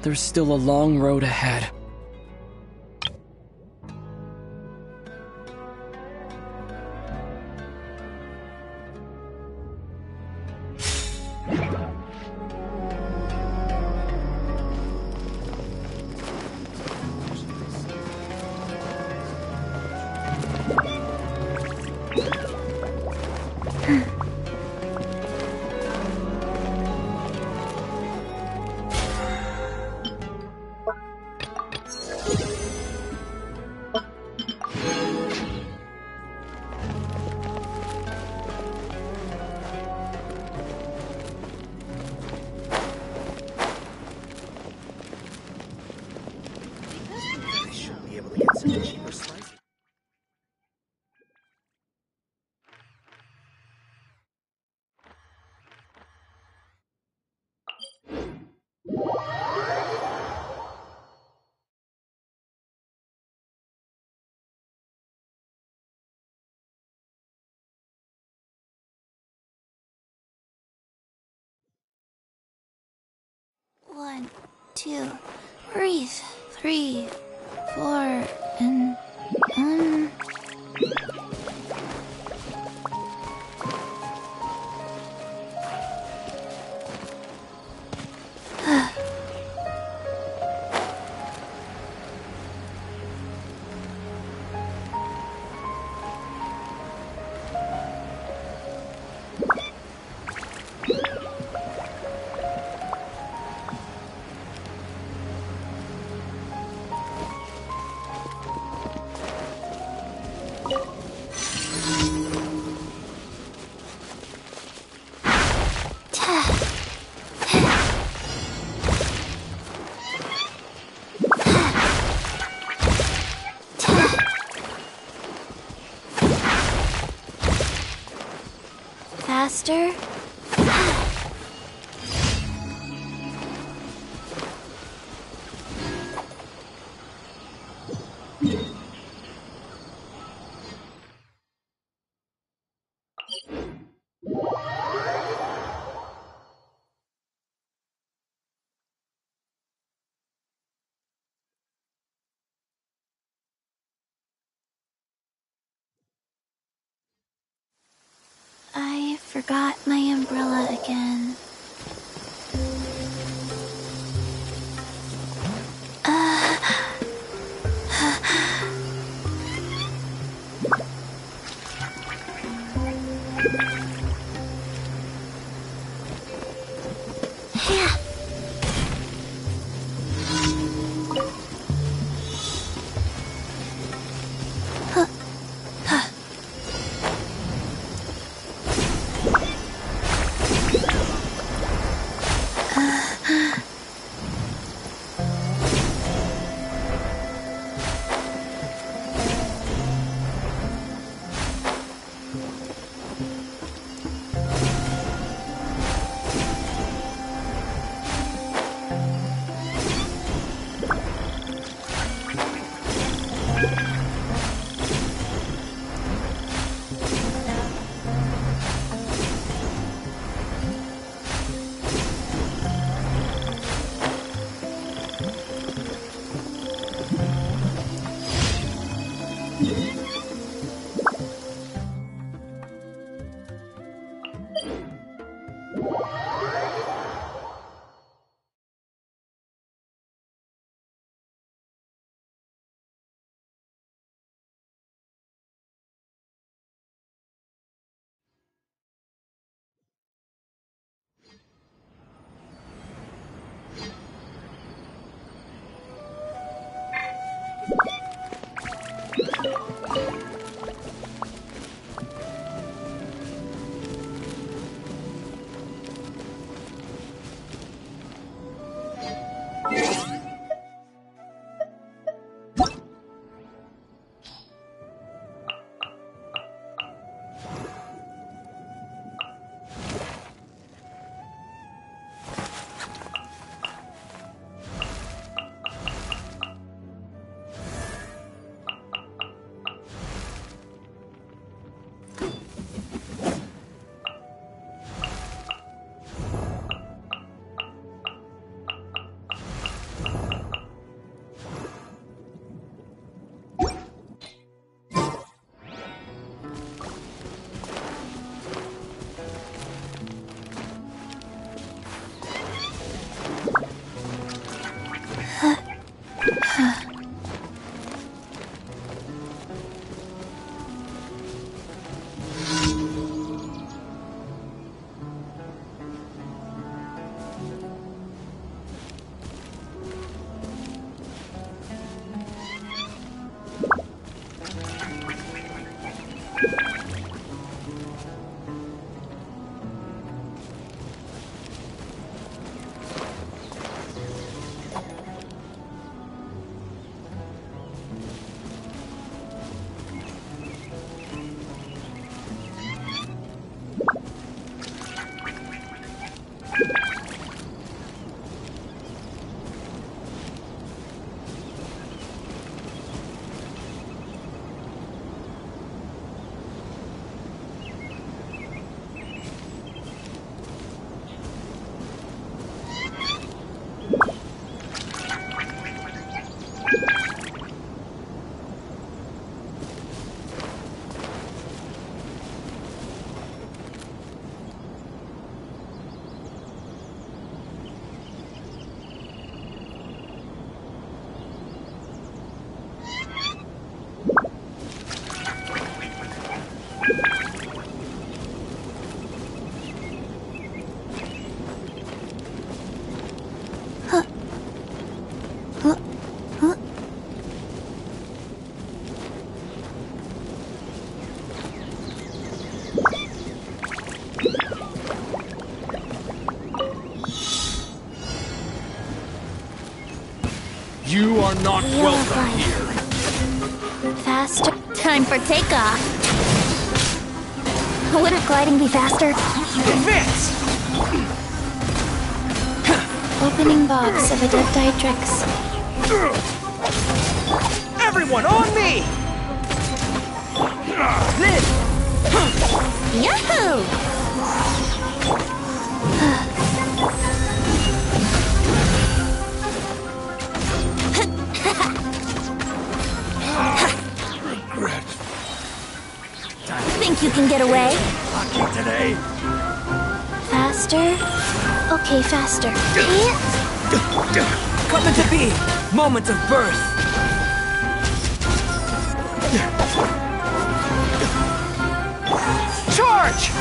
there's still a long road ahead. One, two, breathe. 3, 4, and faster. I forgot my umbrella again. You are not Wheel of welcome life. here. Faster. Time for takeoff. Wouldn't gliding be faster? Advance! Opening box of Adeptitrix. Everyone on me! Live! Yahoo! Regret. Think you can get away? Lucky today. Faster? Okay, faster. Coming to be! Moment of birth! Charge!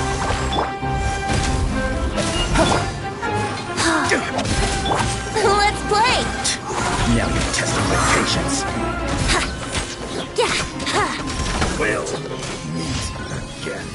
Let's play! Now you're testing my patience. We'll meet again.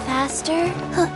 Faster? Huh.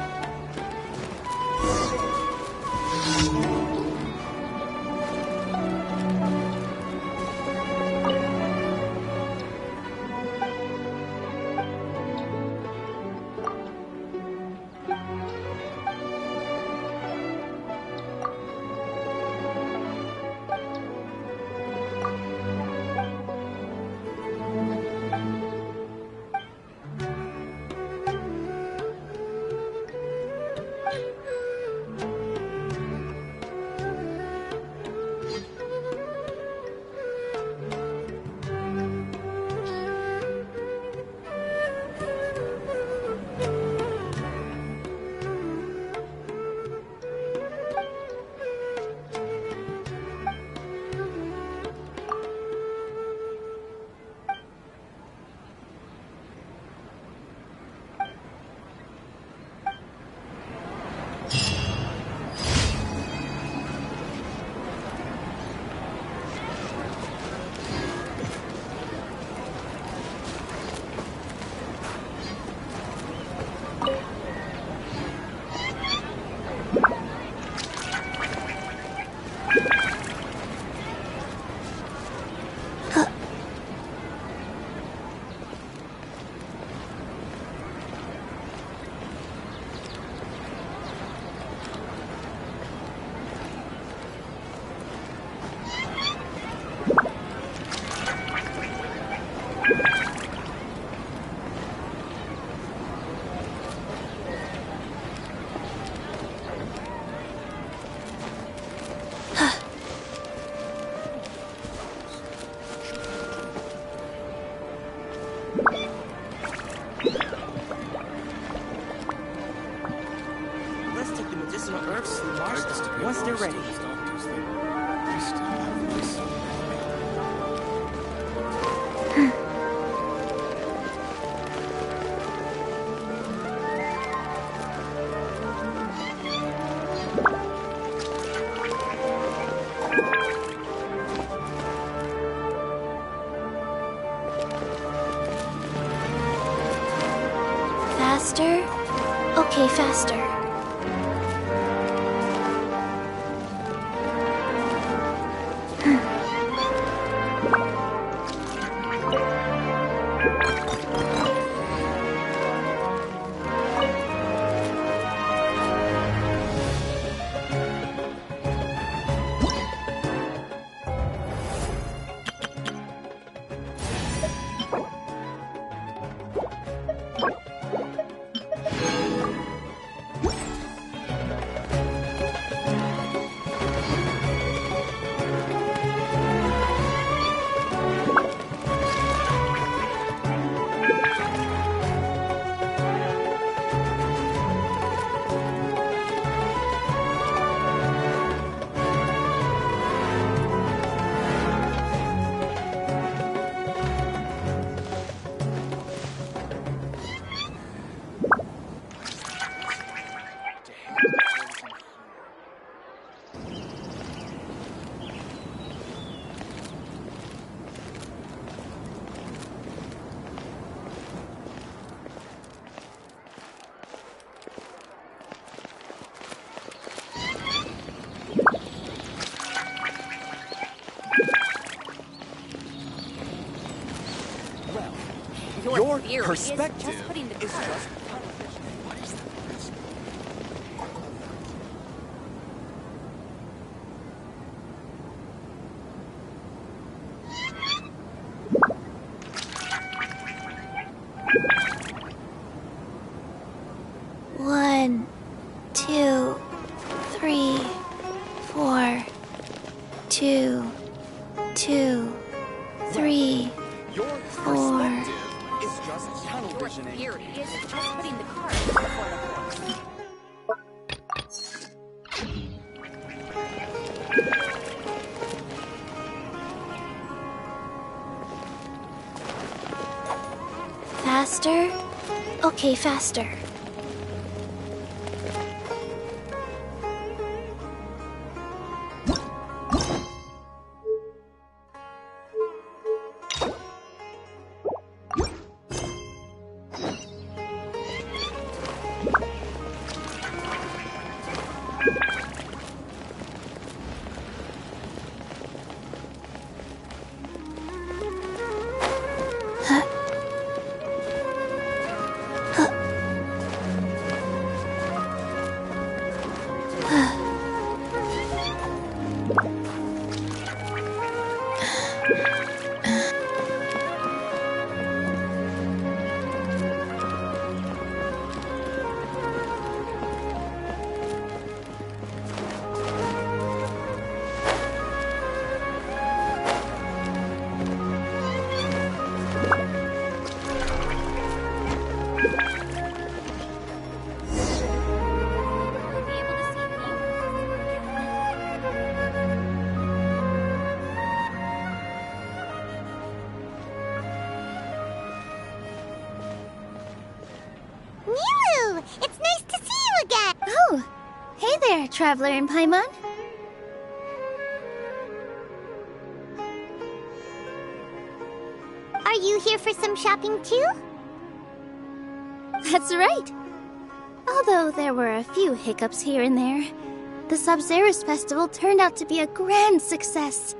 Once they're ready. Okay, faster. Your perspective is just... One, two, three, four. Two, three, Your four. perspective is just tunnel visioning. Theory is just putting the cart before the horse. Faster? Okay, faster. It's nice to see you again! Oh, hey there, Traveler in Paimon. Are you here for some shopping too? That's right. Although there were a few hiccups here and there, the Sub-Zerus Festival turned out to be a grand success.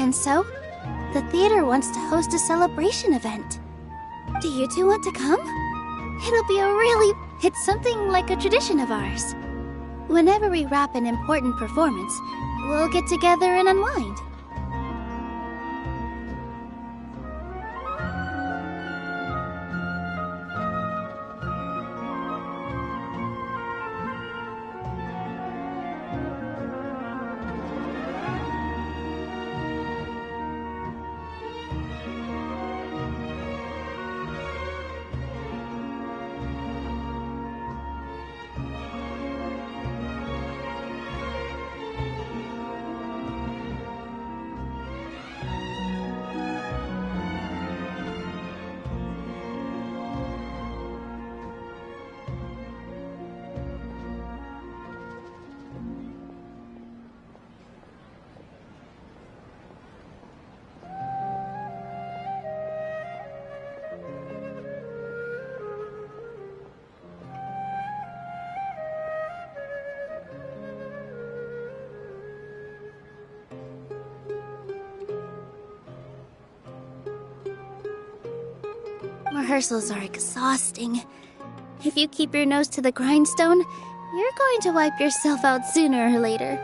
And so, the theater wants to host a celebration event. Do you two want to come? It'll be it's something like a tradition of ours. Whenever we wrap an important performance, we'll get together and unwind. Rehearsals are exhausting. If you keep your nose to the grindstone, you're going to wipe yourself out sooner or later.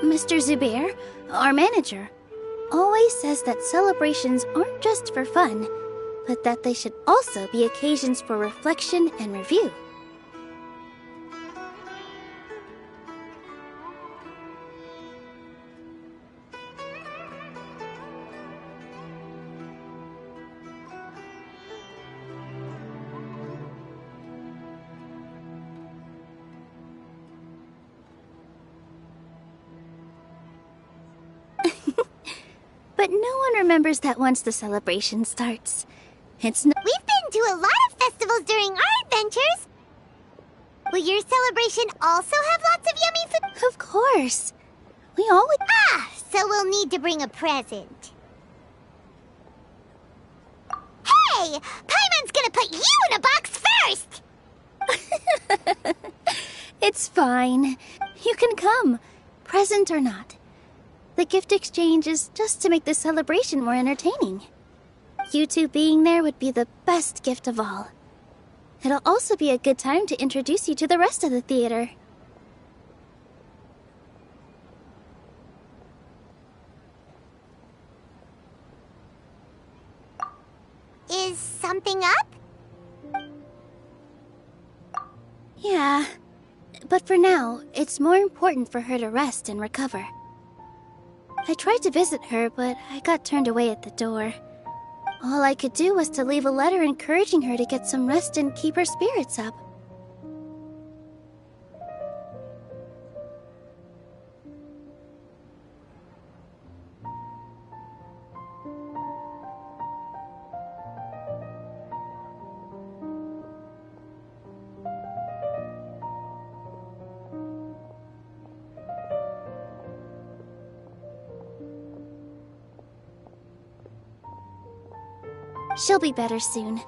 Mr. Zubair, our manager, always says that celebrations aren't just for fun, but that they should also be occasions for reflection and review. But no one remembers that once the celebration starts. We've been to a lot of festivals during our adventures. Will your celebration also have lots of yummy food? Of course. We always... So we'll need to bring a present. Hey! Paimon's gonna put you in a box first! It's fine. You can come, present or not. The gift exchange is just to make the celebration more entertaining. You two being there would be the best gift of all. It'll also be a good time to introduce you to the rest of the theater. Is something up? Yeah, but for now, it's more important for her to rest and recover. I tried to visit her, but I got turned away at the door. All I could do was to leave a letter encouraging her to get some rest and keep her spirits up. She'll be better soon.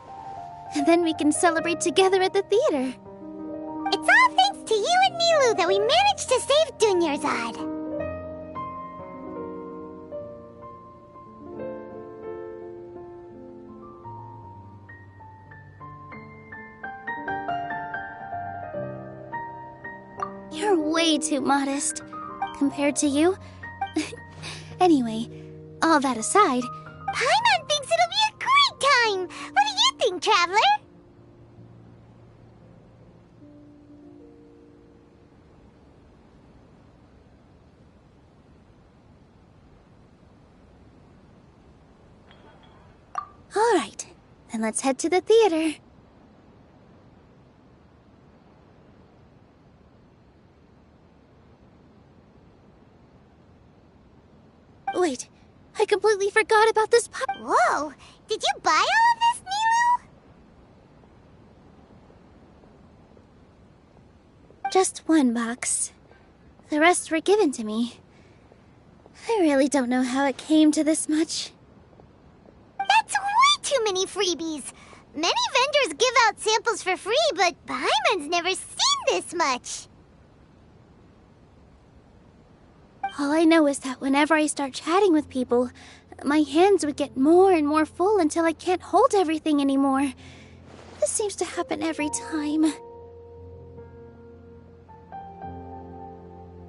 And then we can celebrate together at the theater. It's all thanks to you and Nilu that we managed to save Dunyarzad. You're way too modest. Compared to you. Anyway, all that aside... Paimon thinks it'll be a great time! What do you think, Traveler? Alright, then let's head to the theater. Wait, I completely forgot about this Whoa! Did you buy all of this, Nilu? Just one box. The rest were given to me. I really don't know how it came to this much. That's way too many freebies! Many vendors give out samples for free, but Paimon's never seen this much! All I know is that whenever I start chatting with people, my hands would get more and more full until I can't hold everything anymore. This seems to happen every time.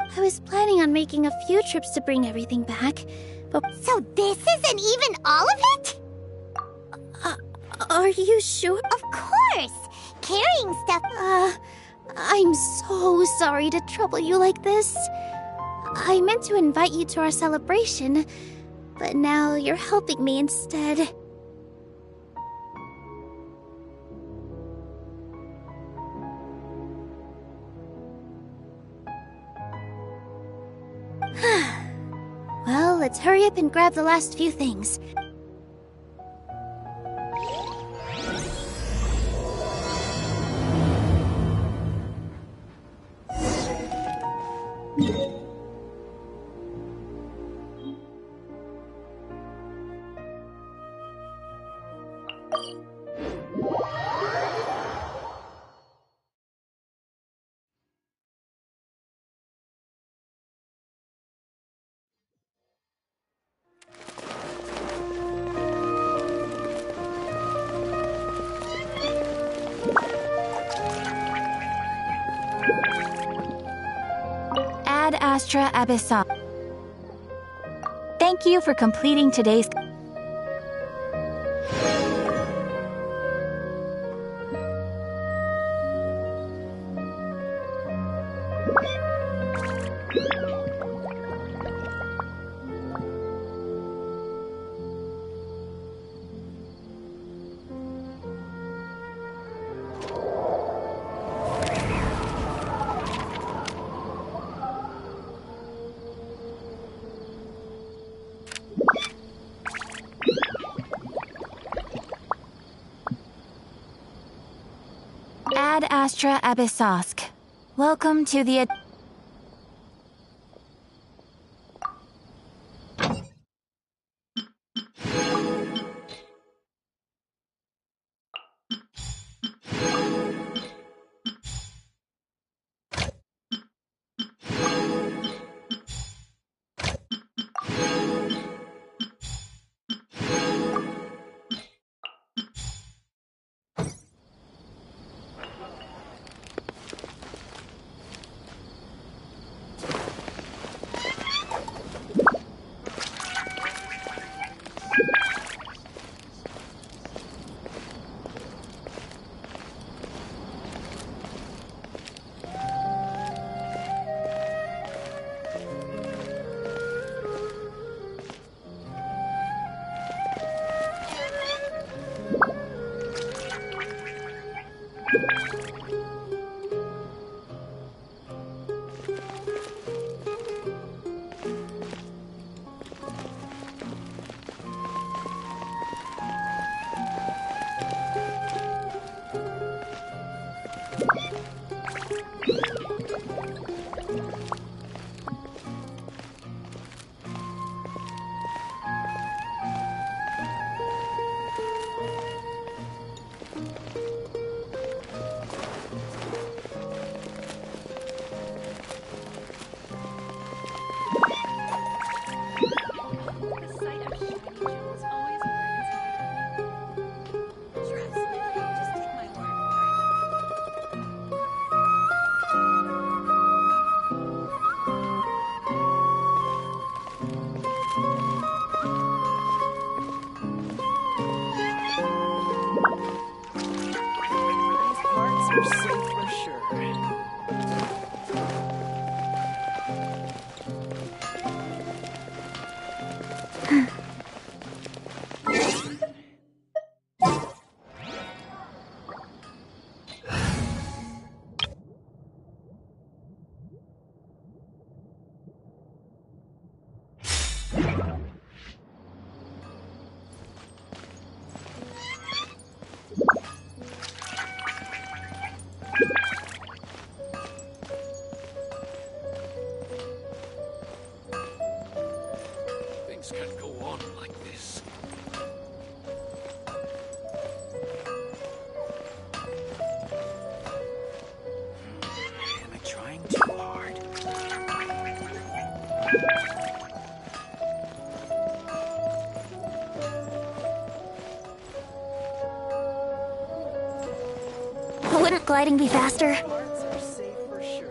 I was planning on making a few trips to bring everything back, but... So this isn't even all of it? Are you sure? Of course! Carrying stuff... I'm so sorry to trouble you like this. I meant to invite you to our celebration, but now you're helping me instead. Well, let's hurry up and grab the last few things. Ad Astra Abyssal. Thank you for completing today's... Ad Astra Abyssosk. Welcome to the... are safe for sure. Things can go on like this. Am I trying too hard? Wouldn't gliding be faster? Parts are safe for sure.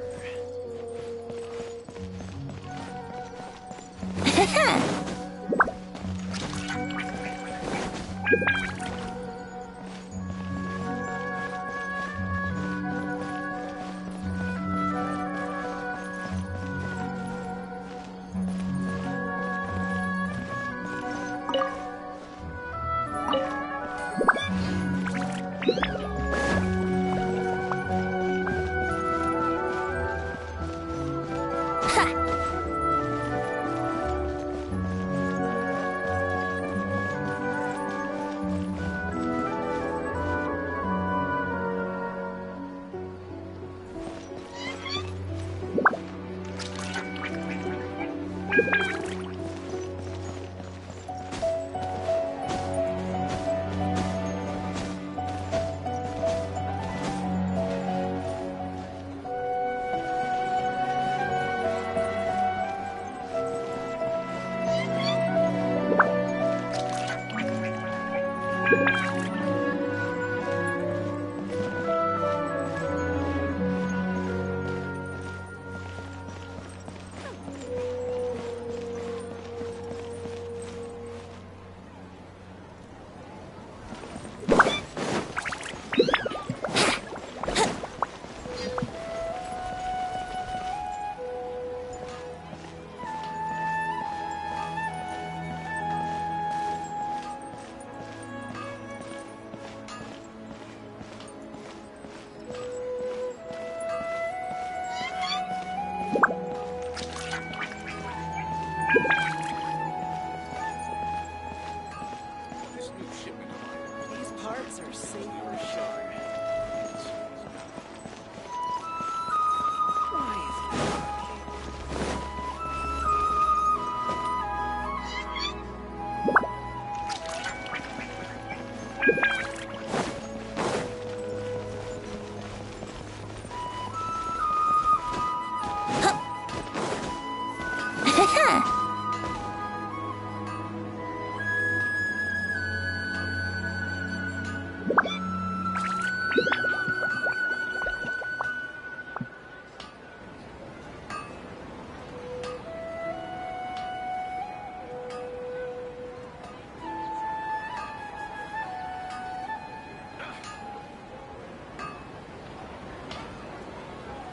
This new shipment of items. These parts are safe for sure. Why is it not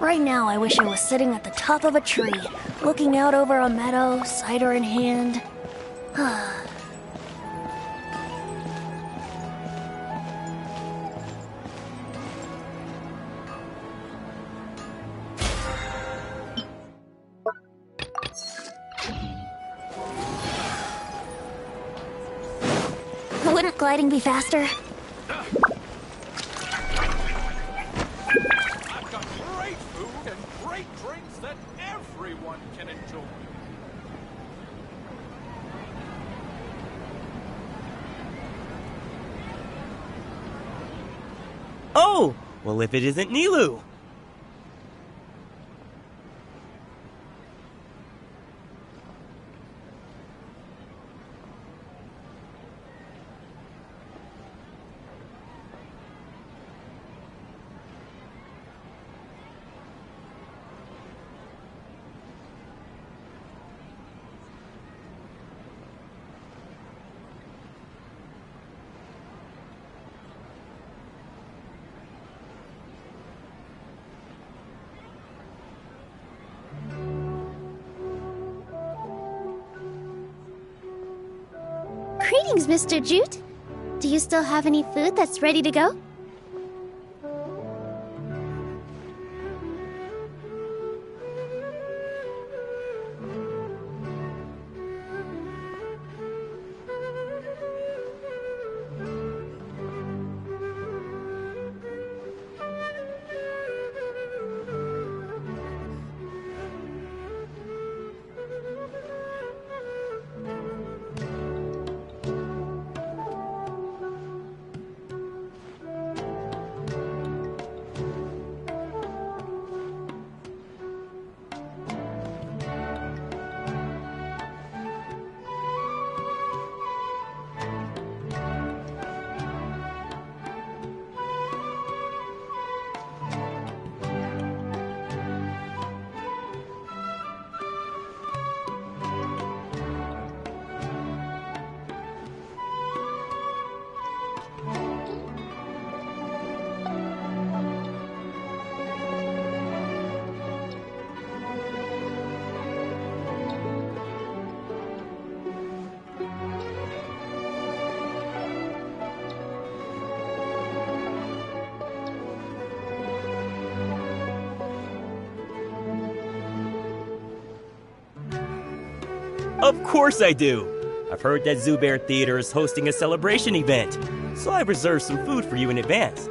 Right now, I wish I was sitting at the top of a tree, looking out over a meadow, cider in hand. Wouldn't gliding be faster? I've got great food and great drinks that everyone can enjoy. Oh! Well, if it isn't Nilu! Greetings, Mr. Jute. Do you still have any food that's ready to go? Of course I do! I've heard that Zubair Theater is hosting a celebration event, so I reserved some food for you in advance.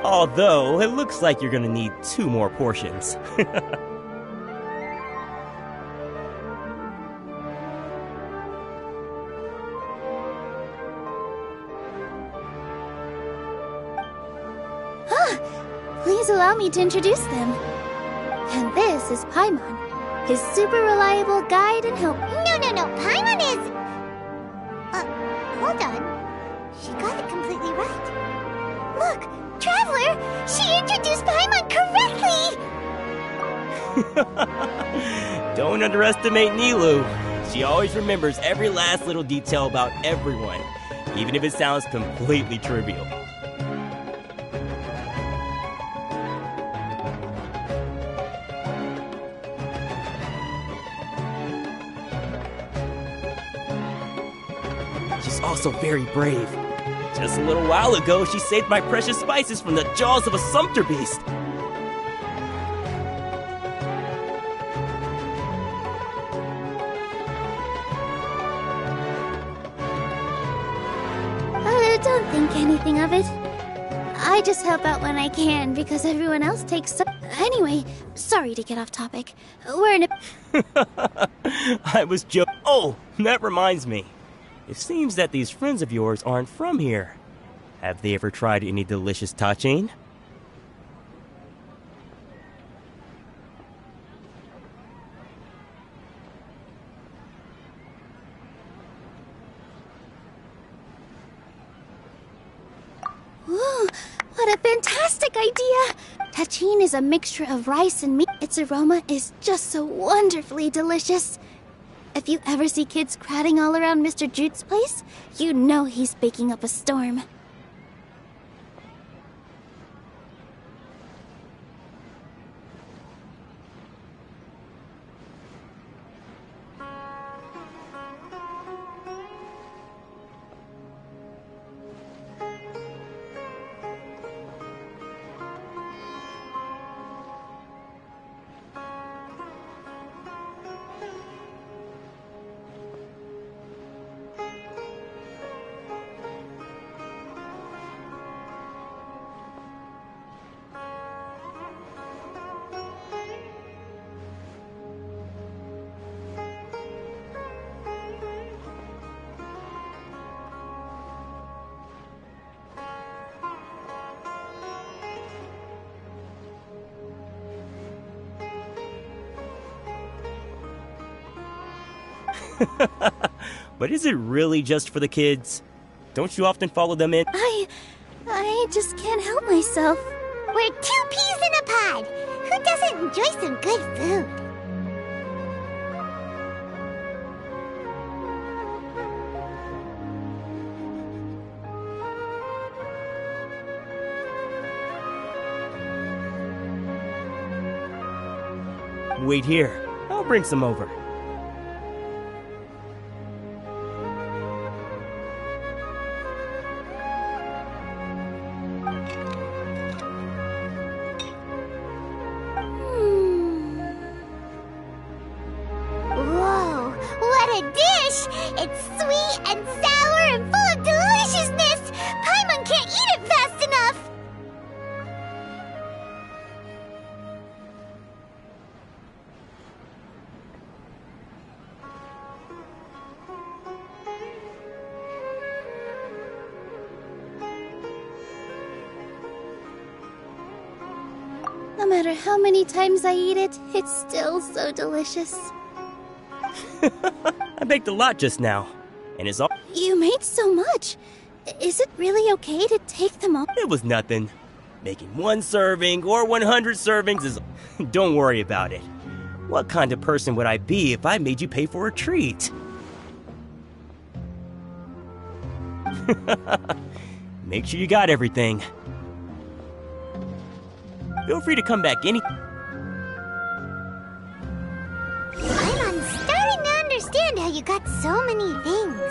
Although, it looks like you're gonna need 2 more portions. Please allow me to introduce them. And this is Paimon, his super reliable guide and help. No. Paimon is... hold on. She got it completely right. Look, Traveler! She introduced Paimon correctly! Don't underestimate Nilou. She always remembers every last little detail about everyone, even if it sounds completely trivial. She's also very brave. Just a little while ago, she saved my precious spices from the jaws of a sumpter beast. Don't think anything of it. I just help out when I can because everyone else takes some. Anyway, sorry to get off topic. We're in a... I was joking. Oh, that reminds me. It seems that these friends of yours aren't from here. Have they ever tried any delicious tachin? Ooh, what a fantastic idea! Tachin is a mixture of rice and meat. Its aroma is just so wonderfully delicious. If you ever see kids crowding all around Mr. Jute's place, you know he's baking up a storm. But is it really just for the kids? Don't you often follow them in? I just can't help myself. We're 2 peas in a pod. Who doesn't enjoy some good food? Wait here. I'll bring some over. Whoa, what a dish! It's sweet and sour and full of deliciousness! Paimon can't eat it fast enough! No matter how many times I eat it, it's still so delicious. I baked a lot just now, and it's all. You made so much. Is it really okay to take them all? It was nothing. Making 1 serving or 100 servings is. Don't worry about it. What kind of person would I be if I made you pay for a treat? Make sure you got everything. Feel free to come back any. Paimon's starting to understand how you got so many things.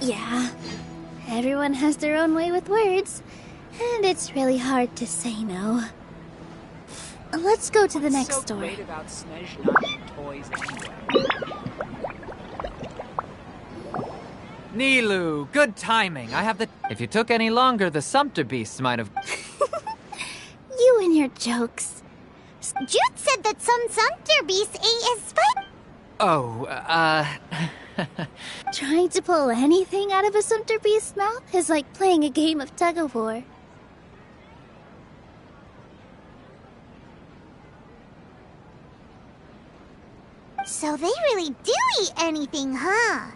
Yeah, everyone has their own way with words, and it's really hard to say no. Let's go to the next so store. Great about Snezh not eating toys anyway. Nilu, good timing. I have the. If you took any longer, the Sumpter beasts might have. You and your jokes. Jude said that some Sumpter beast ate his spider. Oh, Trying to pull anything out of a Sumpter beast's mouth is like playing a game of tug-of-war. So they really do eat anything, huh?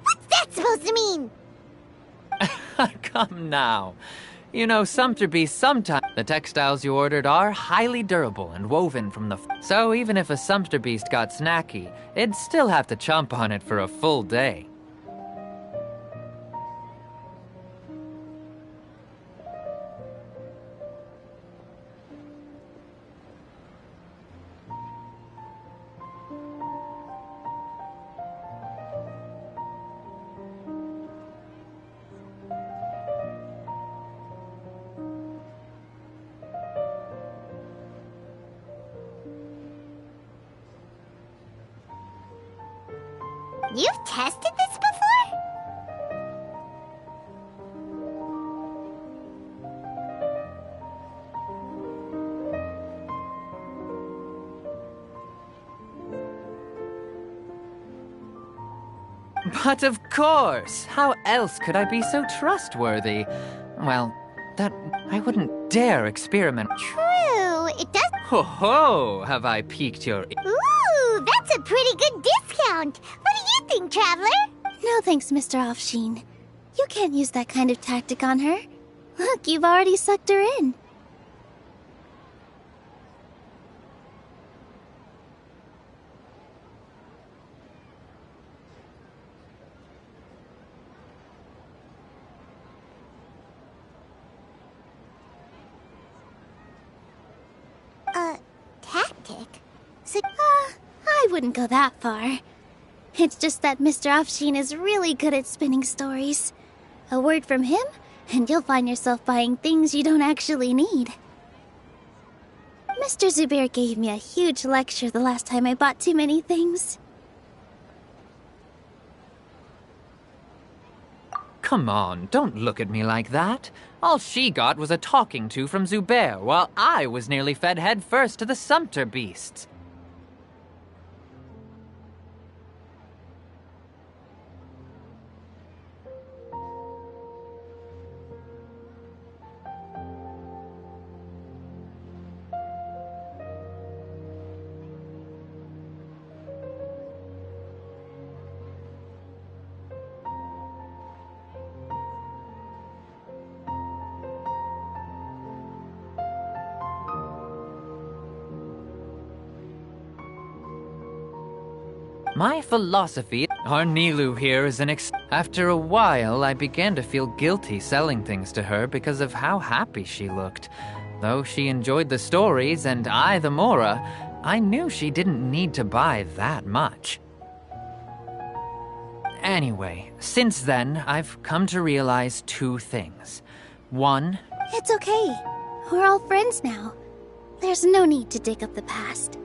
What's that supposed to mean? come now. You know, Sumpter beasts sometimes. The textiles you ordered are highly durable and woven from the. So even if a Sumpter beast got snacky, it'd still have to chomp on it for a full day. You've tested this before? But of course! How else could I be so trustworthy? Well, that. I wouldn't dare experiment. True, it does. Ho ho! Have I piqued your. Ooh, that's a pretty good discount. What do you think, Traveler? No thanks, Mr. Offsheen. You can't use that kind of tactic on her. Look, you've already sucked her in. Tactic? So, I wouldn't go that far. It's just that Mr. Offsheen is really good at spinning stories. A word from him, and you'll find yourself buying things you don't actually need. Mr. Zubair gave me a huge lecture the last time I bought too many things. Come on, don't look at me like that. All she got was a talking to from Zubair, while I was nearly fed head first to the Sumpter beasts. My philosophy, our Nilu here is After a while, I began to feel guilty selling things to her because of how happy she looked. Though she enjoyed the stories and I the Mora, I knew she didn't need to buy that much. Anyway, since then, I've come to realize two things. One, It's okay. We're all friends now. There's no need to dig up the past.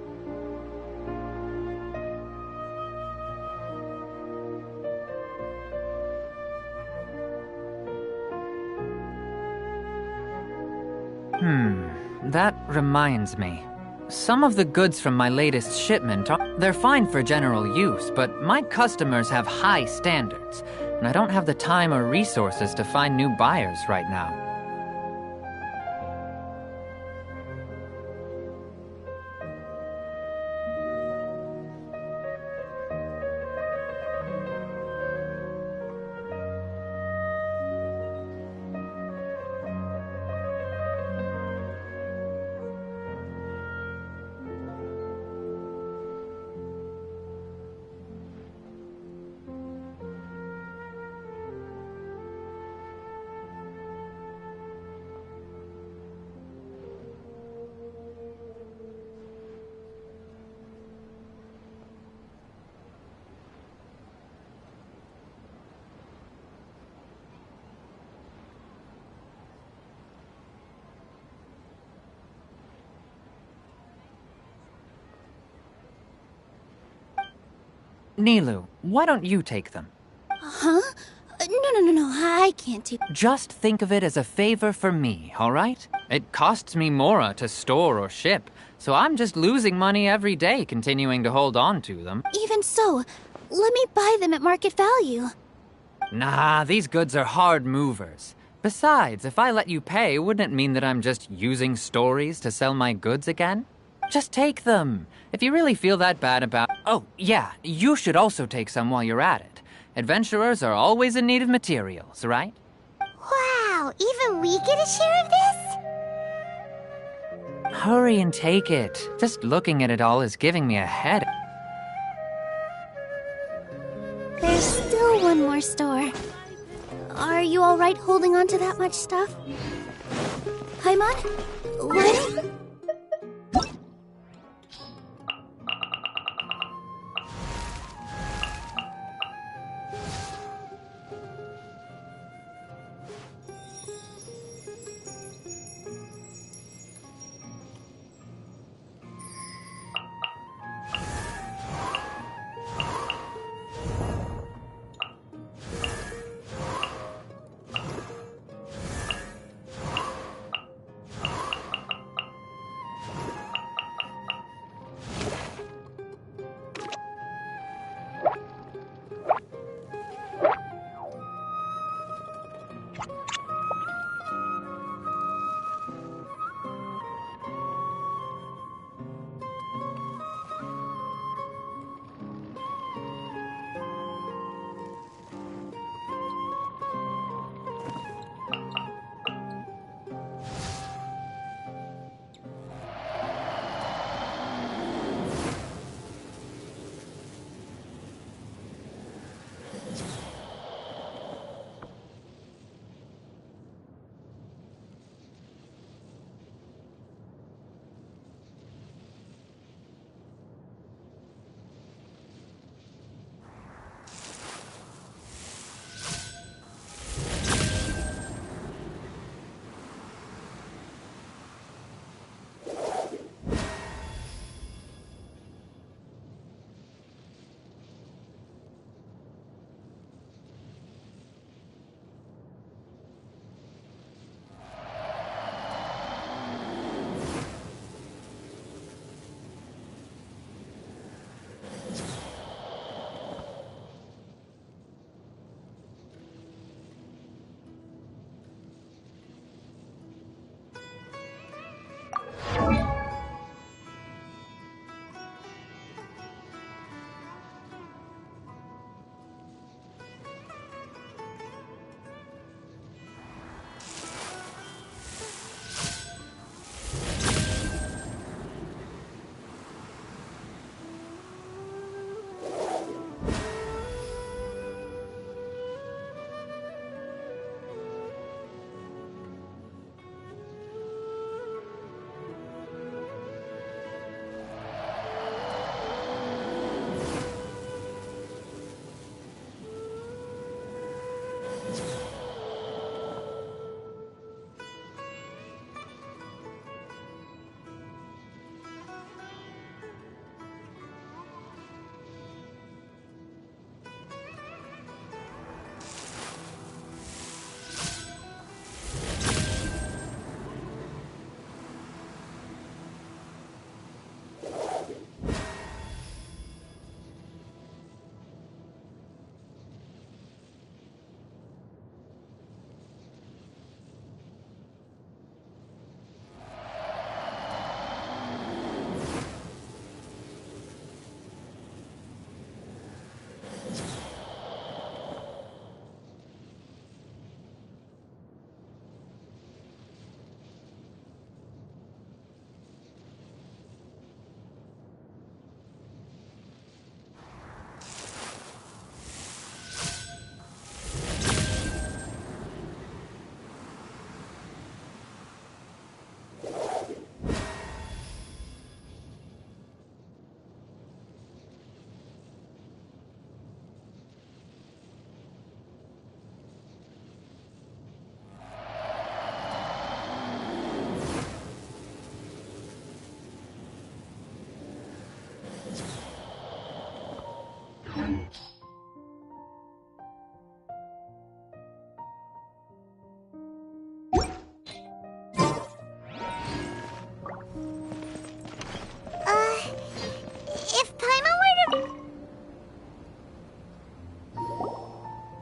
That reminds me. Some of the goods from my latest shipment they're fine for general use, but my customers have high standards, and I don't have the time or resources to find new buyers right now. Nilu, why don't you take them? Huh? No, I can't do... Just think of it as a favor for me, alright? It costs me Mora to store or ship, so I'm just losing money every day continuing to hold on to them. Even so, let me buy them at market value. Nah, these goods are hard movers. Besides, if I let you pay, wouldn't it mean that I'm just using stories to sell my goods again? Just take them. If you really feel that bad about... Oh, yeah, you should also take some while you're at it. Adventurers are always in need of materials, right? Wow, even we get a share of this? Hurry and take it. Just looking at it all is giving me a headache. There's still one more store. Are you alright holding on to that much stuff? Paimon? What?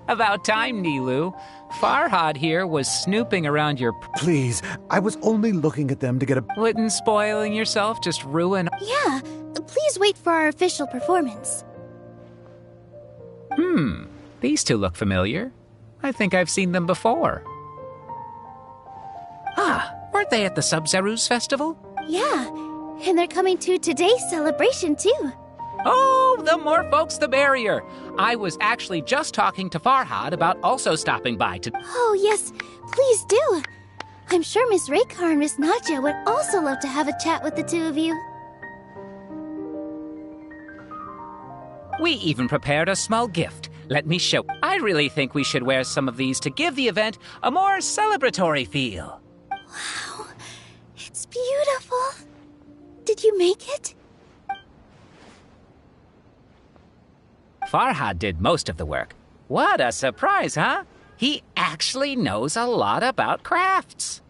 About time, Nilu. Farhad here was snooping around your... Please, I was only looking at them to get a... Wouldn't spoiling yourself just ruin... Yeah, please wait for our official performance. These two look familiar. I think I've seen them before. Ah, weren't they at the Sub-Zerus festival? Yeah, and they're coming to today's celebration too. Oh, the more folks the merrier. I was actually just talking to Farhad about also stopping by to... Oh yes, please do. I'm sure Miss Raykar and Miss Nadja would also love to have a chat with the two of you. We even prepared a small gift. Let me show. I really think we should wear some of these to give the event a more celebratory feel. Wow, it's beautiful. Did you make it? Farhad did most of the work. What a surprise, huh? He actually knows a lot about crafts.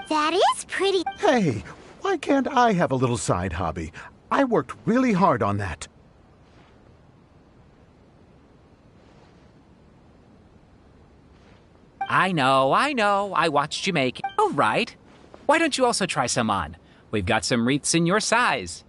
That is pretty. Hey, why can't I have a little side hobby? I worked really hard on that. I know. I watched you make it. All right. Why don't you also try some on? We've got some wreaths in your size.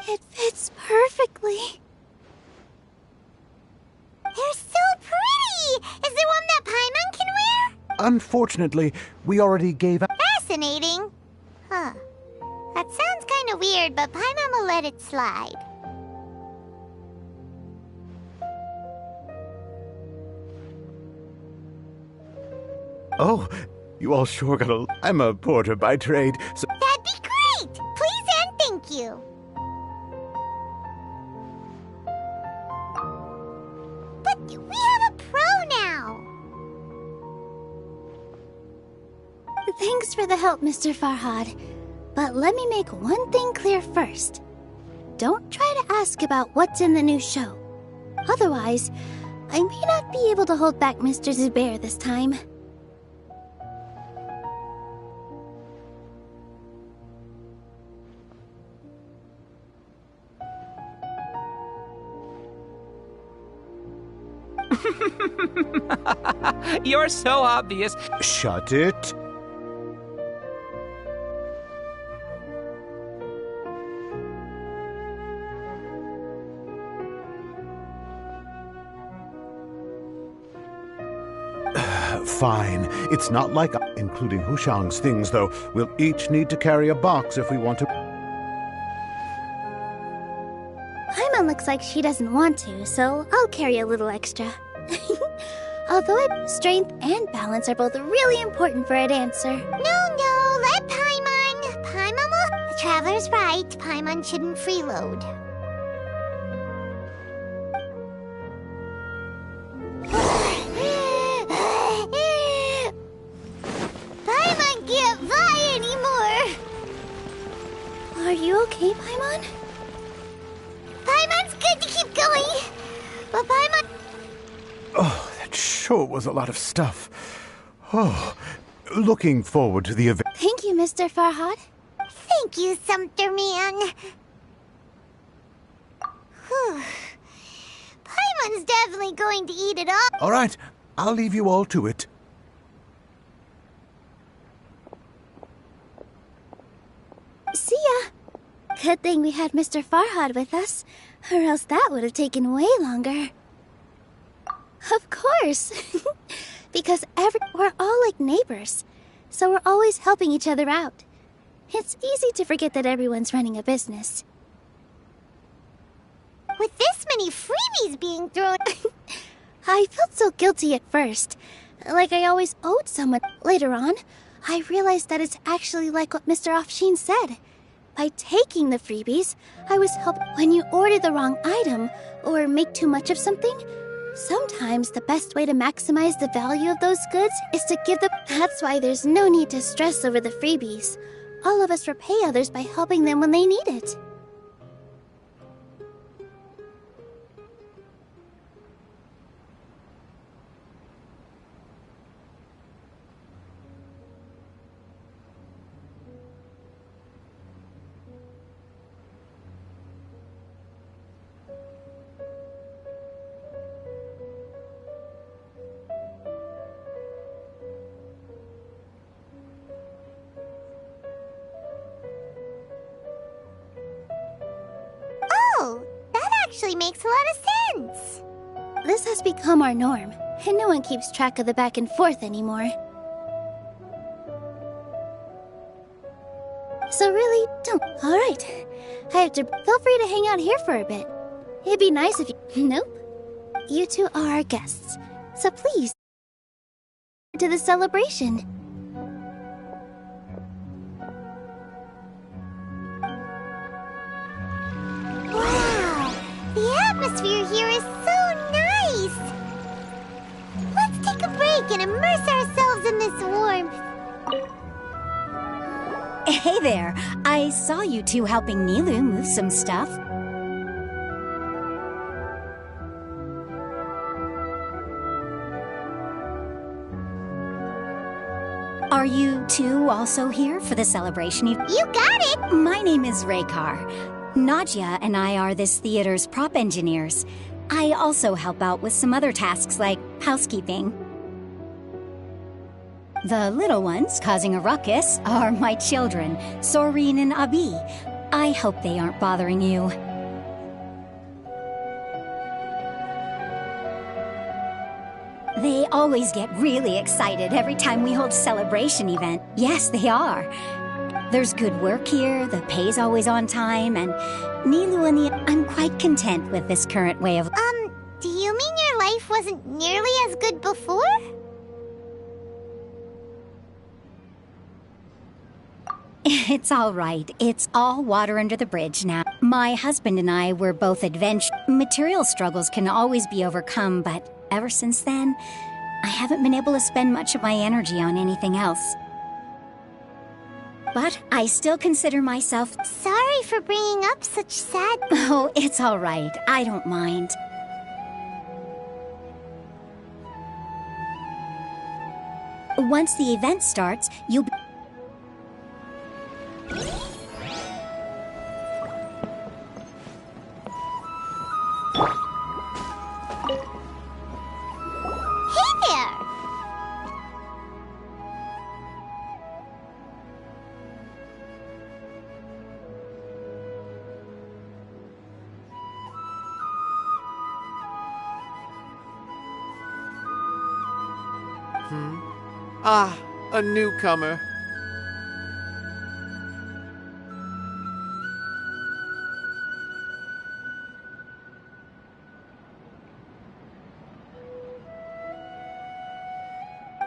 It fits perfectly. They're so pretty! Is there one that Paimon can wear? Unfortunately, we already gave out... Fascinating. Huh. That sounds kind of weird, but Paimon will let it slide. Oh, you all sure got a... I'm a porter by trade, so... That'd be great! Please and thank you. But we have a pro now. Thanks for the help, Mr. Farhad. But let me make one thing clear first. Don't try to ask about what's in the new show. Otherwise, I may not be able to hold back Mr. Zubair this time. You're so obvious. Shut it. Fine. It's not like... Including Hushang's things, though. We'll each need to carry a box if we want to... Paimon looks like she doesn't want to, so I'll carry a little extra. Although strength and balance are both really important for a dancer. No, let Paimon. Paimon will... The Traveler's right. Paimon shouldn't freeload. Paimon can't fly anymore. Are you okay, Paimon? Paimon's good to keep going. But Paimon... Oh, that sure was a lot of stuff. Oh, looking forward to the event. Thank you, Mr. Farhad. Thank you, Sumpter Man. Whew. Paimon's definitely going to eat it all. All right, I'll leave you all to it. See ya. Good thing we had Mr. Farhad with us, or else that would have taken way longer. Of course. Because we're all like neighbors, so we're always helping each other out. It's easy to forget that everyone's running a business. With this many freebies being thrown... I felt so guilty at first, like I always owed someone. Later on, I realized that it's actually like what Mr. Afshin said. By taking the freebies, I was helped. When you order the wrong item, or make too much of something, sometimes the best way to maximize the value of those goods is to give them. That's why there's no need to stress over the freebies. All of us repay others by helping them when they need it. actually makes a lot of sense. This has become our norm, and no one keeps track of the back and forth anymore. So really, don't. Alright. I have to. Feel free to hang out here for a bit. It'd be nice if you. Nope. You two are our guests, so please. To the celebration. Wow! The atmosphere here is so nice! Let's take a break and immerse ourselves in this warmth. Hey there! I saw you two helping Nilou move some stuff. Are you two also here for the celebration? You got it! My name is Raykar. Nadia and I are this theater's prop engineers. I also help out with some other tasks like housekeeping. The little ones causing a ruckus are my children, Soreen and Abi. I hope they aren't bothering you. They always get really excited every time we hold a celebration event. Yes, they are. There's good work here, the pay's always on time, and Nilou and I'm quite content with this current way of... Do you mean your life wasn't nearly as good before? It's all right. It's all water under the bridge now. My husband and I were both adventurous. Material struggles can always be overcome, but ever since then, I haven't been able to spend much of my energy on anything else. But I still consider myself... Sorry for bringing up such sad... Oh, it's all right. I don't mind. Once the event starts, you'll be... Hey there! Ah, a newcomer.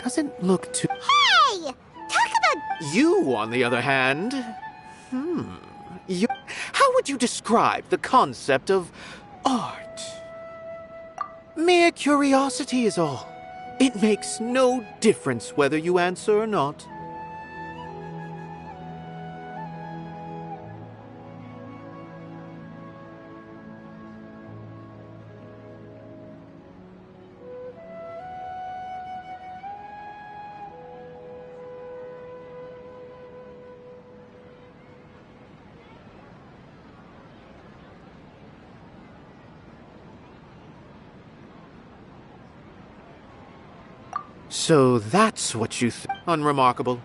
Doesn't look too... Hey! Talk about... You, on the other hand... How would you describe the concept of art? Mere curiosity is all. It makes no difference whether you answer or not. So that's what you unremarkable.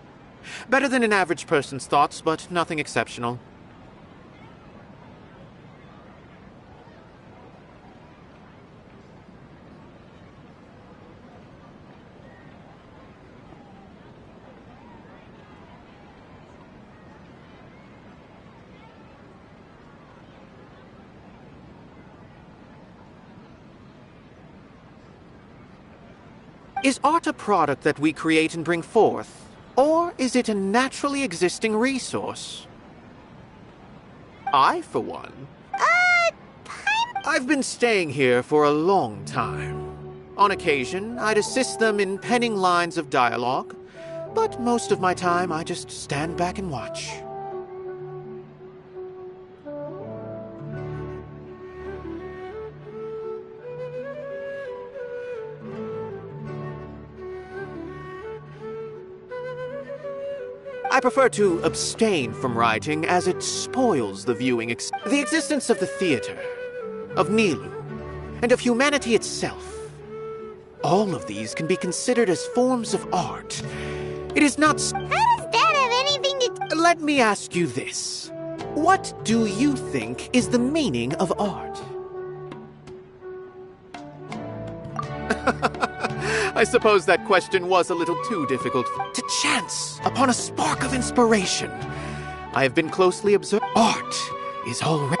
Better than an average person's thoughts, but nothing exceptional. Is art a product that we create and bring forth? Or is it a naturally existing resource? I, for one... I've been staying here for a long time. On occasion, I'd assist them in penning lines of dialogue, but most of my time I just stand back and watch. I prefer to abstain from writing as it spoils the viewing the existence of the theater, of Nilou, and of humanity itself. All of these can be considered as forms of art. It is not... How does that have anything to... Let me ask you this. What do you think is the meaning of art? I suppose that question was a little too difficult. To chance upon a spark of inspiration. I have been closely observed. Art is already...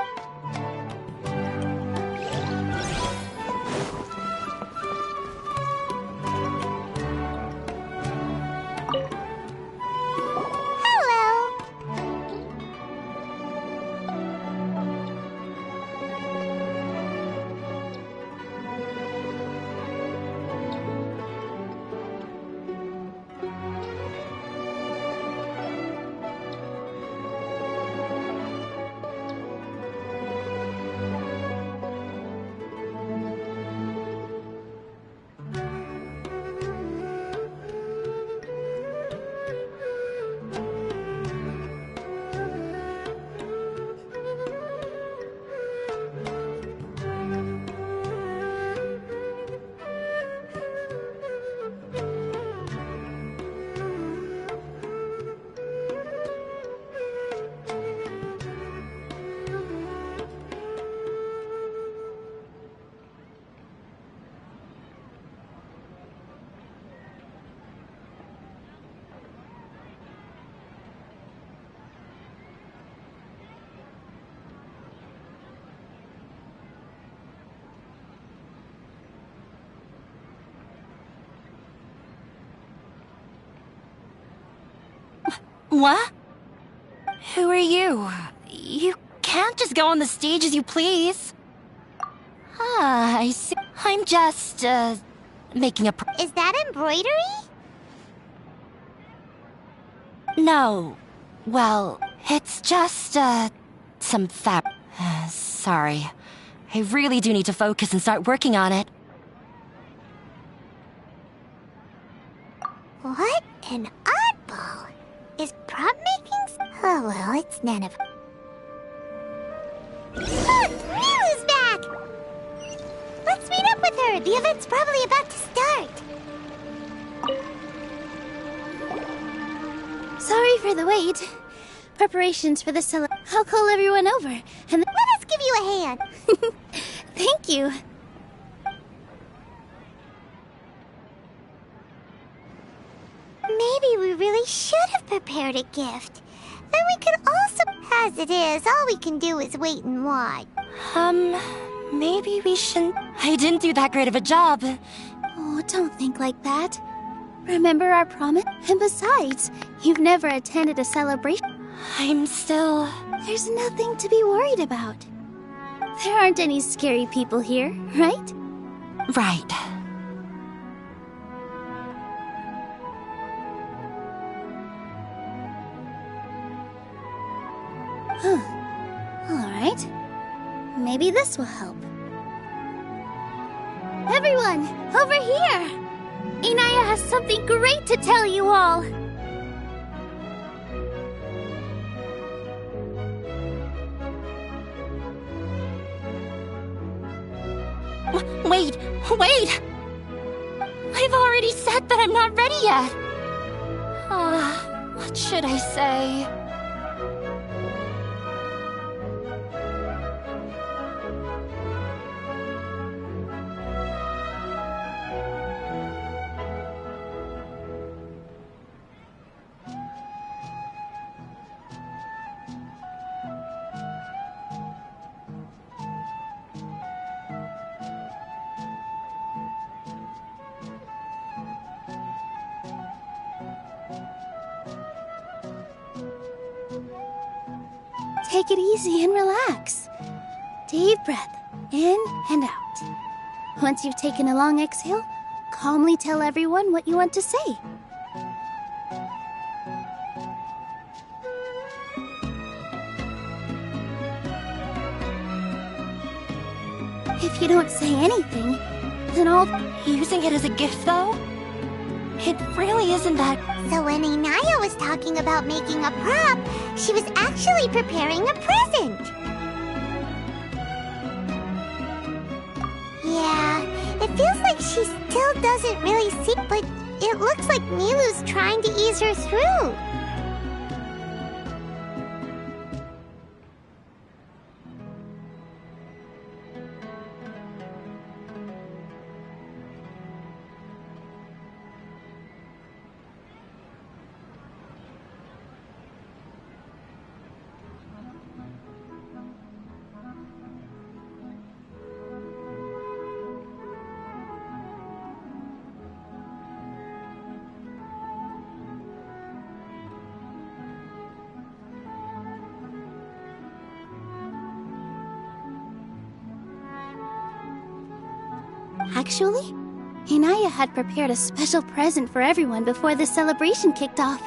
What? Who are you? You can't just go on the stage as you please. Ah, I see. I'm just, making a Is that embroidery? No. Well, it's just, some sorry. I really do need to focus and start working on it. What an oddball. Is prop making? Oh well, it's none of... Look! Milu's back! Let's meet up with her. The event's probably about to start. Sorry for the wait. Preparations for the I'll call everyone over, and let us give you a hand. Thank you. Maybe we really should have prepared a gift. Then we could also... As it is, all we can do is wait and watch. Maybe we shouldn't... I didn't do that great of a job. Oh, don't think like that. Remember our promise? And besides, you've never attended a celebration. I'm still... There's nothing to be worried about. There aren't any scary people here, right? Right. Alright. Maybe this will help. Everyone, over here! Inaya has something great to tell you all! Wait! I've already said that I'm not ready yet! What should I say? Take it easy and relax. Deep breath, in and out. Once you've taken a long exhale, calmly tell everyone what you want to say. If you don't say anything, then I'll... Using it as a gift, though? It really isn't that... So when Inaya was talking about making a prop, she was actually preparing a present. Yeah, it feels like she still doesn't really see, but it looks like Milu's trying to ease her through. Actually, Hinaya had prepared a special present for everyone before the celebration kicked off.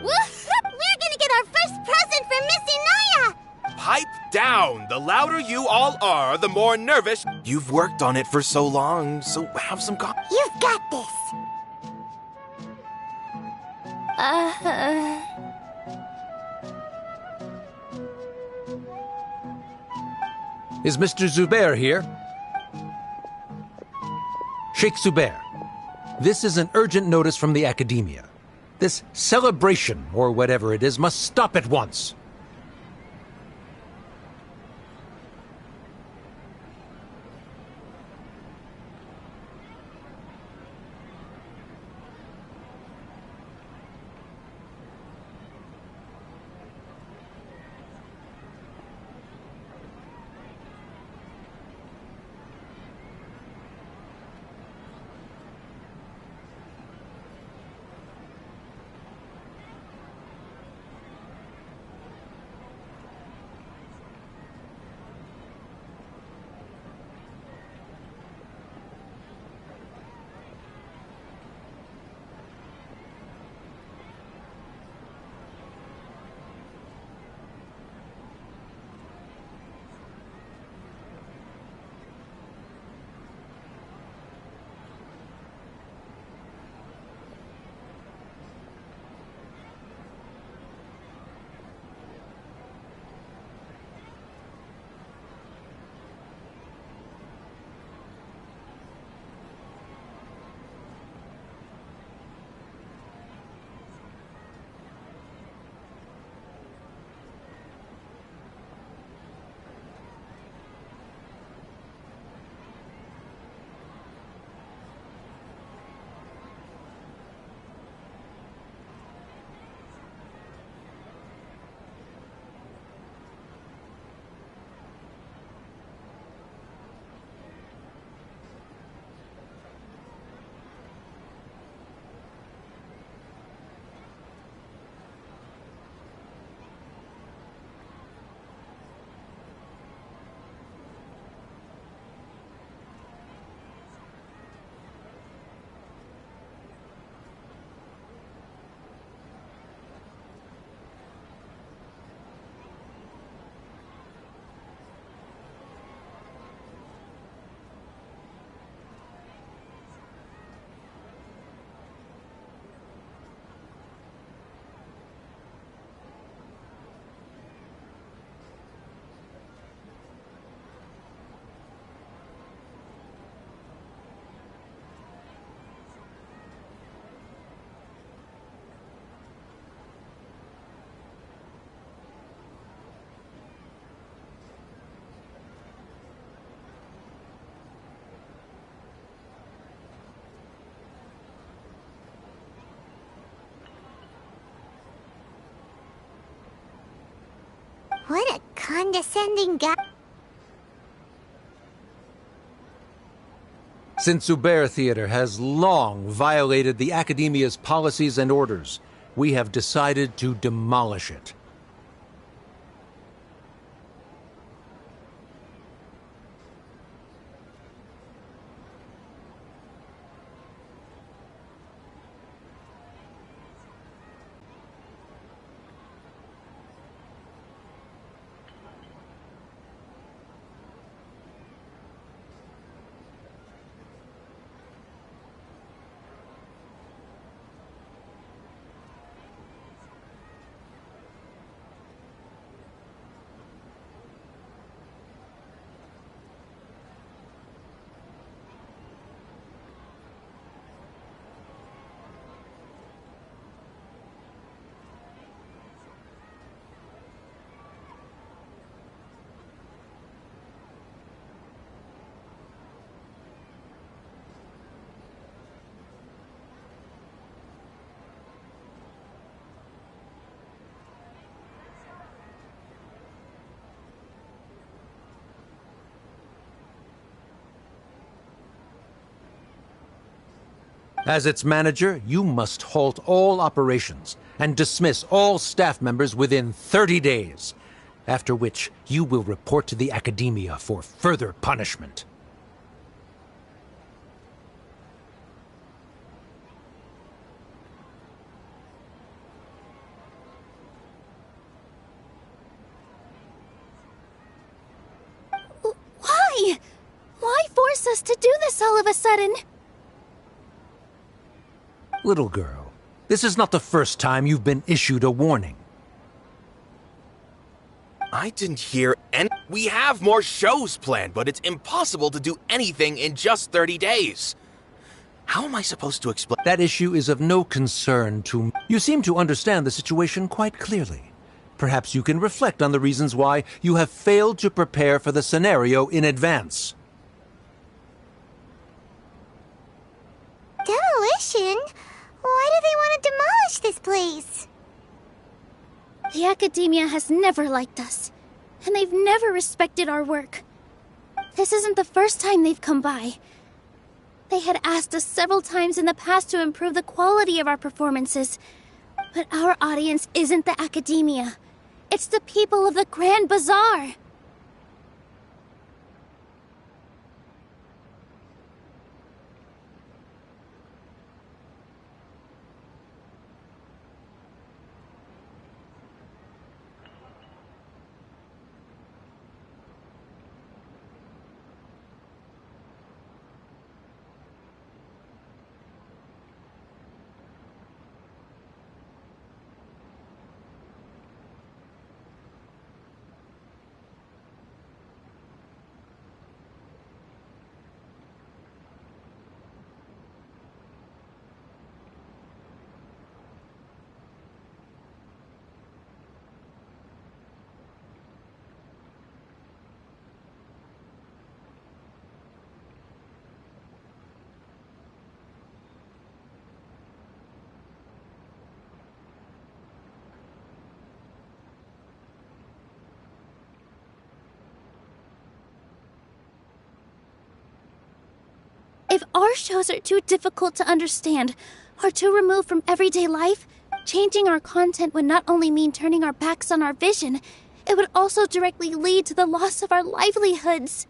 We're gonna get our first present for Miss Inaya! Pipe down! The louder you all are, the more nervous. You've worked on it for so long, so have some You've got this! Is Mr. Zubair here? Sheikh Zubair, this is an urgent notice from the Academia. This celebration, or whatever it is, must stop at once. What a condescending guy. Since Zubair Theater has long violated the Academia's policies and orders, we have decided to demolish it. As its manager, you must halt all operations and dismiss all staff members within 30 days, after which you will report to the Academia for further punishment. Why? Why force us to do this all of a sudden? Little girl, this is not the first time you've been issued a warning. I didn't hear any. We have more shows planned, but it's impossible to do anything in just 30 days. How am I supposed to explain? That issue is of no concern to me. You seem to understand the situation quite clearly. Perhaps you can reflect on the reasons why you have failed to prepare for the scenario in advance. Demolition? Why do they want to demolish this place? The Academia has never liked us, and they've never respected our work. This isn't the first time they've come by. They had asked us several times in the past to improve the quality of our performances, but our audience isn't the Academia. It's the people of the Grand Bazaar. If our shows are too difficult to understand, or too removed from everyday life, changing our content would not only mean turning our backs on our vision, it would also directly lead to the loss of our livelihoods.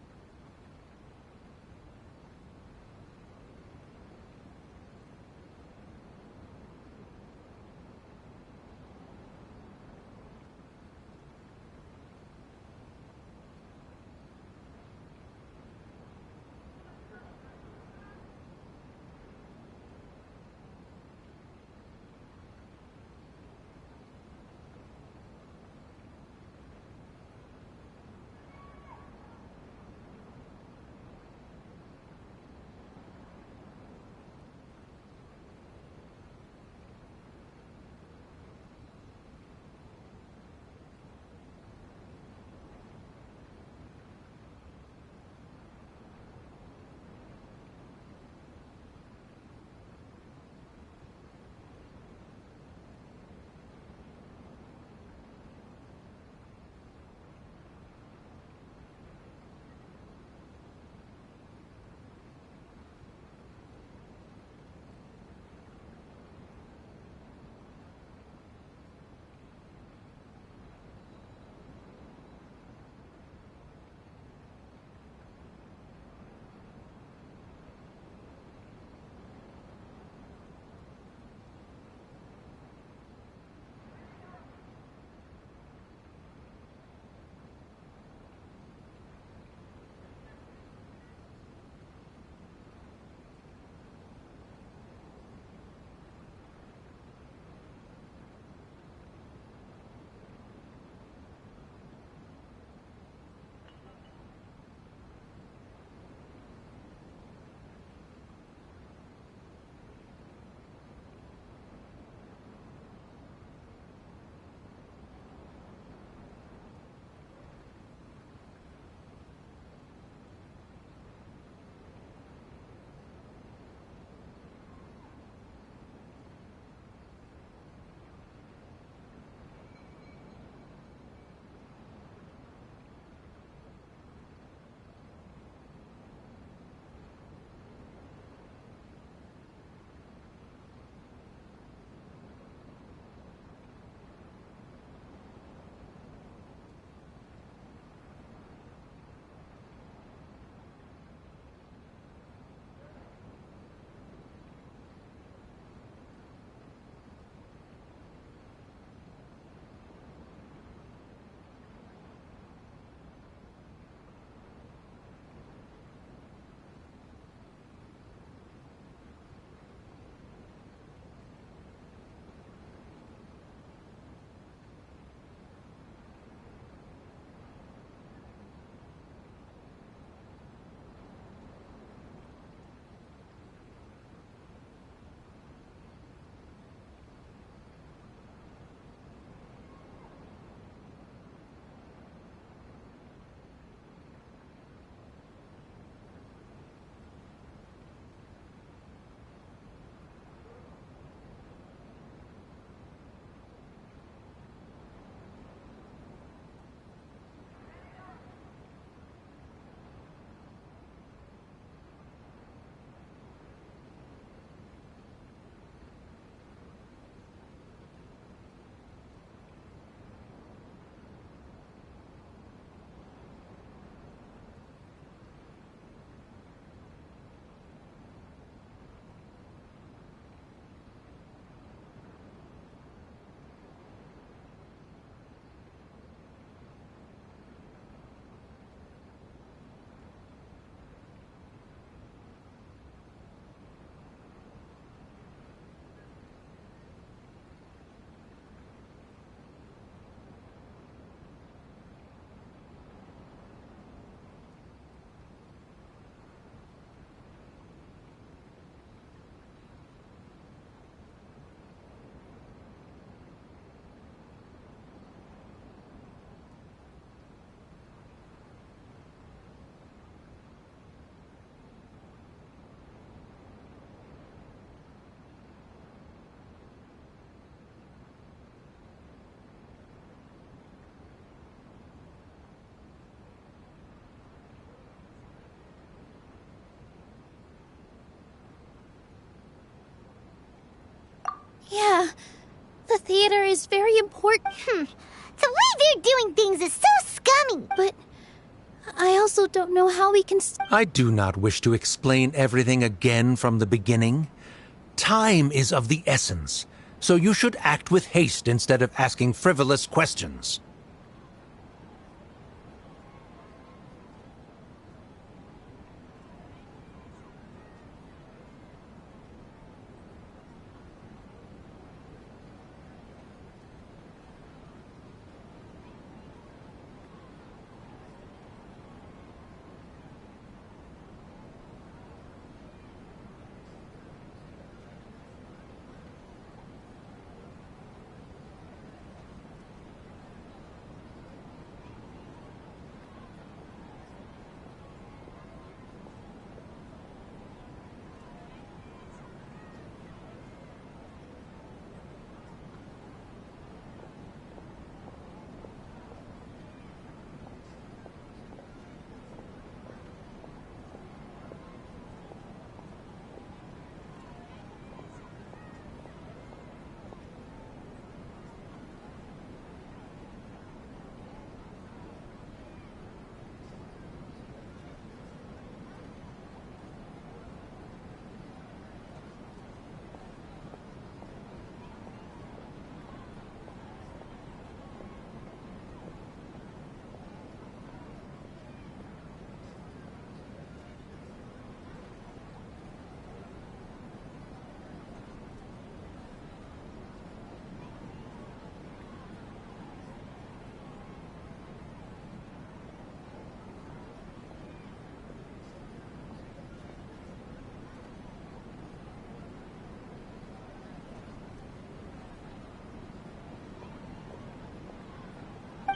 Yeah, the theater is very important. The way they're doing things is so scummy. But I also don't know how we can... I do not wish to explain everything again from the beginning. Time is of the essence, so you should act with haste instead of asking frivolous questions.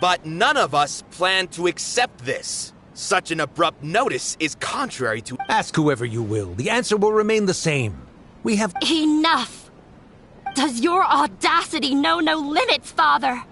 But none of us plan to accept this. Such an abrupt notice is contrary to... Ask whoever you will. The answer will remain the same. We have... Enough! Does your audacity know no limits, Father?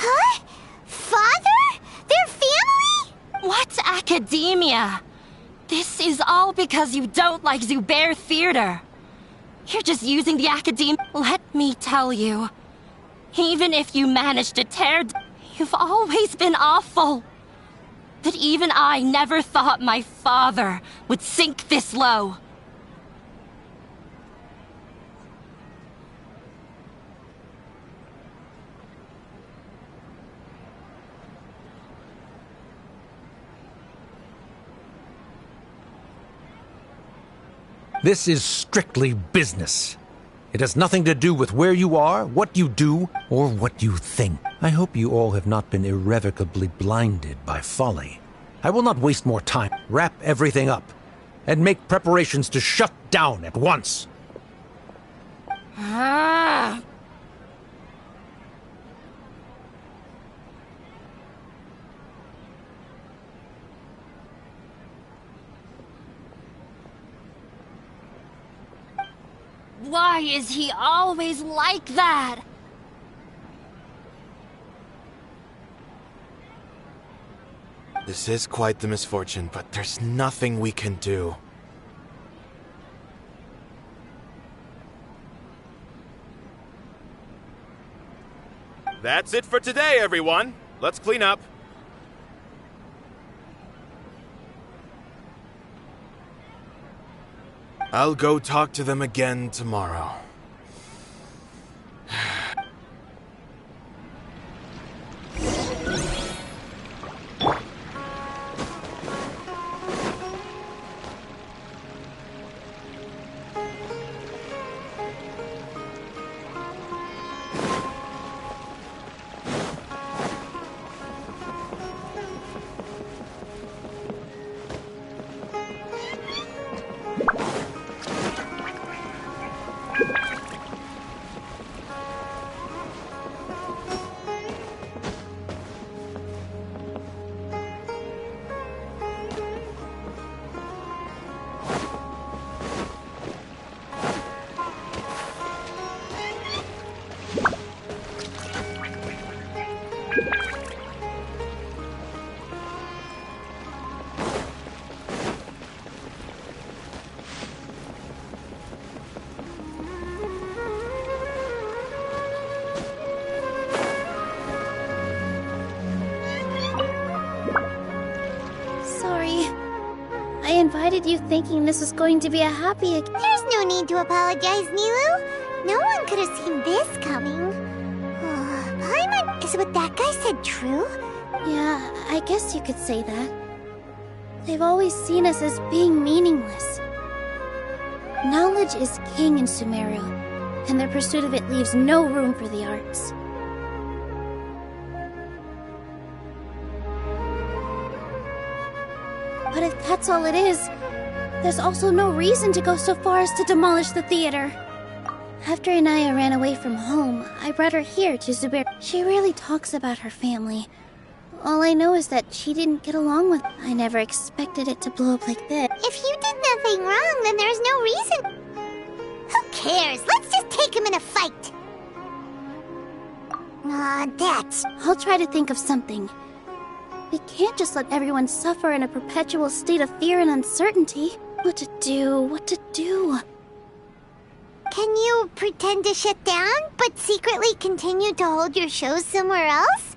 Huh? Father? Their family? What academia? This is all because you don't like Zubair Theater. You're just using the academia. Let me tell you, even if you manage to you've always been awful. But even I never thought my father would sink this low. This is strictly business. It has nothing to do with where you are, what you do, or what you think. I hope you all have not been irrevocably blinded by folly. I will not waste more time. Wrap everything up, and make preparations to shut down at once. Why is he always like that? This is quite the misfortune, but there's nothing we can do. That's it for today, everyone. Let's clean up. I'll go talk to them again tomorrow. I invited you thinking this was going to be a happy... There's no need to apologize, Nilou. No one could have seen this coming. Paimon, is what that guy said true? Yeah, I guess you could say that. They've always seen us as being meaningless. Knowledge is king in Sumeru, and their pursuit of it leaves no room for the arts. But if that's all it is, there's also no reason to go so far as to demolish the theater. After Inaya ran away from home, I brought her here to Zubair. She rarely talks about her family. All I know is that she didn't get along with... I never expected it to blow up like this. If you did nothing wrong, then there's no reason. Who cares? Let's just take him in a fight. That's... I'll try to think of something. We can't just let everyone suffer in a perpetual state of fear and uncertainty. What to do? What to do? Can you pretend to shut down, but secretly continue to hold your shows somewhere else?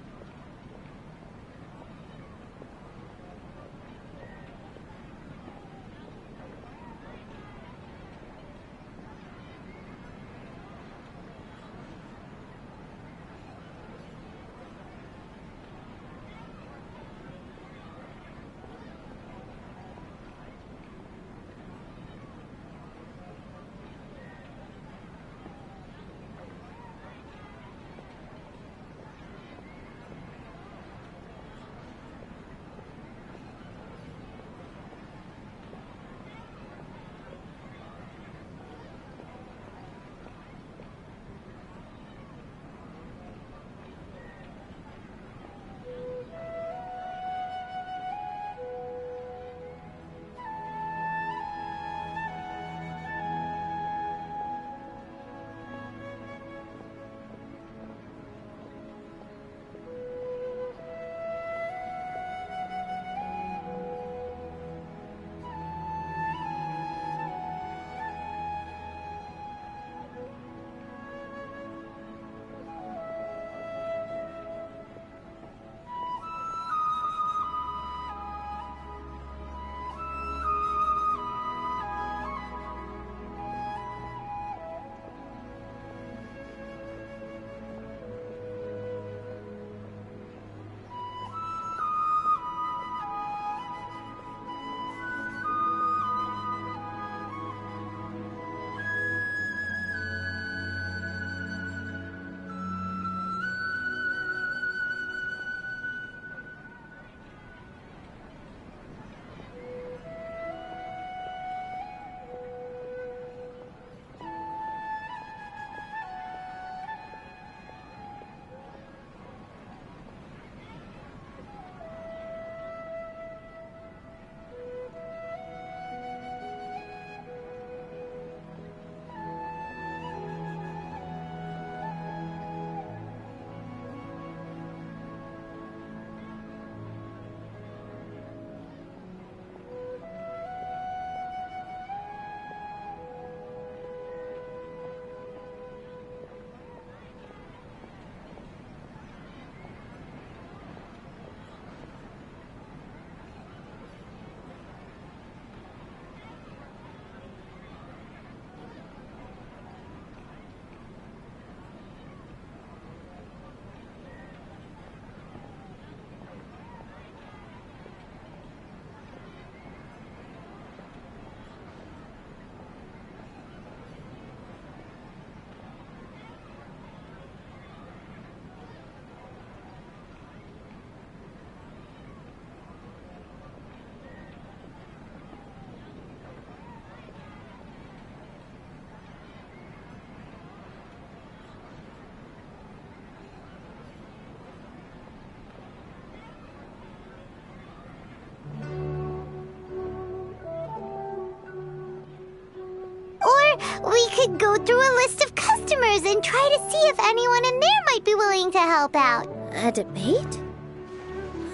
could go through a list of customers and try to see if anyone in there might be willing to help out. A debate?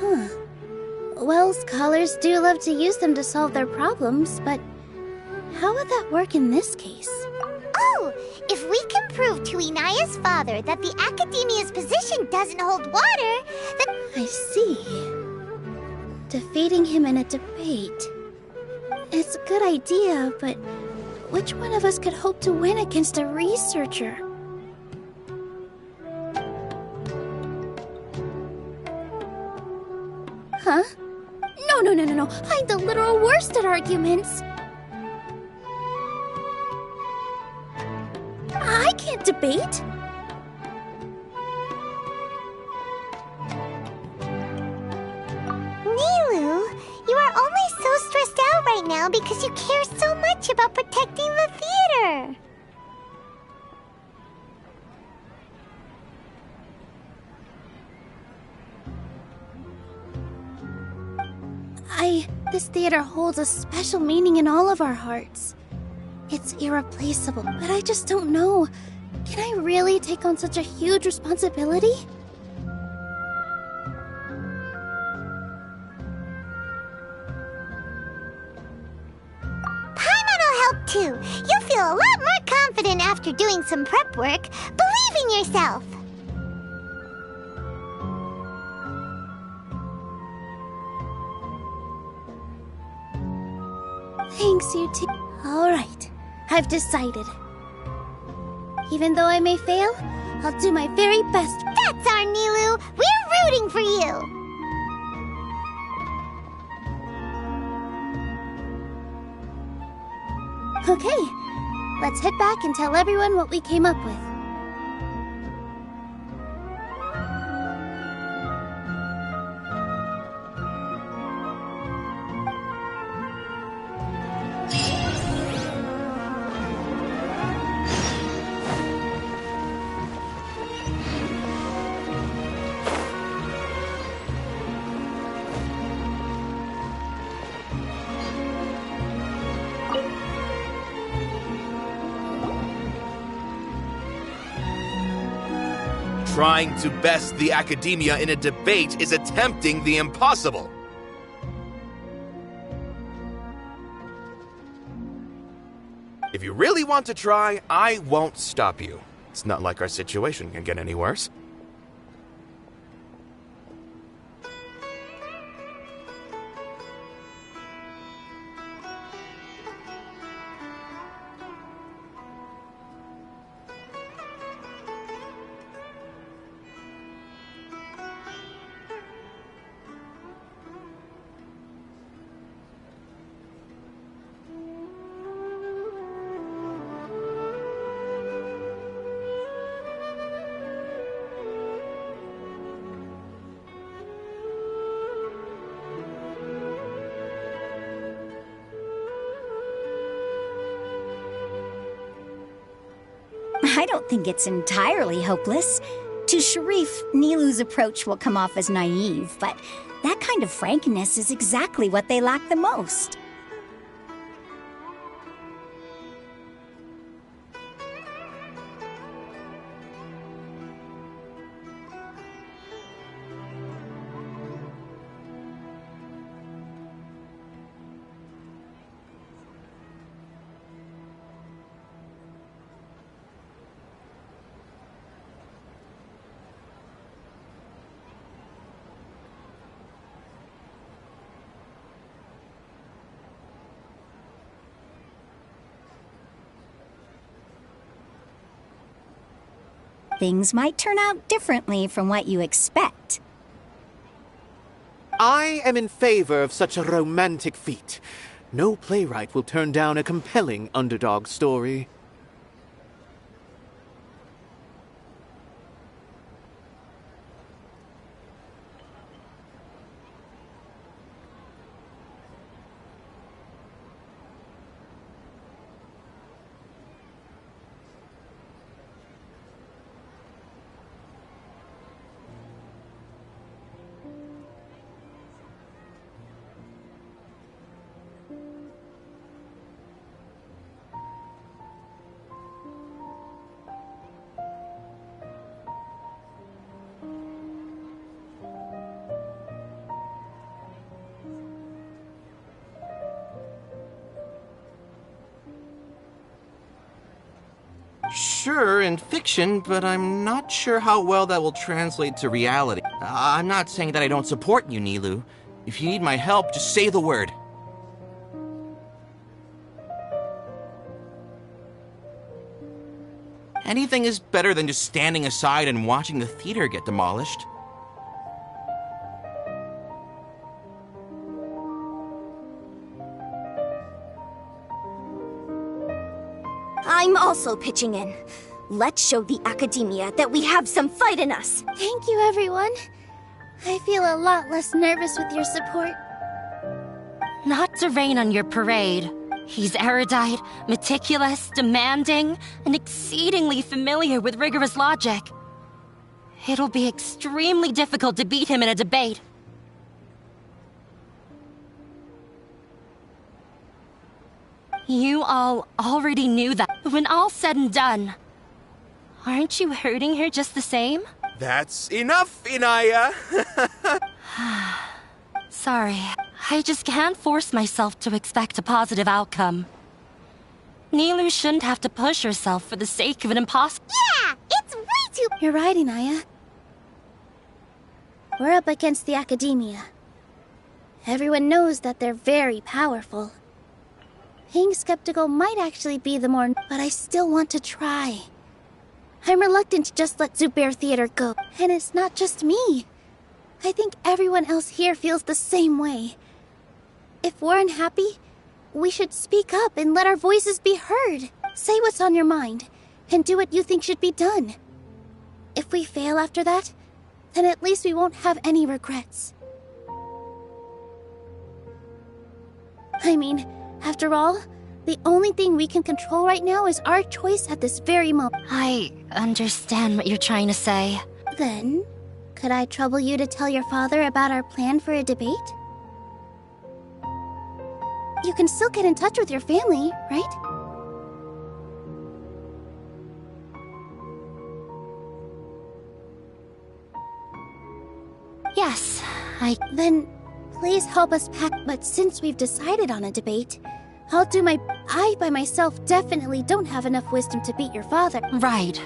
Huh. Well, scholars do love to use them to solve their problems, but how would that work in this case? Oh, if we can prove to Inaya's father that the Academia's position doesn't hold water, then... I see. Defeating him in a debate. It's a good idea, but which one of us could hope to win against a researcher? Huh? No. I'm the literal worst at arguments. I can't debate. Nilou, you are only so stressed out right now because you care so much about protecting the theater. This theater holds a special meaning in all of our hearts. It's irreplaceable, but I just don't know. Can I really take on such a huge responsibility? Paimon will help too. You'll feel a lot more confident after doing some prep work. Believe in yourself. Thanks, you two. Alright, I've decided. Even though I may fail, I'll do my very best. That's our Nilou! We're rooting for you! Okay, let's head back and tell everyone what we came up with. Trying to best the Academia in a debate is attempting the impossible. If you really want to try, I won't stop you. It's not like our situation can get any worse. I don't think it's entirely hopeless. To Sharif, Nilou's approach will come off as naive, but that kind of frankness is exactly what they lack the most. Things might turn out differently from what you expect. I am in favor of such a romantic feat. No playwright will turn down a compelling underdog story. Sure, in fiction, but I'm not sure how well that will translate to reality. I'm not saying that I don't support you, Nilou. If you need my help, just say the word. Anything is better than just standing aside and watching the theater get demolished. I'm also pitching in. Let's show the Academia that we have some fight in us. Thank you, everyone. I feel a lot less nervous with your support. Not to rain on your parade. He's erudite, meticulous, demanding, and exceedingly familiar with rigorous logic. It'll be extremely difficult to beat him in a debate. You all already knew that. When all's said and done, aren't you hurting her just the same? That's enough, Inaya! Sorry, I just can't force myself to expect a positive outcome. Nilou shouldn't have to push herself for the sake of an impossible. Yeah! It's way too— You're right, Inaya. We're up against the Academia. Everyone knows that they're very powerful. Being skeptical might actually be the more— but I still want to try. I'm reluctant to just let Zubair Theater go. And it's not just me. I think everyone else here feels the same way. If we're unhappy, we should speak up and let our voices be heard. Say what's on your mind, and do what you think should be done. If we fail after that, then at least we won't have any regrets. I mean, after all, the only thing we can control right now is our choice at this very moment. I understand what you're trying to say. Then, could I trouble you to tell your father about our plan for a debate? You can still get in touch with your family, right? Yes, Then, please help us pack. But since we've decided on a debate, I'll do my— I, by myself, definitely don't have enough wisdom to beat your father. Right.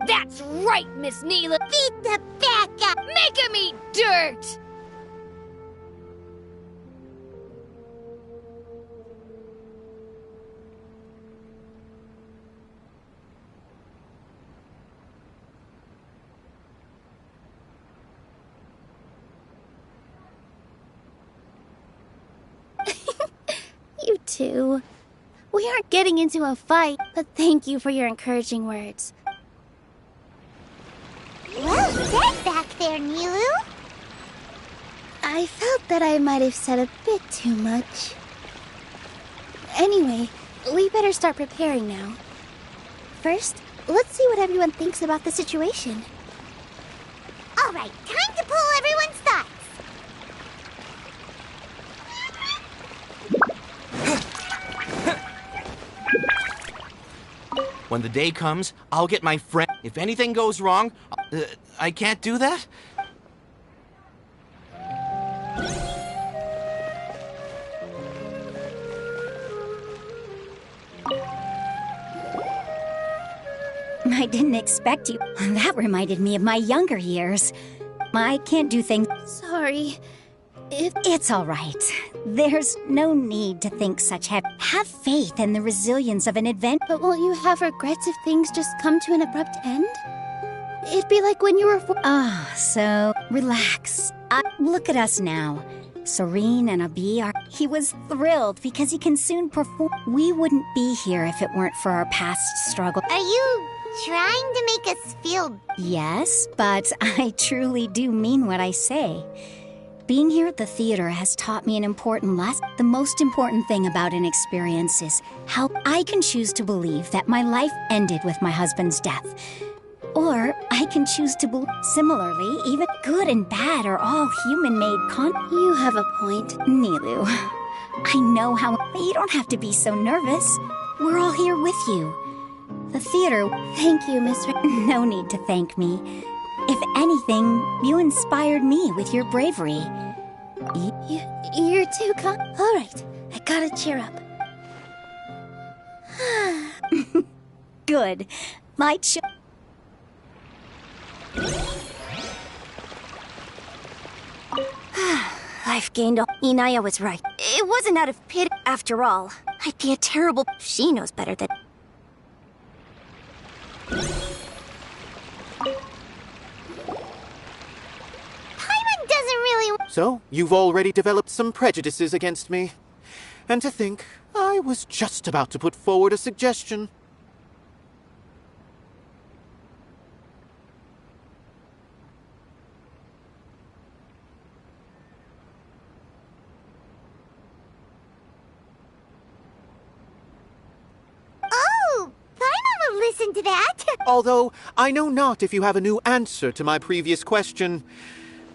That's right, Miss Nilou! Beat the back up! Make him eat dirt! You two. We aren't getting into a fight, but thank you for your encouraging words. Well said back there, Nilou. I felt that I might have said a bit too much. Anyway, we better start preparing now. First, let's see what everyone thinks about the situation. All right, time to pull everyone's thoughts. When the day comes, I'll get my friend. If anything goes wrong, I can't do that? I didn't expect you. That reminded me of my younger years. I can't do things. Sorry. It's all right. There's no need to think such Have faith in the resilience of an adventure. But won't you have regrets if things just come to an abrupt end? It'd be like when you were So relax. Look at us now. Serene and Abi are... He was thrilled because he can soon perform. We wouldn't be here if it weren't for our past struggle. Are you trying to make us feel... Yes, but I truly do mean what I say. Being here at the theater has taught me an important lesson. The most important thing about an experience is how I can choose to believe that my life ended with my husband's death. Or I can choose to believe. Similarly, even good and bad are all human-made You have a point. Nilou, I know how... You don't have to be so nervous. We're all here with you. The theater... Thank you, Miss... No need to thank me. If anything, you inspired me with your bravery. You're too calm. All right, I gotta cheer up. Good. My I've gained all... Inaya was right. It wasn't out of pity, after all. I'd be a terrible... She knows better than... Paimon doesn't really... So, you've already developed some prejudices against me. And to think, I was just about to put forward a suggestion. Listen to that. Although, I know not if you have a new answer to my previous question.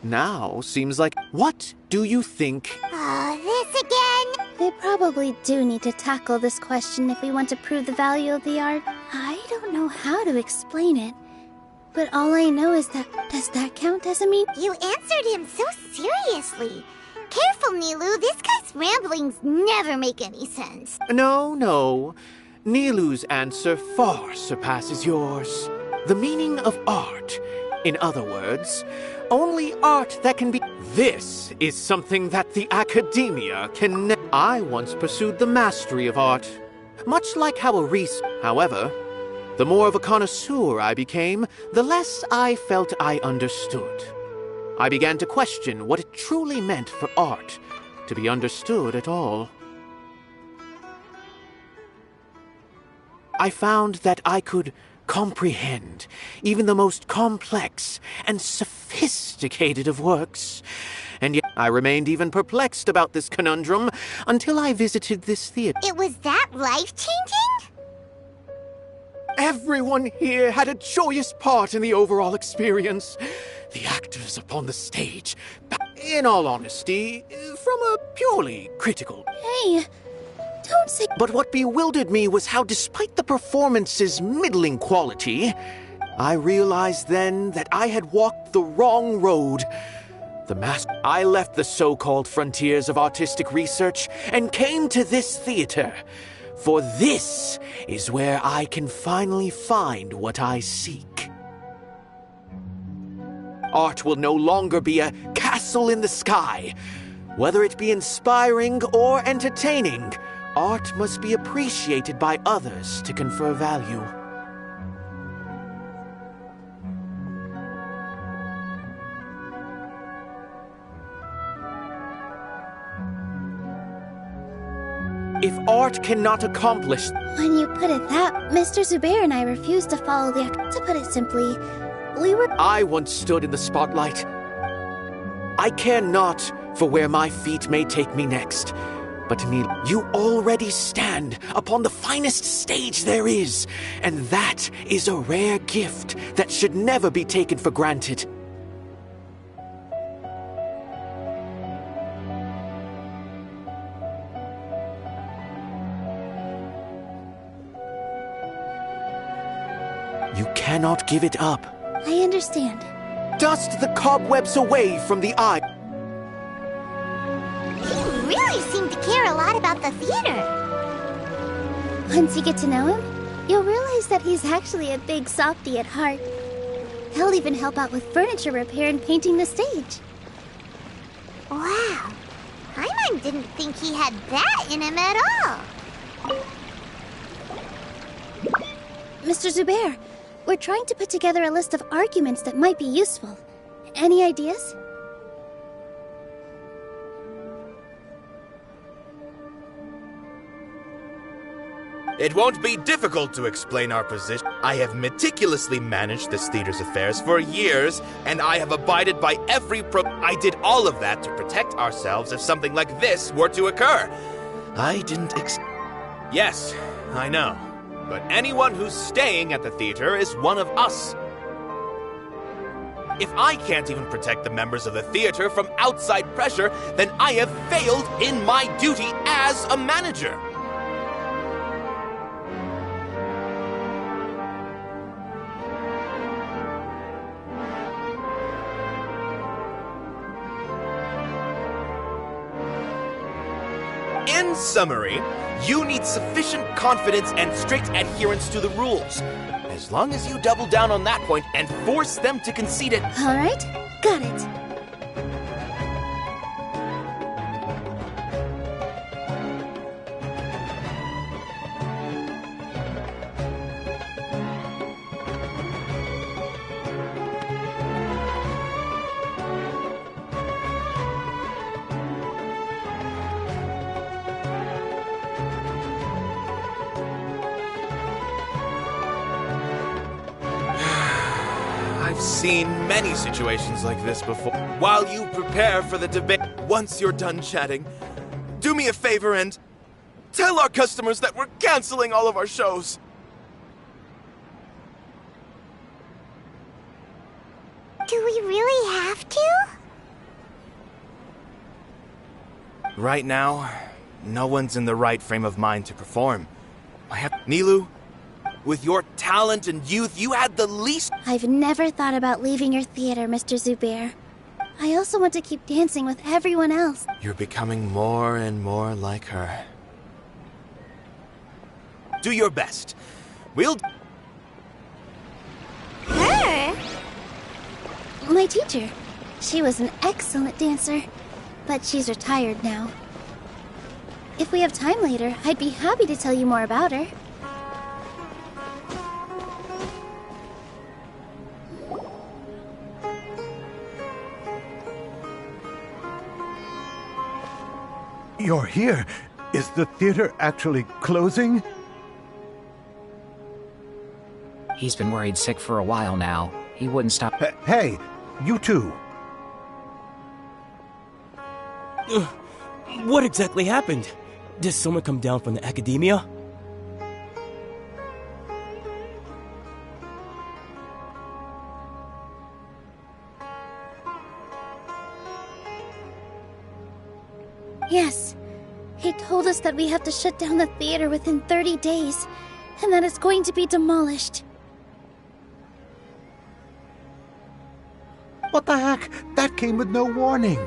Now, seems like... What do you think? This again? They probably do need to tackle this question if we want to prove the value of the art. I don't know how to explain it. But all I know is that... Does that count as a meme? You answered him so seriously. Careful, Nilou. This guy's ramblings never make any sense. No. Nilou's answer far surpasses yours. The meaning of art, in other words, only art that can be... This is something that the academia can... I once pursued the mastery of art, much like how a However, the more of a connoisseur I became, the less I felt I understood. I began to question what it truly meant for art to be understood at all. I found that I could comprehend even the most complex and sophisticated of works. And yet I remained even perplexed about this conundrum until I visited this theater. It was that life-changing? Everyone here had a joyous part in the overall experience. The actors upon the stage, in all honesty, from a purely critical... Hey... Don't say... But what bewildered me was how, despite the performance's middling quality, I realized then that I had walked the wrong road. I left the so-called frontiers of artistic research and came to this theater. For this is where I can finally find what I seek. Art will no longer be a castle in the sky. Whether it be inspiring or entertaining, art must be appreciated by others to confer value. If art cannot accomplish... When you put it that, Mr. Zubair and I refused to follow the... To put it simply, we were... I once stood in the spotlight. I care not for where my feet may take me next. But Nilou, you already stand upon the finest stage there is, and that is a rare gift that should never be taken for granted. You cannot give it up. I understand. Dust the cobwebs away from the eye. You really seem to care a lot about the theater. Once you get to know him, you'll realize that he's actually a big softy at heart. He'll even help out with furniture repair and painting the stage. Wow. Paimon didn't think he had that in him at all. Mr. Zubair, we're trying to put together a list of arguments that might be useful. Any ideas? It won't be difficult to explain our position. I have meticulously managed this theater's affairs for years, and I have abided by every I did all of that to protect ourselves if something like this were to occur. I didn't Yes, I know. But anyone who's staying at the theater is one of us. If I can't even protect the members of the theater from outside pressure, then I have failed in my duty as a manager. In summary, you need sufficient confidence and strict adherence to the rules. As long as you double down on that point and force them to concede it. All right, got it. I've seen many situations like this before. While you prepare for the debate, once you're done chatting, do me a favor and tell our customers that we're canceling all of our shows. Do we really have to? Right now, no one's in the right frame of mind to perform. Nilou, with your talent and youth, you had the least— I've never thought about leaving your theater, Mr. Zubair. I also want to keep dancing with everyone else. You're becoming more and more like her. Do your best. We'll— Her? My teacher. She was an excellent dancer, but she's retired now. If we have time later, I'd be happy to tell you more about her. You're here. Is the theater actually closing? He's been worried sick for a while now. He wouldn't stop. Hey, you two. What exactly happened? Did someone come down from the academia? Yes. He told us that we have to shut down the theater within 30 days, and that it's going to be demolished. What the heck? That came with no warning.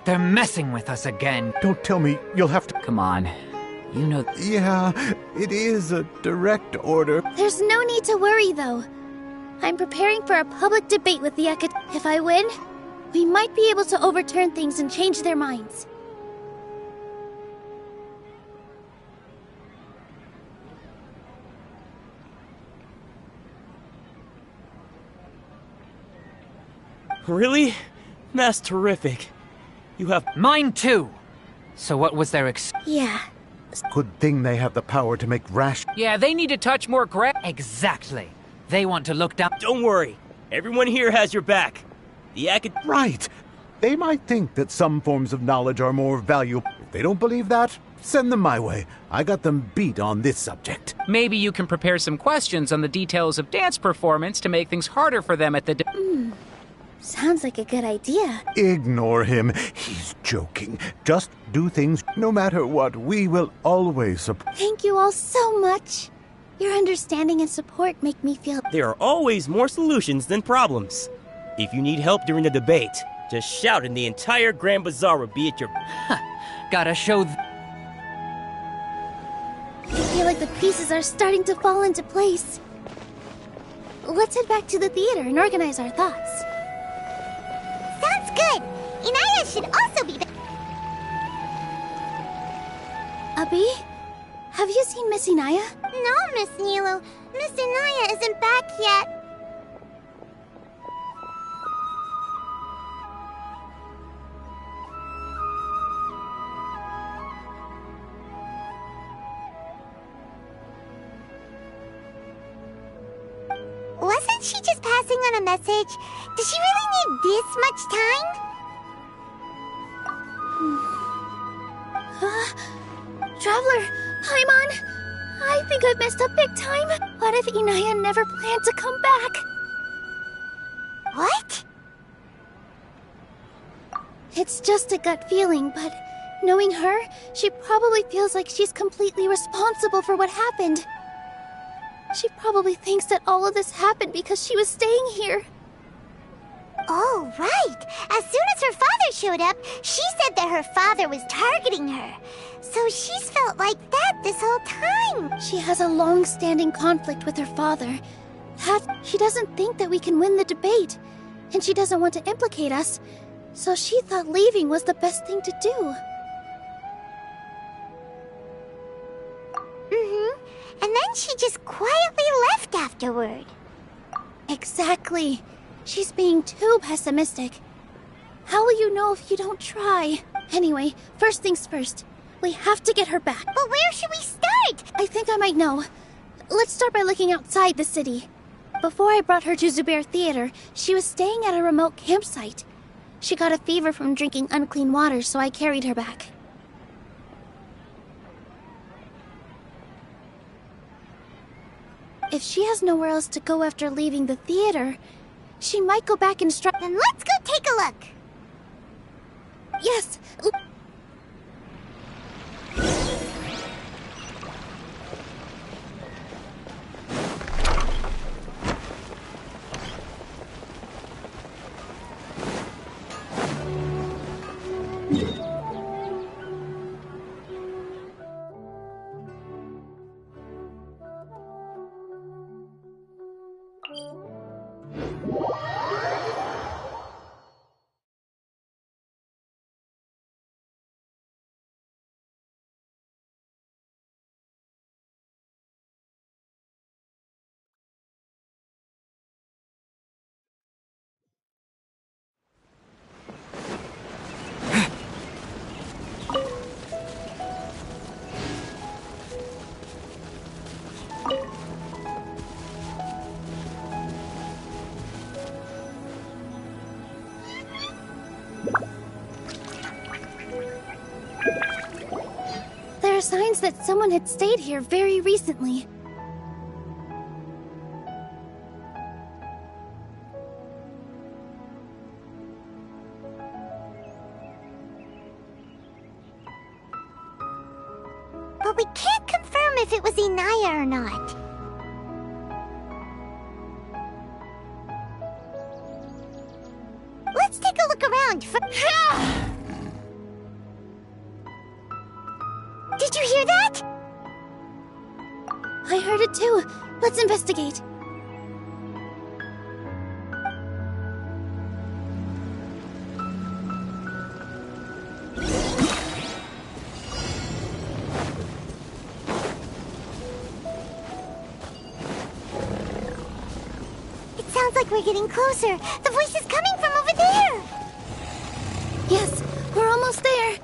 They're messing with us again. Don't tell me you'll have to— Come on. You know— Yeah, it is a direct order. There's no need to worry, though. I'm preparing for a public debate with the If I win, we might be able to overturn things and change their minds. Really? That's terrific. You have— Mine too! So what was their Yeah. Good thing they have the power to make rash. Yeah, they need to touch more Exactly. They want to look down. Don't worry. Everyone here has your back. Right. They might think that some forms of knowledge are more valuable. If they don't believe that, send them my way. I got them beat on this subject. Maybe you can prepare some questions on the details of dance performance to make things harder for them at the... Sounds like a good idea. Ignore him. He's joking. Just do things no matter what. We will always support. Thank you all so much. Your understanding and support make me feel... There are always more solutions than problems. If you need help during the debate, just shout and the entire Grand Bazaar will be at your... Gotta show... I feel like the pieces are starting to fall into place. Let's head back to the theater and organize our thoughts. Sounds good. Inaya should also be back. Abi? Have you seen Miss Inaya? No, Miss Nilo. Miss Inaya isn't back yet. Wasn't she just passing on a message? Does she really need this much time? Traveler, Paimon, I think I've messed up big time. What if Inaya never planned to come back? What? It's just a gut feeling, but knowing her, she probably feels like she's completely responsible for what happened. She probably thinks that all of this happened because she was staying here. Oh, right. As soon as her father showed up, she said that her father was targeting her. So she's felt like that this whole time. She has a long-standing conflict with her father. She doesn't think that we can win the debate, and she doesn't want to implicate us, so she thought leaving was the best thing to do. And then she just quietly left afterward. Exactly. She's being too pessimistic. How will you know if you don't try? Anyway, first things first. We have to get her back. But where should we start? I think I might know. Let's start by looking outside the city. Before I brought her to Zubair Theater, she was staying at a remote campsite. She got a fever from drinking unclean water, so I carried her back. If she has nowhere else to go after leaving the theater, she might go back and Then let's go take a look. Yes. There are signs that someone had stayed here very recently. But we can't confirm if it was Inaya or not. Let's take a look around for... Did you hear that? I heard it too. Let's investigate. It sounds like we're getting closer. The voice is coming from over there. Yes, we're almost there.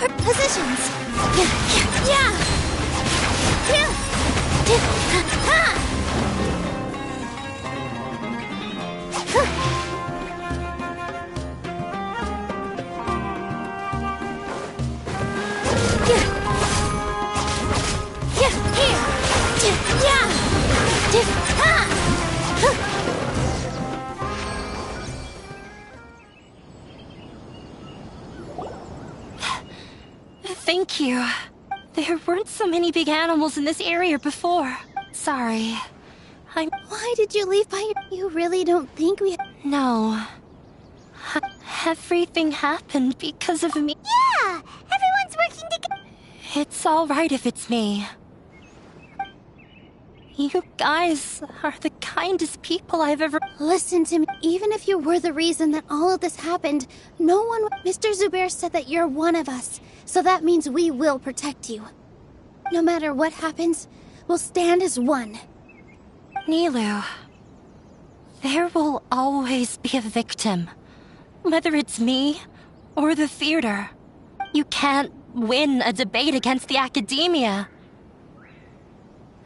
Positions. Yeah. Thank you. There weren't so many big animals in this area before. Sorry. Why did you leave by You really don't think we... No. Everything happened because of me. Yeah! Everyone's working together. It's alright if it's me. You guys are the kindest people I've ever... Listen to me. Even if you were the reason that all of this happened, no one... Mr. Zubair said that you're one of us, so that means we will protect you. No matter what happens, we'll stand as one. Nilou, there will always be a victim. Whether it's me or the theater. You can't win a debate against the academia.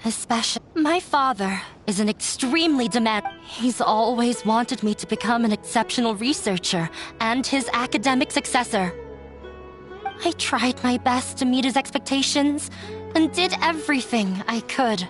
Especially, my father is an extremely He's always wanted me to become an exceptional researcher and his academic successor. I tried my best to meet his expectations and did everything I could.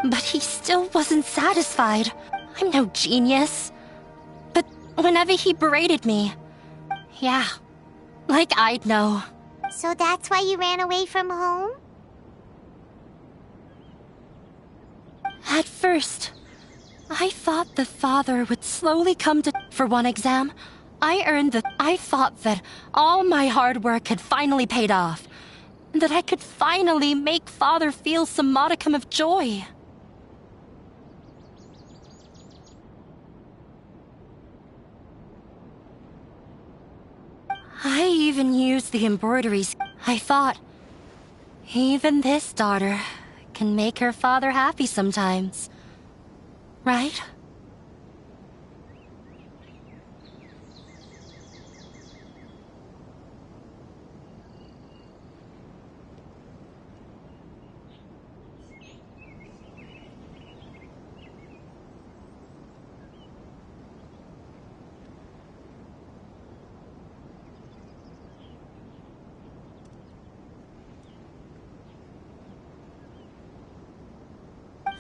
But he still wasn't satisfied. I'm no genius. But whenever he berated me, yeah, like I'd know. So that's why you ran away from home? At first, I thought the father would slowly come to... For one exam, I thought that all my hard work had finally paid off. that I could finally make Father feel some modicum of joy. I even used the embroideries. I thought, even this daughter can make her father happy sometimes. Right?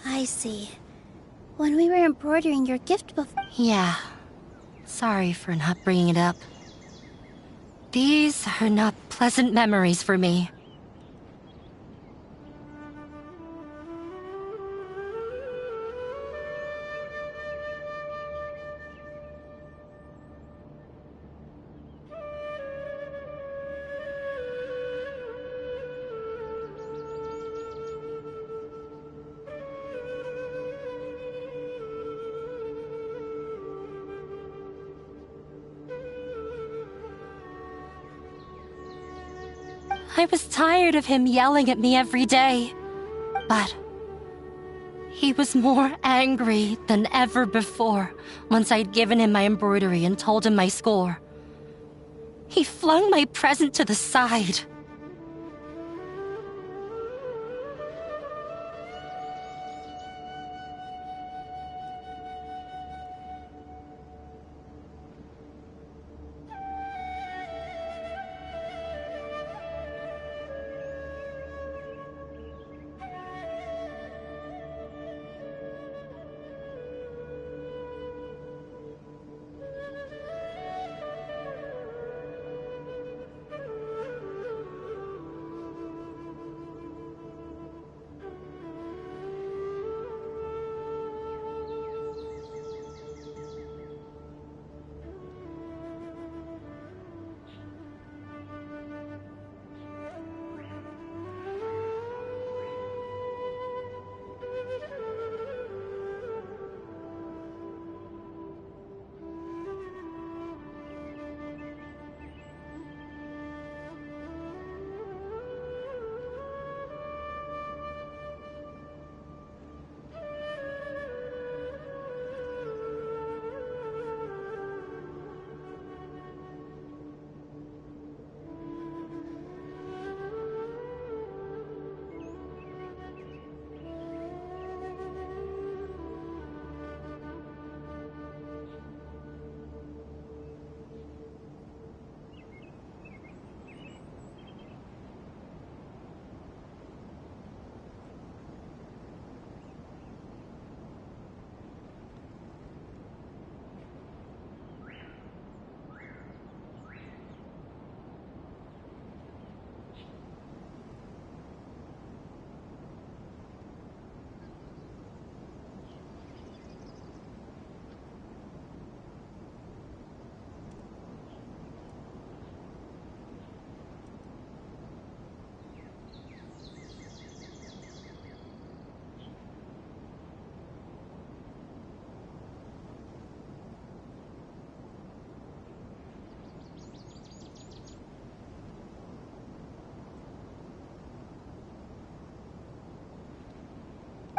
I see. When we were embroidering your gift before... Yeah. Sorry for not bringing it up. These are not pleasant memories for me. I was tired of him yelling at me every day, but he was more angry than ever before once I'd given him my embroidery and told him my score. He flung my present to the side.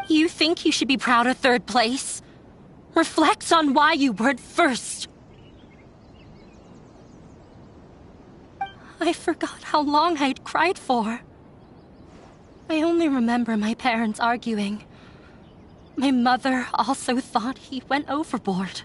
You think you should be proud of third place? Reflect on why you weren't first. I forgot how long I'd cried for. I only remember my parents arguing. My mother also thought he went overboard.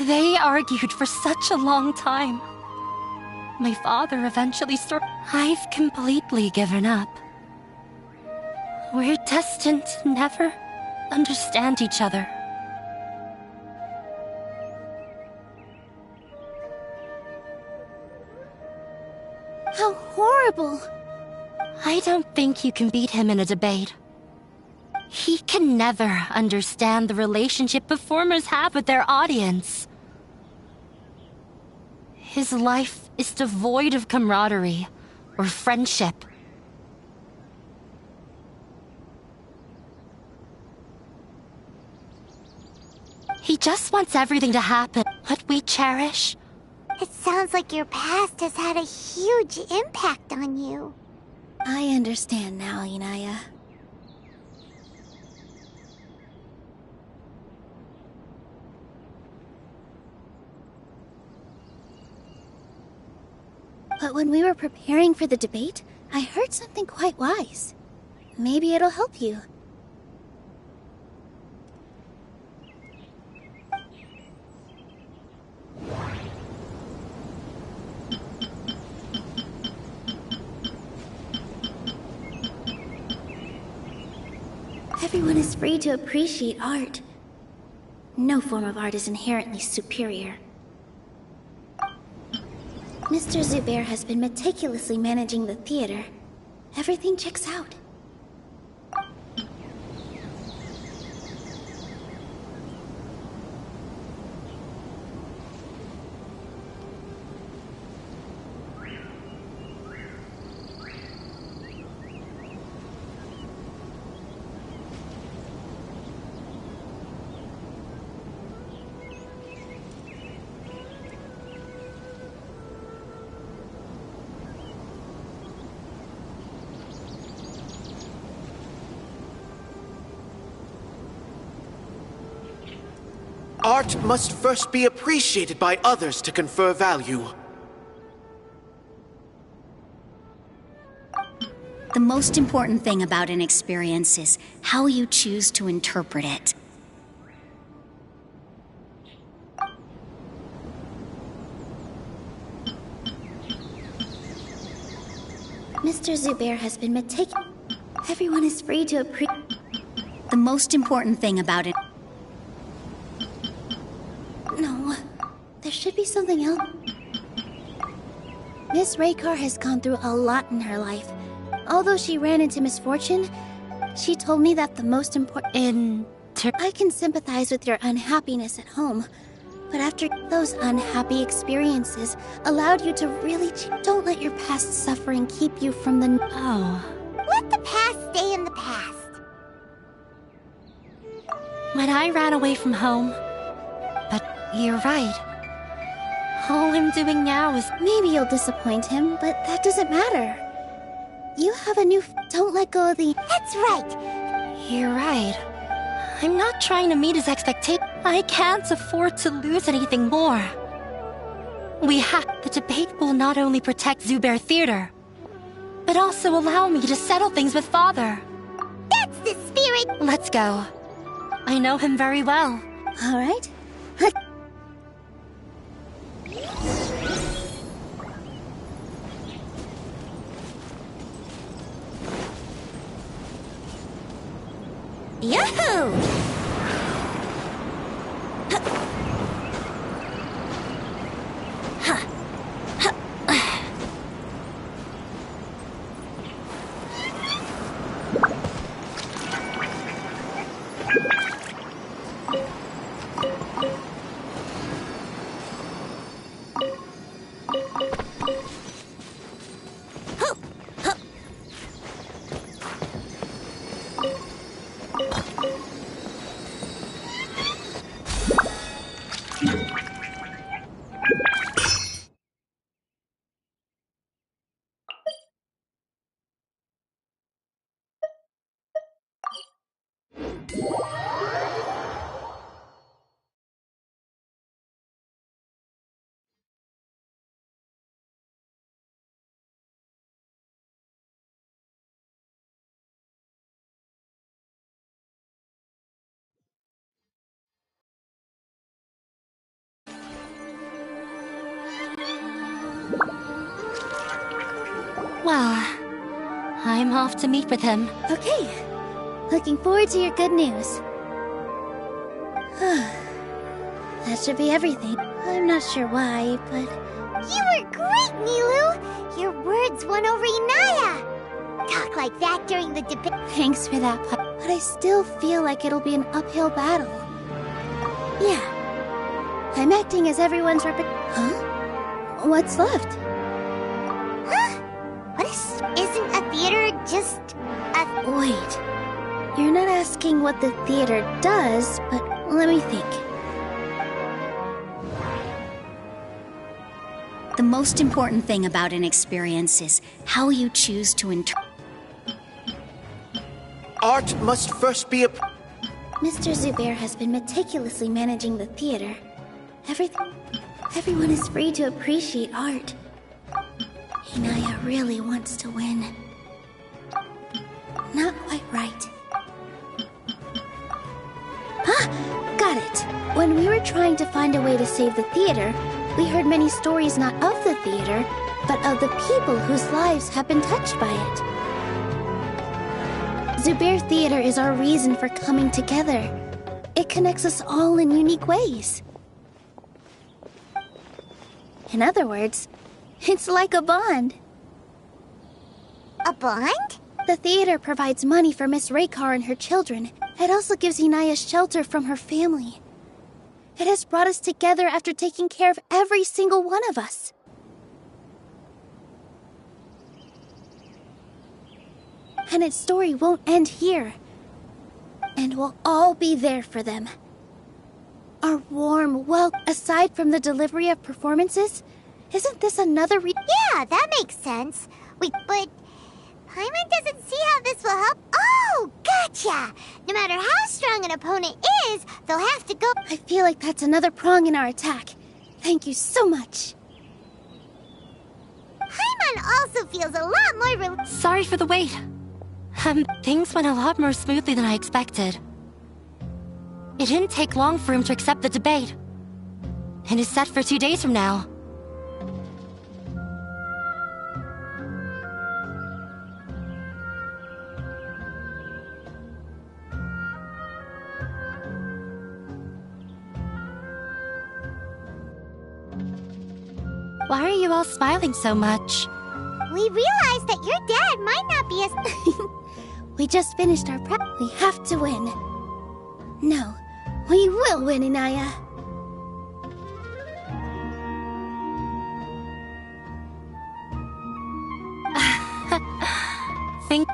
They argued for such a long time. My father eventually I've completely given up. We're destined to never understand each other. How horrible! I don't think you can beat him in a debate. He can never understand the relationship performers have with their audience. His life is devoid of camaraderie or friendship. He just wants everything to happen, what we cherish. It sounds like your past has had a huge impact on you. I understand now, Inaya. But when we were preparing for the debate, I heard something quite wise. Maybe it'll help you. Everyone is free to appreciate art. No form of art is inherently superior. Mr. Zubair has been meticulously managing the theater. Everything checks out. Art must first be appreciated by others to confer value. The most important thing about an experience is how you choose to interpret it. Mr. Zubair has been meticulous. Everyone is free to appreciate. The most important thing about it. No, there should be something else. Miss Raykar has gone through a lot in her life. Although she ran into misfortune, she told me that the most important... I can sympathize with your unhappiness at home, but after those unhappy experiences allowed you to really... Don't let your past suffering keep you from the... Oh. Let the past stay in the past. When I ran away from home... But you're right. All I'm doing now is... Maybe you'll disappoint him, but that doesn't matter. You have a new... Don't let go of the... That's right. You're right. I'm not trying to meet his expectations. I can't afford to lose anything more. The debate will not only protect Zubair Theater, but also allow me to settle things with Father. That's the spirit! Let's go. I know him very well. All right. Yahoo! Well, I'm off to meet with him. Okay. Looking forward to your good news. That should be everything. I'm not sure why, but... You were great, Nilou! Your words won over Inaya! Talk like that during the debate. Thanks for that, but I still feel like it'll be an uphill battle. Yeah. I'm acting as everyone's Huh? What's left? Huh? What is... Isn't a theater just a... Wait. You're not asking what the theater does, but let me think. The most important thing about an experience is how you choose to interpret. Art must first be a... Mr. Zubair has been meticulously managing the theater. Everyone is free to appreciate art. Inaya really wants to win. Not quite right. Ah! Got it! When we were trying to find a way to save the theater, we heard many stories not of the theater, but of the people whose lives have been touched by it. Zubair Theater is our reason for coming together. It connects us all in unique ways. In other words, it's like a bond. A bond? The theater provides money for Miss Raykar and her children. It also gives Inaya shelter from her family. It has brought us together after taking care of every single one of us. And its story won't end here. And we'll all be there for them. Our warm welcome. Aside from the delivery of performances, isn't this another Yeah, that makes sense. But Paimon doesn't see how this will help. Oh, gotcha! No matter how strong an opponent is, they'll have to go. I feel like that's another prong in our attack. Thank you so much. Paimon also feels a lot more Sorry for the wait. Things went a lot more smoothly than I expected. It didn't take long for him to accept the debate. It is set for 2 days from now. Why are you all smiling so much? We realized that your dad might not be as... We just finished our prep. We have to win. No, we will win, Inaya. Think...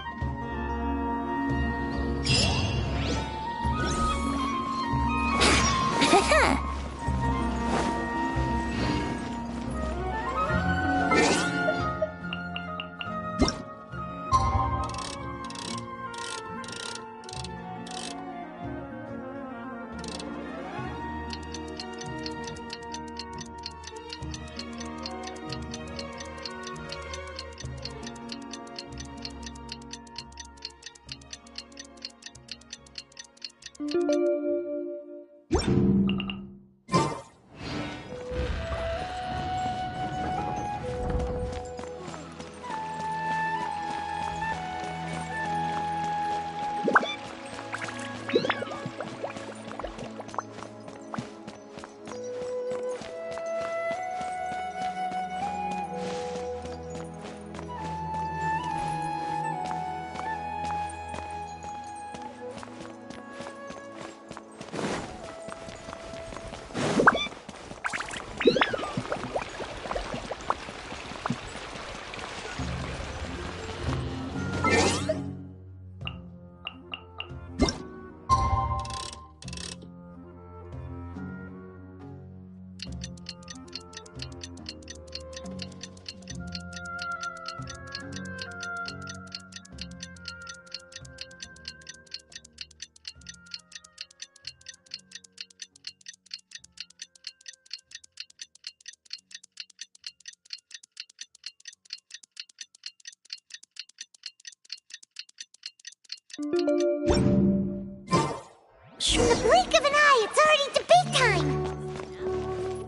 In the blink of an eye, it's already debate time!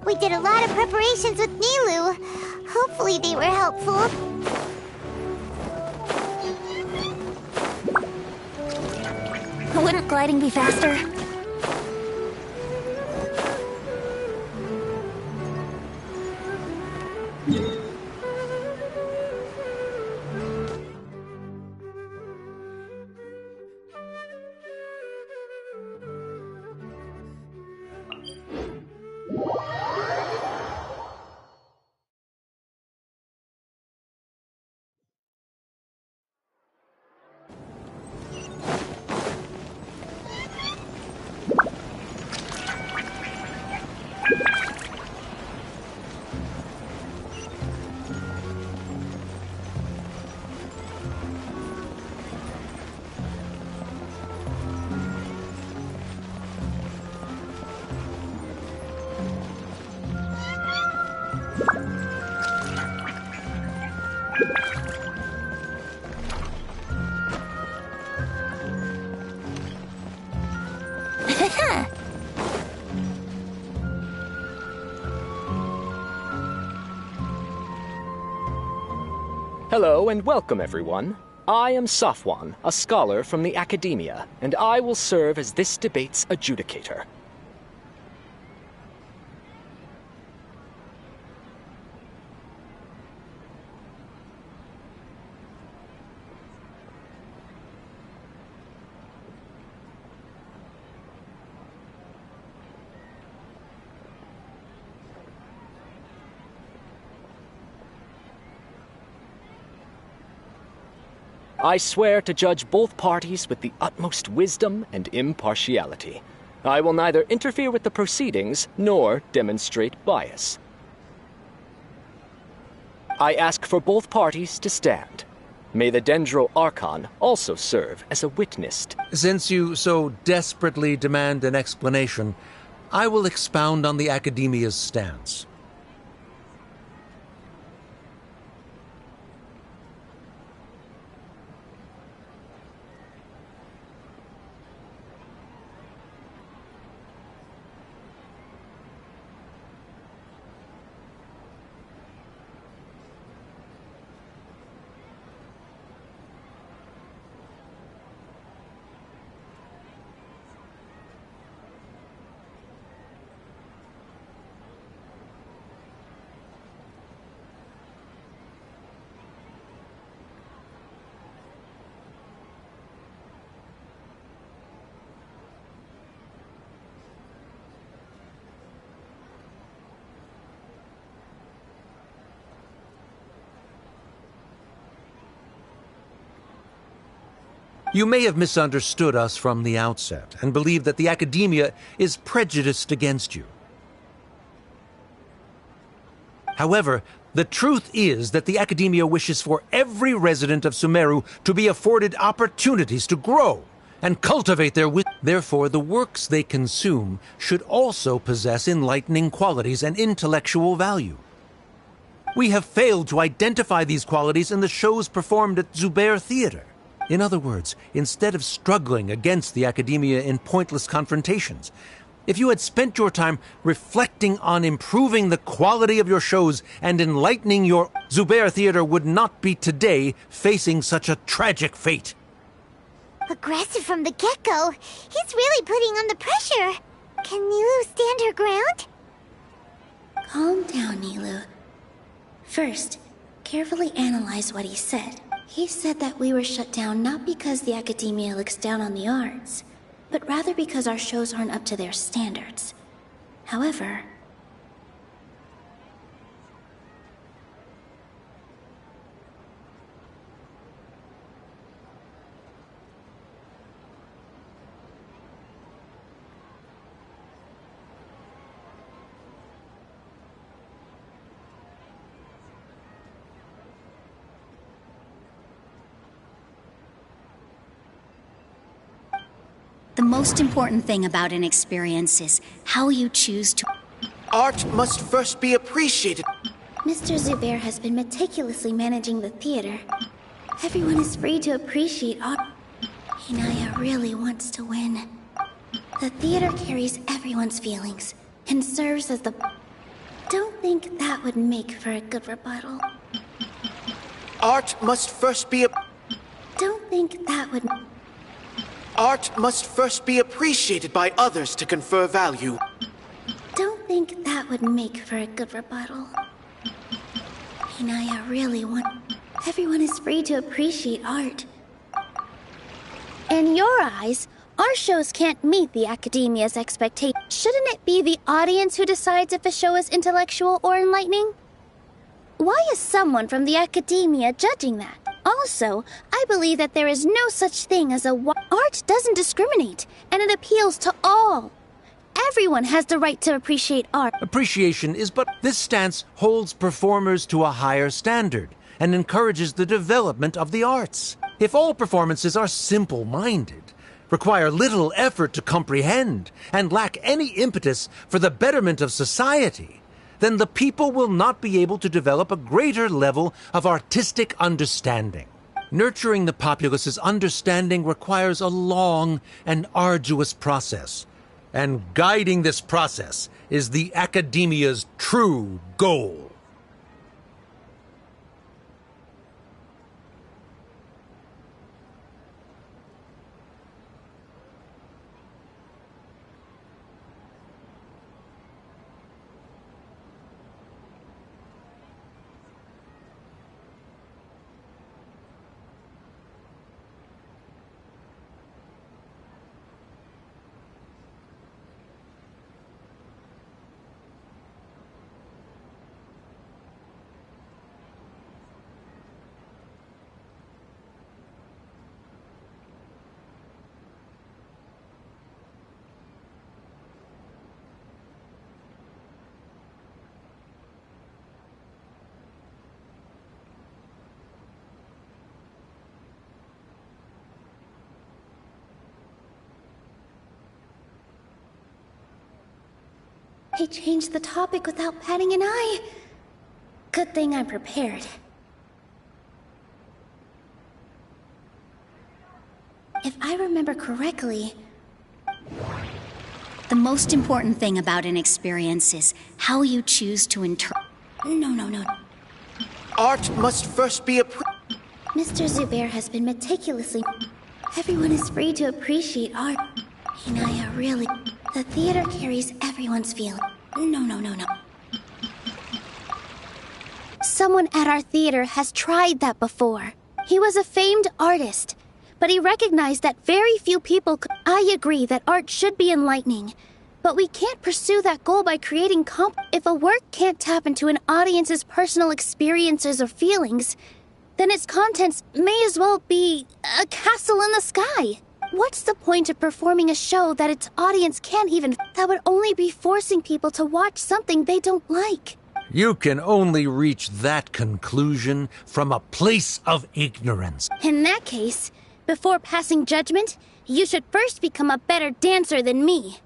We did a lot of preparations with Nilou. Hopefully they were helpful. gliding be faster? Hello and welcome, everyone. I am Safwan, a scholar from the Academia, and I will serve as this debate's adjudicator. I swear to judge both parties with the utmost wisdom and impartiality. I will neither interfere with the proceedings nor demonstrate bias. I ask for both parties to stand. May the Dendro Archon also serve as a witness. Since you so desperately demand an explanation, I will expound on the Academia's stance. You may have misunderstood us from the outset and believe that the Academia is prejudiced against you. However, the truth is that the Academia wishes for every resident of Sumeru to be afforded opportunities to grow and cultivate their wit. Therefore, the works they consume should also possess enlightening qualities and intellectual value. We have failed to identify these qualities in the shows performed at Zubair Theater. In other words, instead of struggling against the Academia in pointless confrontations, if you had spent your time reflecting on improving the quality of your shows and enlightening your... Zubair Theater would not be today facing such a tragic fate. Aggressive from the get-go. He's really putting on the pressure. Can Nilou stand her ground? Calm down, Nilou. First, carefully analyze what he said. He said that we were shut down not because the Academia looks down on the arts, but rather because our shows aren't up to their standards. However, the most important thing about an experience is how you choose to... Art must first be appreciated. Mr. Zubair has been meticulously managing the theater. Everyone is free to appreciate art. Hinaya really wants to win. The theater carries everyone's feelings and serves as the... Don't think that would make for a good rebuttal. Art must first be... Don't think that would... Art must first be appreciated by others to confer value. Don't think that would make for a good rebuttal. Hinaya really want... Everyone is free to appreciate art. In your eyes, our shows can't meet the academia's expectations. Shouldn't it be the audience who decides if a show is intellectual or enlightening? Why is someone from the academia judging that? Also, I believe that there is no such thing as a... Art doesn't discriminate, and it appeals to all. Everyone has the right to appreciate art. Appreciation is but... This stance holds performers to a higher standard and encourages the development of the arts. If all performances are simple-minded, require little effort to comprehend, and lack any impetus for the betterment of society, then the people will not be able to develop a greater level of artistic understanding. Nurturing the populace's understanding requires a long and arduous process, and guiding this process is the academia's true goal. He changed the topic without batting an eye. Good thing I'm prepared. If I remember correctly... The most important thing about an experience is how you choose to interpret. No. Art must first be Mr. Zubair has been meticulously... Everyone is free to appreciate art. Hinaya, really... The theater carries everyone's feeling. No. Someone at our theater has tried that before. He was a famed artist, but he recognized that very few people could... I agree that art should be enlightening, but we can't pursue that goal by creating If a work can't tap into an audience's personal experiences or feelings, then its contents may as well be a castle in the sky. What's the point of performing a show that its audience can't even... That would only be forcing people to watch something they don't like. You can only reach that conclusion from a place of ignorance. In that case, before passing judgment, you should first become a better dancer than me.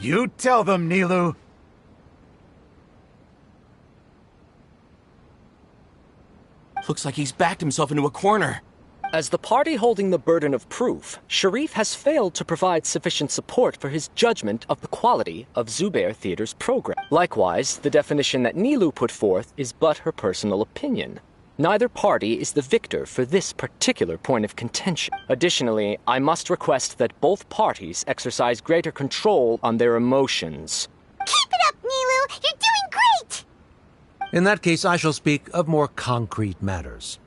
You tell them, Nilou. Looks like he's backed himself into a corner. As the party holding the burden of proof, Sharif has failed to provide sufficient support for his judgment of the quality of Zubair Theater's program. Likewise, the definition that Nilou put forth is but her personal opinion. Neither party is the victor for this particular point of contention. Additionally, I must request that both parties exercise greater control on their emotions. Keep it up, Nilou! You're doing great! In that case, I shall speak of more concrete matters.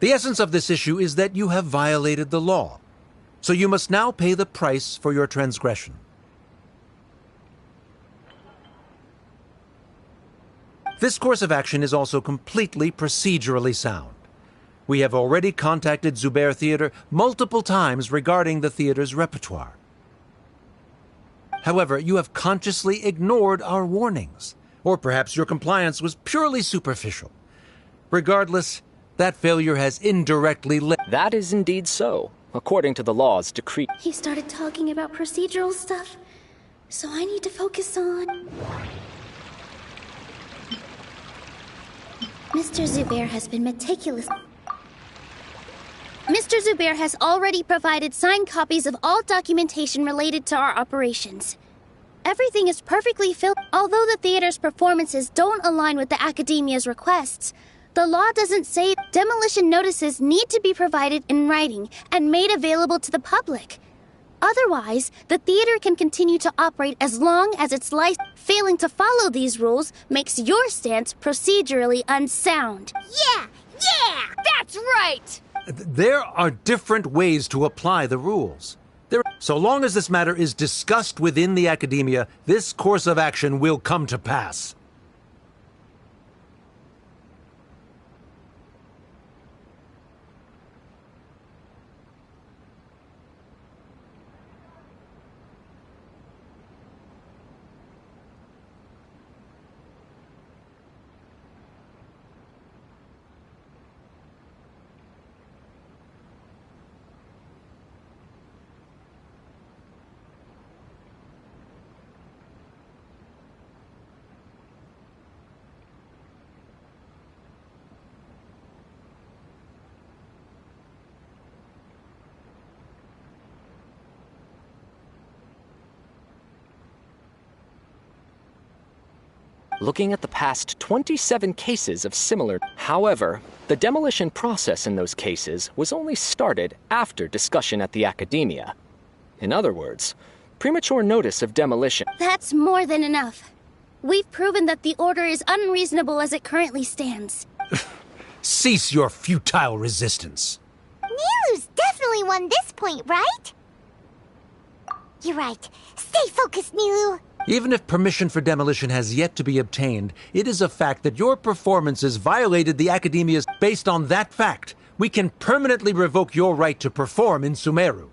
The essence of this issue is that you have violated the law, so you must now pay the price for your transgression. This course of action is also completely procedurally sound. We have already contacted Zubair Theater multiple times regarding the theater's repertoire. However, you have consciously ignored our warnings, or perhaps your compliance was purely superficial. Regardless, that failure has indirectly led... That is indeed so, according to the law's decree. He started talking about procedural stuff, so I need to focus on... Mr. Zubair has been meticulous. Mr. Zubair has already provided signed copies of all documentation related to our operations. Everything is perfectly filled. Although the theater's performances don't align with the Academia's requests, the law doesn't say demolition notices need to be provided in writing and made available to the public. Otherwise, the theater can continue to operate as long as its license. Failing to follow these rules makes your stance procedurally unsound. Yeah! That's right! There are different ways to apply the rules. So long as this matter is discussed within the Academia, this course of action will come to pass. Looking at the past 27 cases of similar. However, the demolition process in those cases was only started after discussion at the Academia. In other words, premature notice of demolition. That's more than enough. We've proven that the order is unreasonable as it currently stands. Cease your futile resistance. Nilu's definitely won this point, right? You're right. Stay focused, Nilu. Even if permission for demolition has yet to be obtained, it is a fact that your performances violated the Academia's. Based on that fact, we can permanently revoke your right to perform in Sumeru.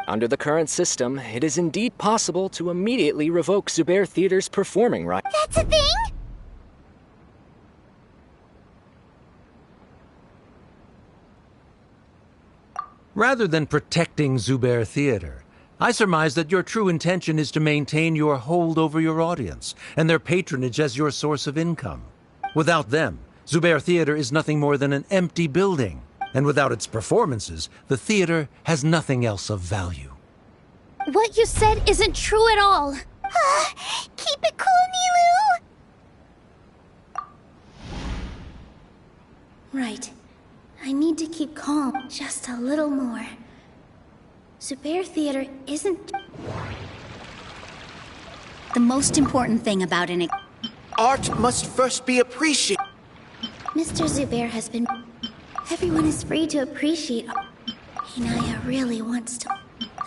Under the current system, it is indeed possible to immediately revoke Zubair Theater's performing right. That's a thing? Rather than protecting Zubair Theater, I surmise that your true intention is to maintain your hold over your audience and their patronage as your source of income. Without them, Zubair Theater is nothing more than an empty building. And without its performances, the theater has nothing else of value. What you said isn't true at all. Keep it cool, Nilu! Right. I need to keep calm just a little more. Zubair Theater isn't... The most important thing about an... Art must first be appreciated. Mr. Zubair has been... Everyone is free to appreciate art. Inaya really wants to...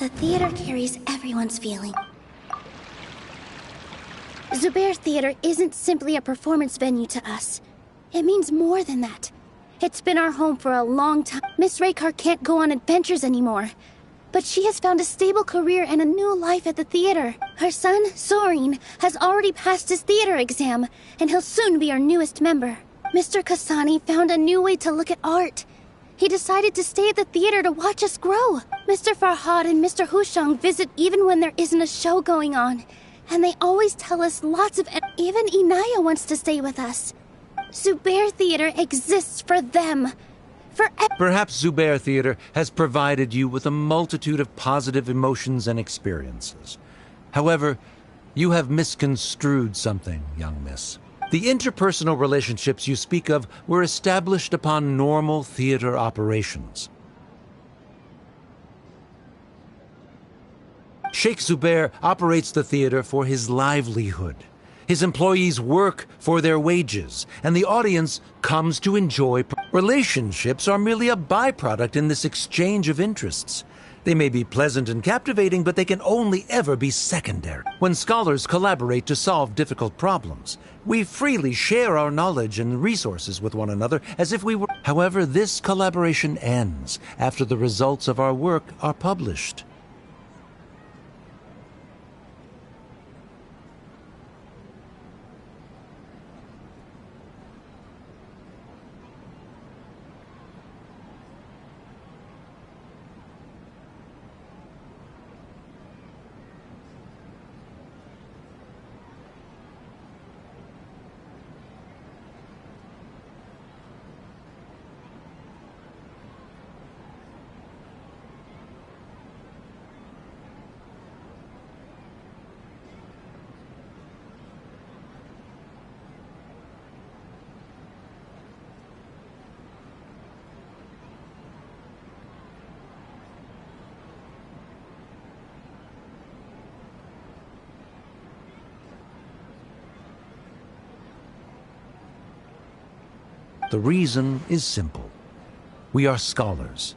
The theater carries everyone's feeling. Zubair Theater isn't simply a performance venue to us. It means more than that. It's been our home for a long time. Miss Raykar can't go on adventures anymore. But she has found a stable career and a new life at the theater. Her son, Sorin, has already passed his theater exam, and he'll soon be our newest member. Mr. Kasani found a new way to look at art. He decided to stay at the theater to watch us grow. Mr. Farhad and Mr. Hushang visit even when there isn't a show going on. And they always tell us lots of... Even Inaya wants to stay with us. Zubair Theater exists for them. Perhaps Zubair Theater has provided you with a multitude of positive emotions and experiences. However, you have misconstrued something, young miss. The interpersonal relationships you speak of were established upon normal theater operations. Sheikh Zubair operates the theater for his livelihood. His employees work for their wages, and the audience comes to enjoy. Relationships are merely a byproduct in this exchange of interests. They may be pleasant and captivating, but they can only ever be secondary. When scholars collaborate to solve difficult problems, we freely share our knowledge and resources with one another as if we were... However, this collaboration ends after the results of our work are published. The reason is simple. We are scholars,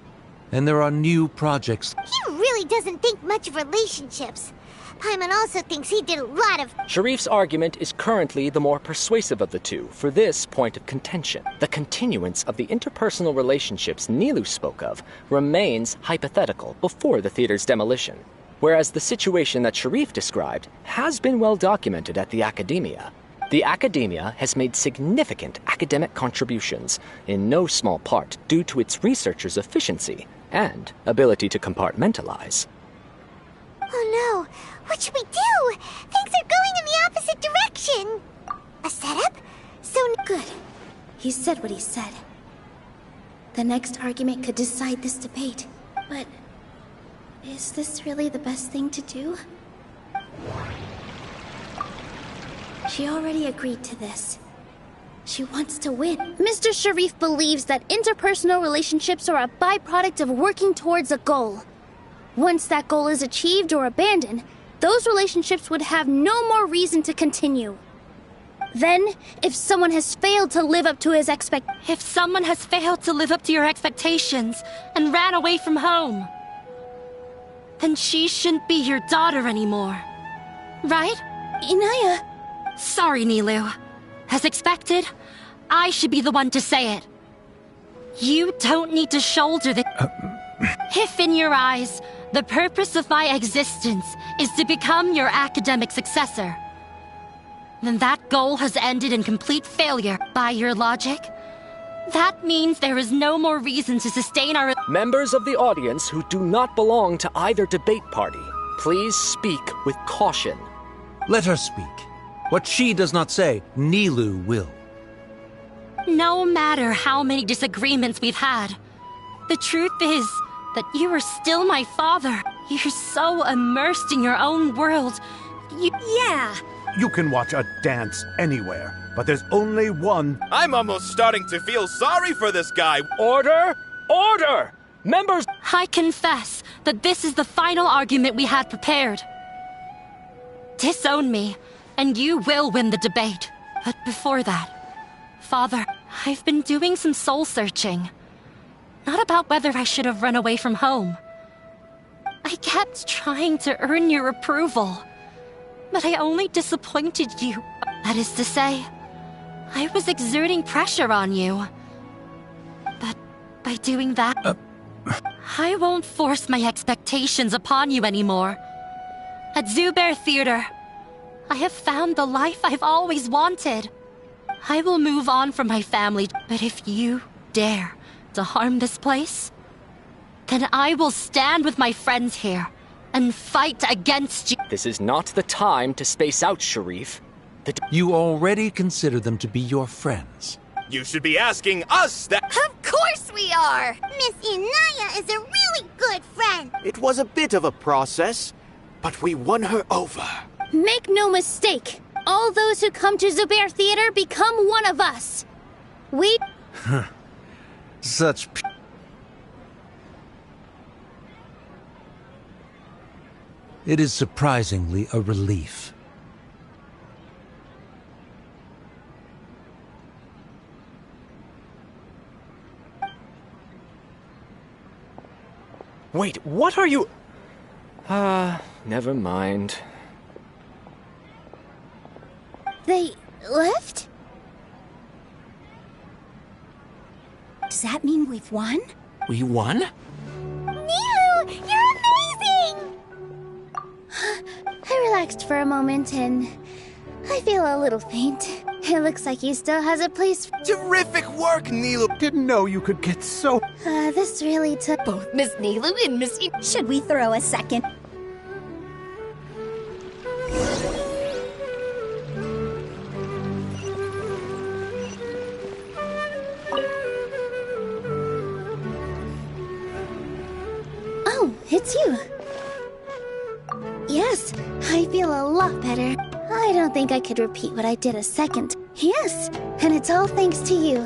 and there are new projects. He really doesn't think much of relationships. Paimon also thinks he did a lot of... Sharif's argument is currently the more persuasive of the two for this point of contention. The continuance of the interpersonal relationships Nilou spoke of remains hypothetical before the theater's demolition, whereas the situation that Sharif described has been well documented at the Academia. The Academia has made significant academic contributions, in no small part due to its researchers' efficiency and ability to compartmentalize. Oh no! What should we do? Things are going in the opposite direction! A setup? So good. He said what he said. The next argument could decide this debate. But... is this really the best thing to do? She already agreed to this. She wants to win. Mr. Sharif believes that interpersonal relationships are a byproduct of working towards a goal. Once that goal is achieved or abandoned, those relationships would have no more reason to continue. Then, if someone has failed to live up to his If someone has failed to live up to your expectations and ran away from home, then she shouldn't be your daughter anymore. Right? Inaya... Sorry, Nilou. As expected, I should be the one to say it. You don't need to shoulder the... If in your eyes, the purpose of my existence is to become your academic successor, then that goal has ended in complete failure. By your logic, that means there is no more reason to sustain our... Members of the audience who do not belong to either debate party, please speak with caution. Let her speak. What she does not say, Nilou will. No matter how many disagreements we've had, the truth is that you are still my father. You're so immersed in your own world. Yeah! You can watch a dance anywhere, but there's only one. I'm almost starting to feel sorry for this guy. Order! Order! Members... I confess that this is the final argument we had prepared. Disown me, and you will win the debate. But before that, Father, I've been doing some soul-searching. Not about whether I should have run away from home. I kept trying to earn your approval, but I only disappointed you. That is to say, I was exerting pressure on you. But by doing that, I won't force my expectations upon you anymore. At Zubair Theater, I have found the life I've always wanted. I will move on from my family, but if you dare to harm this place, then I will stand with my friends here and fight against you. This is not the time to space out, Sharif. You already consider them to be your friends. You should be asking us that. Of course we are! Miss Inaya is a really good friend. It was a bit of a process, but we won her over. Make no mistake, all those who come to Zubair Theater become one of us. We... Such... It is surprisingly a relief. Wait, what are you... never mind. They left? Does that mean we've won? We won? Nilou, you're amazing! I relaxed for a moment and I feel a little faint. It looks like he still has a place. Terrific work, Nilou! Didn't know you could get so... This really took... Both Miss Nilou and Miss... Should we throw a second? Oh, it's you. Yes, I feel a lot better. I don't think I could repeat what I did a second. Yes, and it's all thanks to you.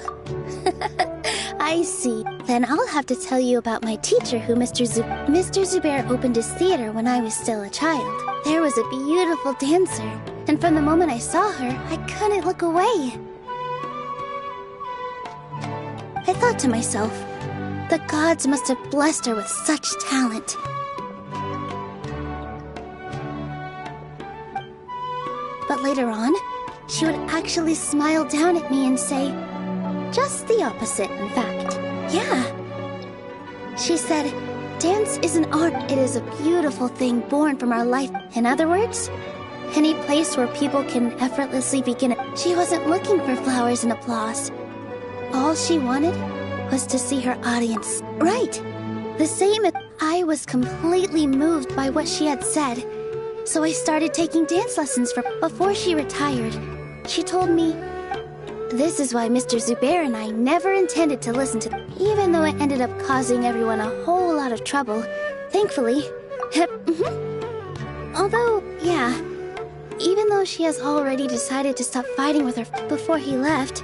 I see. Then I'll have to tell you about my teacher who Mr. Zubair opened his theater when I was still a child. There was a beautiful dancer, and from the moment I saw her, I couldn't look away. thought to myself, the gods must have blessed her with such talent. But later on, she would actually smile down at me and say, just the opposite, in fact. Yeah. She said, dance is an art. It is a beautiful thing born from our life. In other words, any place where people can effortlessly begin it. She wasn't looking for flowers and applause. All she wanted was to see her audience. Right. The same as I was completely moved by what she had said. So I started taking dance lessons before she retired. She told me, this is why Mr. Zubair and I never intended to listen to them, even though it ended up causing everyone a whole lot of trouble. Thankfully. Although, yeah, even though she has already decided to stop fighting with her before he left,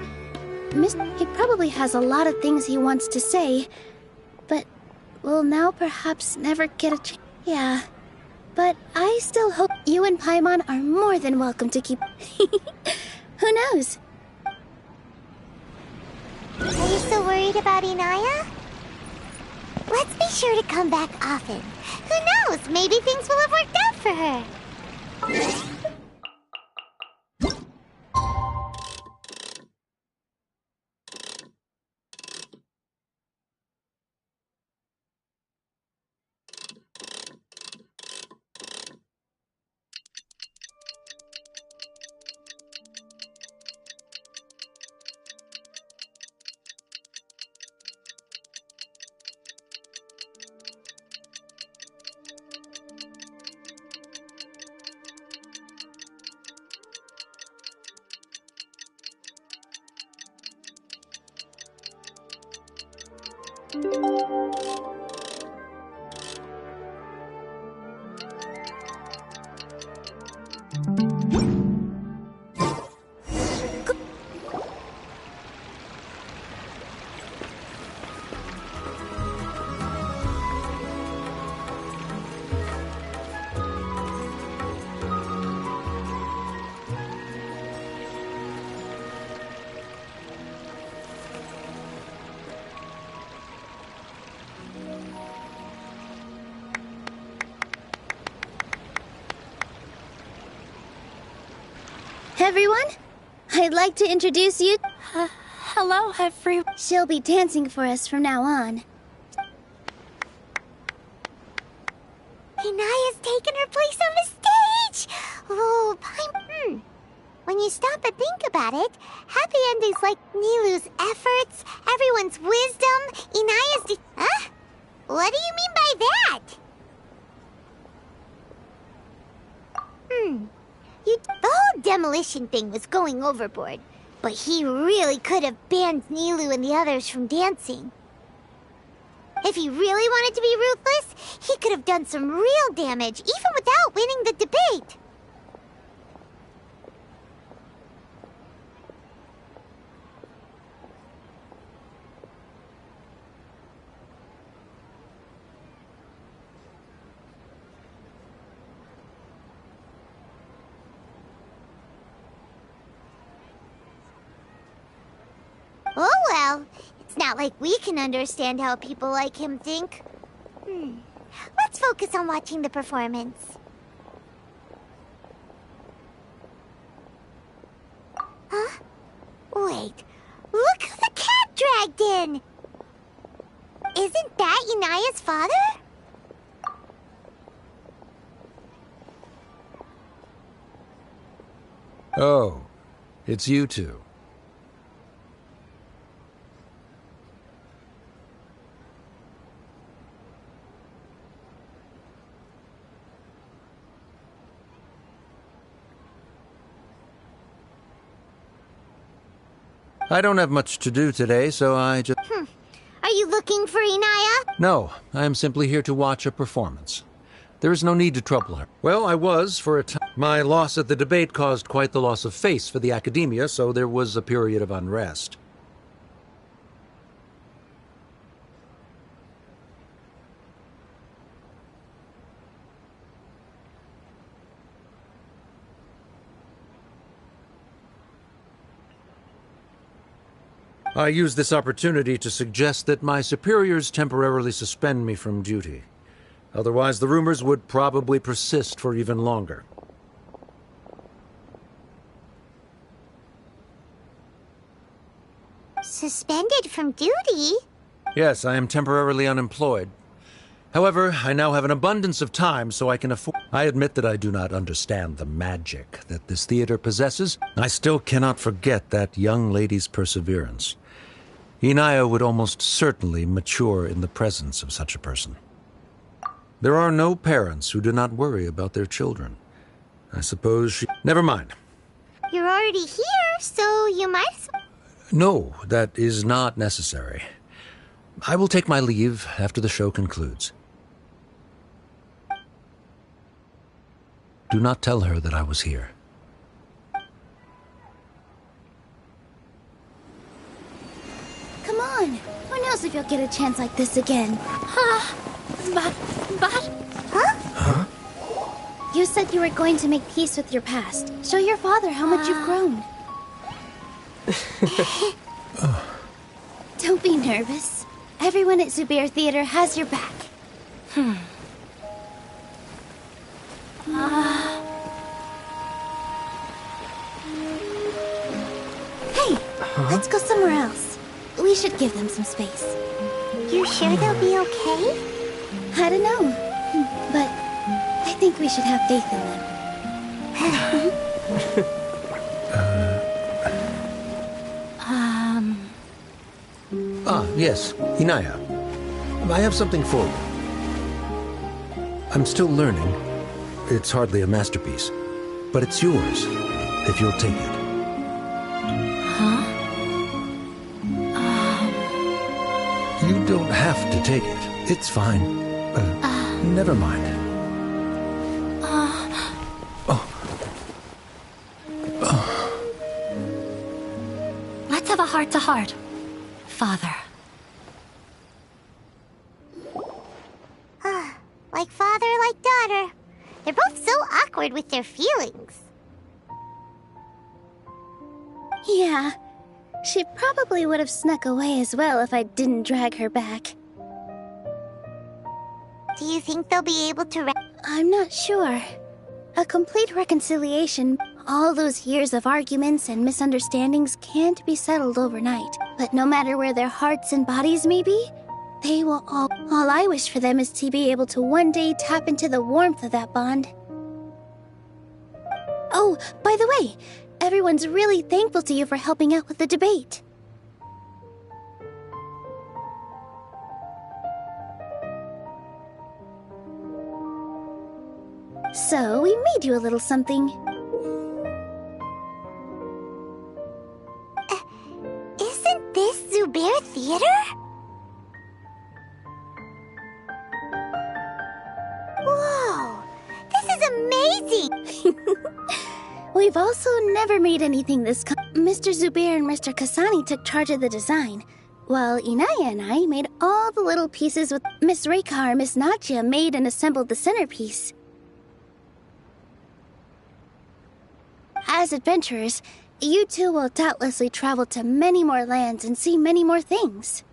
he probably has a lot of things he wants to say, but will now perhaps never get a chance. Yeah, but I still hope you and Paimon are more than welcome to keep... Who knows? Are you still worried about Inaya? Let's be sure to come back often. Who knows? Maybe things will have worked out for her. Everyone, I'd like to introduce you... Hello, everyone. She'll be dancing for us from now on. Inaya's taken her place on the stage! Oh, when you stop and think about it, happy endings like Nilu's efforts, everyone's wisdom, Inaya's Huh? What do you mean by that? The whole demolition thing was going overboard, but he really could have banned Nilu and the others from dancing. If he really wanted to be ruthless, he could have done some real damage, even without winning the debate. Oh well, it's not like we can understand how people like him think. Let's focus on watching the performance. Huh? Wait, look who the cat dragged in! Isn't that Inaya's father? Oh, it's you two. I don't have much to do today, so I just... Are you looking for Inaya? No, I am simply here to watch a performance. There is no need to trouble her. Well, I was for a time. My loss at the debate caused quite the loss of face for the academia, so there was a period of unrest. I use this opportunity to suggest that my superiors temporarily suspend me from duty. Otherwise, the rumors would probably persist for even longer. Suspended from duty? Yes, I am temporarily unemployed. However, I now have an abundance of time, so I can afford... I admit that I do not understand the magic that this theater possesses. I still cannot forget that young lady's perseverance. Inaya would almost certainly mature in the presence of such a person. There are no parents who do not worry about their children. I suppose she... Never mind. You're already here, so you might as well... No, that is not necessary. I will take my leave after the show concludes. Do not tell her that I was here. Come on. Who knows if you'll get a chance like this again? But... Huh? You said you were going to make peace with your past. Show your father how much you've grown. Don't be nervous. Everyone at Zubair Theater has your back. Hey, let's go somewhere else. We should give them some space. You sure they'll be okay? I don't know, but I think we should have faith in them. Yes, Inaya. I have something for you. I'm still learning. It's hardly a masterpiece, but it's yours, if you'll take it. You don't have to take it. It's fine. Never mind. Let's have a heart-to-heart, Father. Like father, like daughter. They're both so awkward with their feelings. Yeah, she probably would have snuck away as well if I didn't drag her back. Do you think they'll be able to... I'm not sure. A complete reconciliation, all those years of arguments and misunderstandings can't be settled overnight. But no matter where their hearts and bodies may be, they will all... All I wish for them is to be able to one day tap into the warmth of that bond. Oh, by the way, everyone's really thankful to you for helping out with the debate. So, we made you a little something. Isn't this Zubair Theater? Whoa! This is amazing! We've also never made anything this Mr. Zubair and Mr. Kasani took charge of the design, while Inaya and I made all the little pieces with Miss Reika or Miss Nadia made and assembled the centerpiece. As adventurers, you two will doubtlessly travel to many more lands and see many more things.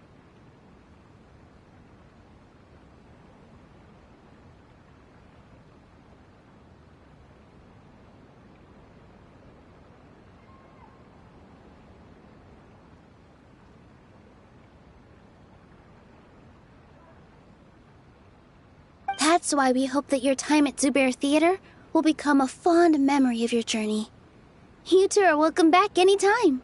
That's why we hope that your time at Zubair Theater will become a fond memory of your journey. You two are welcome back anytime.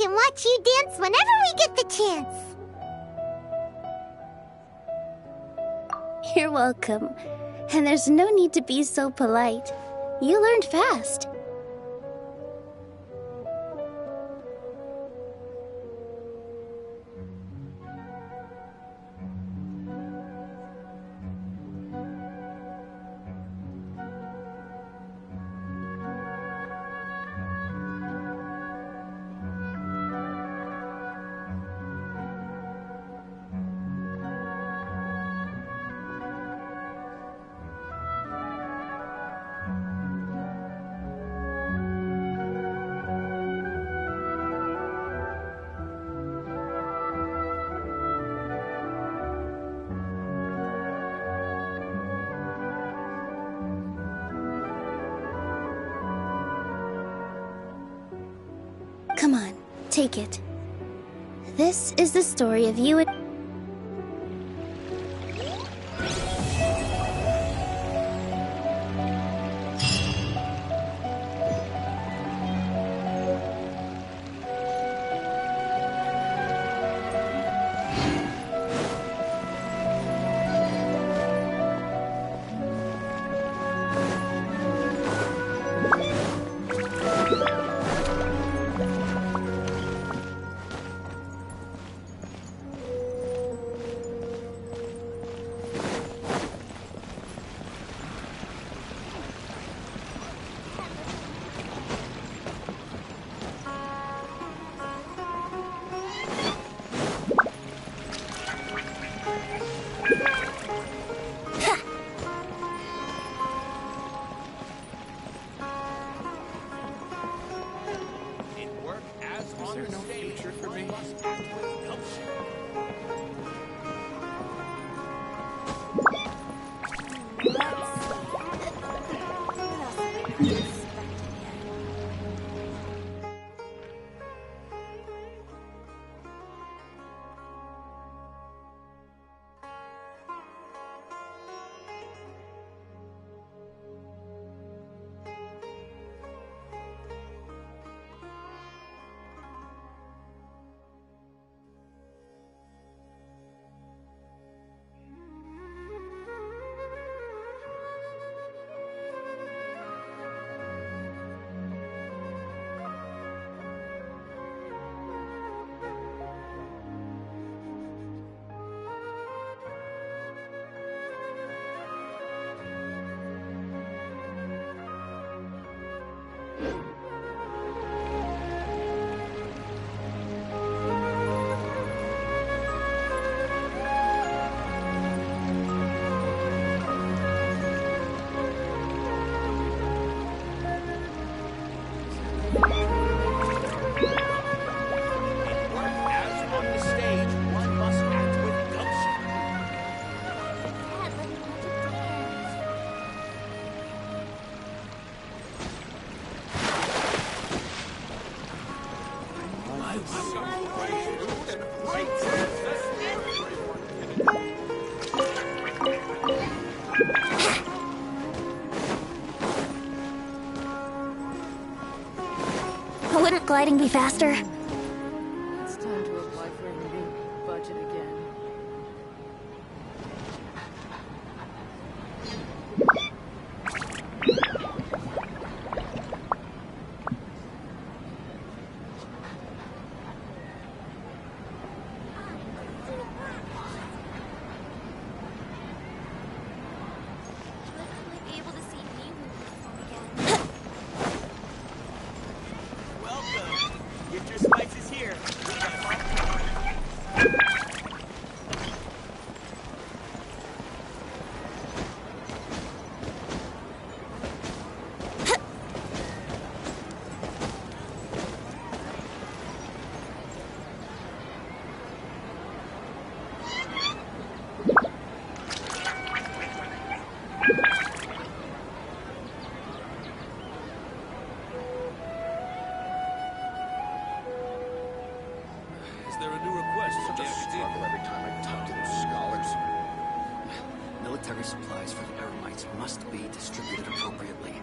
can watch you dance whenever we get the chance. You're welcome. And there's no need to be so polite. You learned fast. Come on, take it. This is the story of you and... Wouldn't gliding be faster? It's time to apply for a new budget again. Get your spices here. Is there a new request for the struggle every time I talk to those scholars? Military supplies for the Eremites must be distributed appropriately.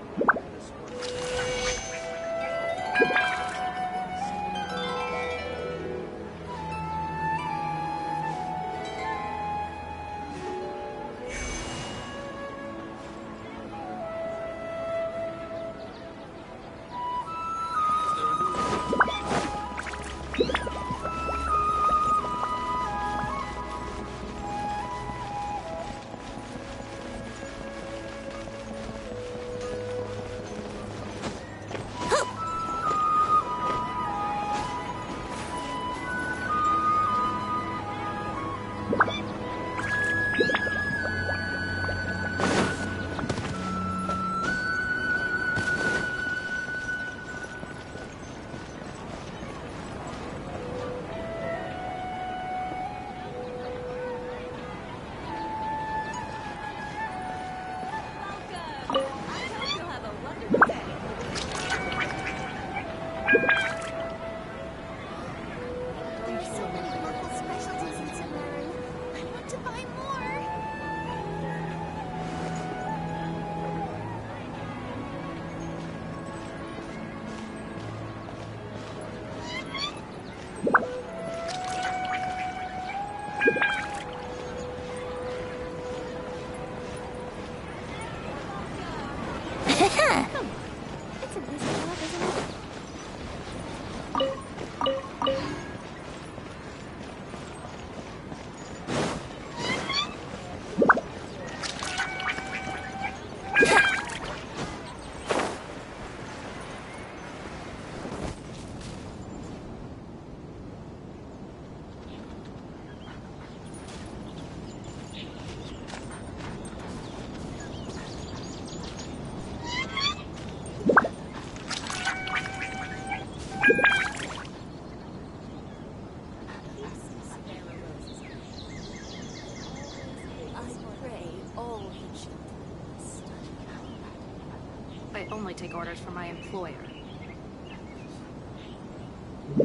take orders from my employer.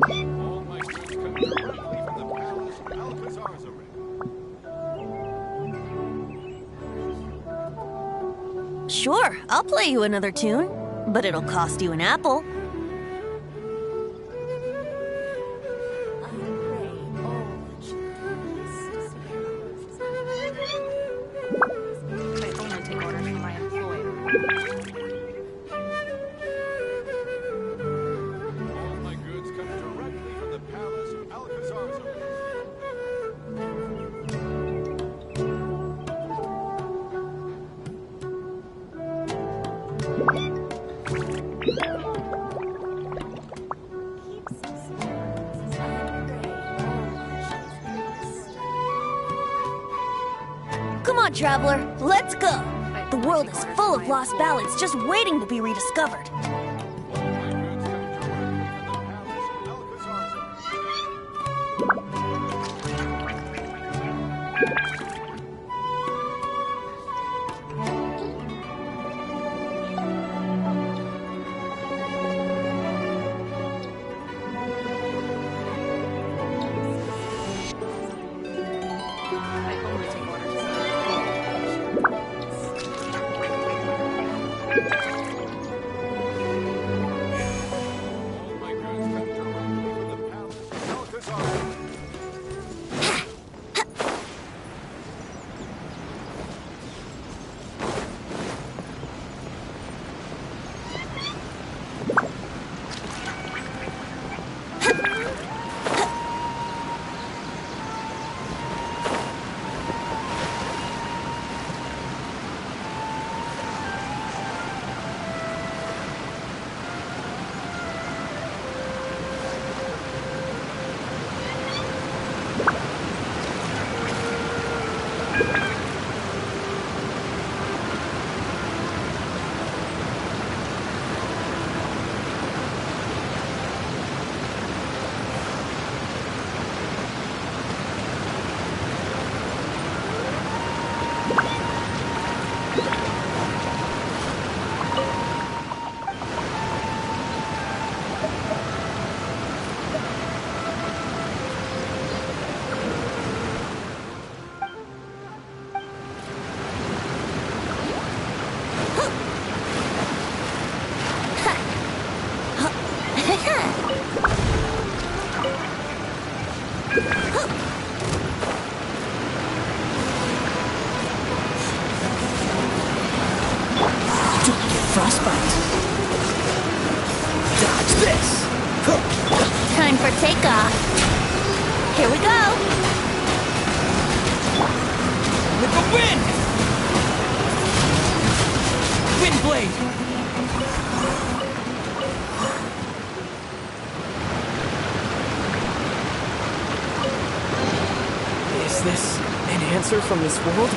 All my goods come directly from the palace of Alcazar's arena. Sure, I'll play you another tune, but it'll cost you an apple. I only take orders from my employer. All my goods come directly from the palace of Alcazar's arena. Come on, traveler, let's go! The world is full of lost ballads just waiting to be rediscovered. I only take orders from my All my goods come directly from the palace of Alcazar's arena. Frostbite. Dodge this! Time for takeoff. Here we go! With the wind! Wind blade! Is this an answer from this world?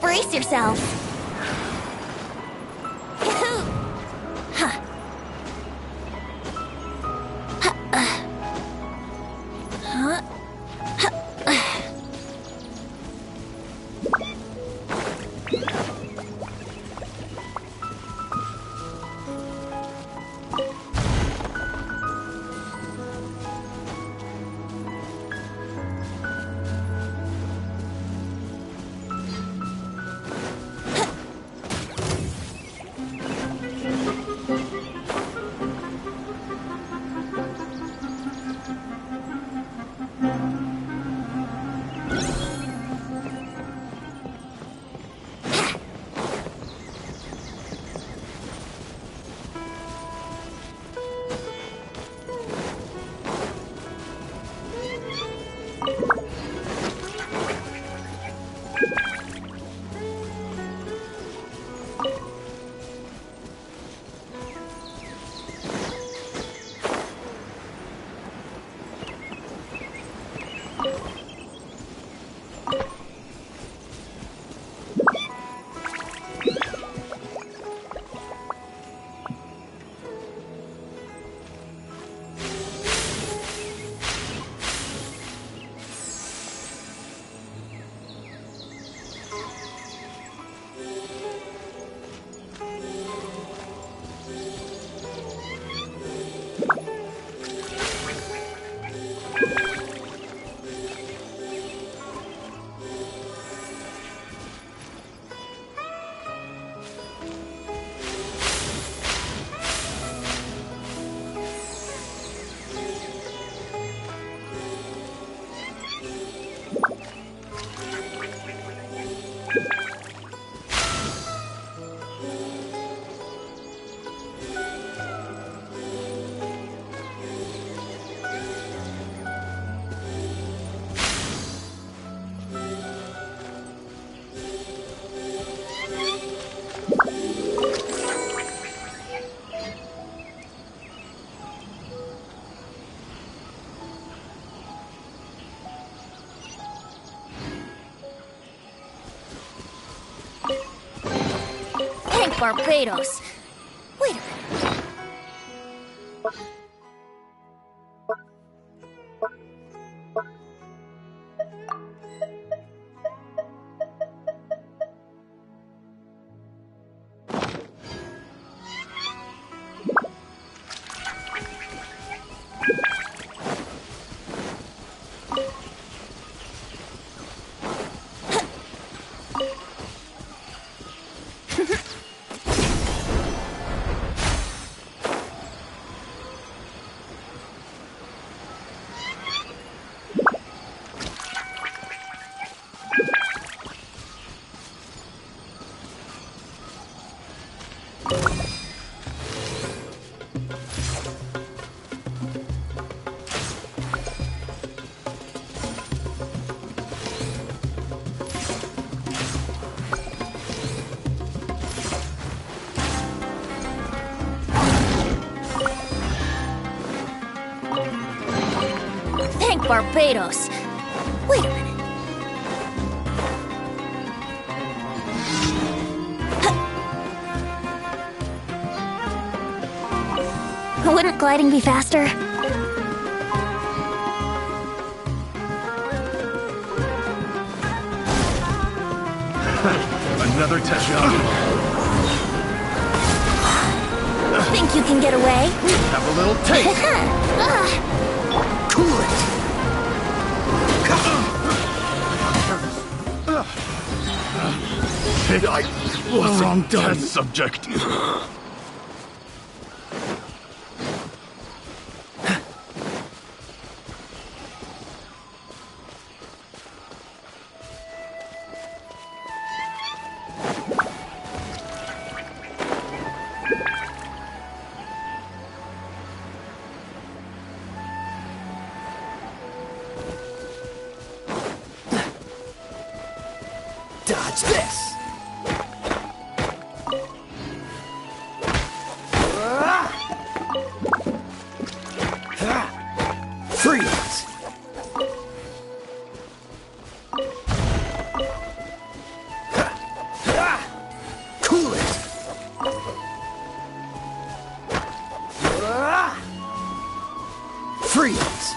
Brace yourself. Barbados. Wait a minute. Thank Barbados. Wait a minute. Wouldn't gliding be faster? Another test shot. Think you can get away? Have a little taste. Cool it. Pick the wrong test subject. Dodge this! Freeze! Cool it! Freeze!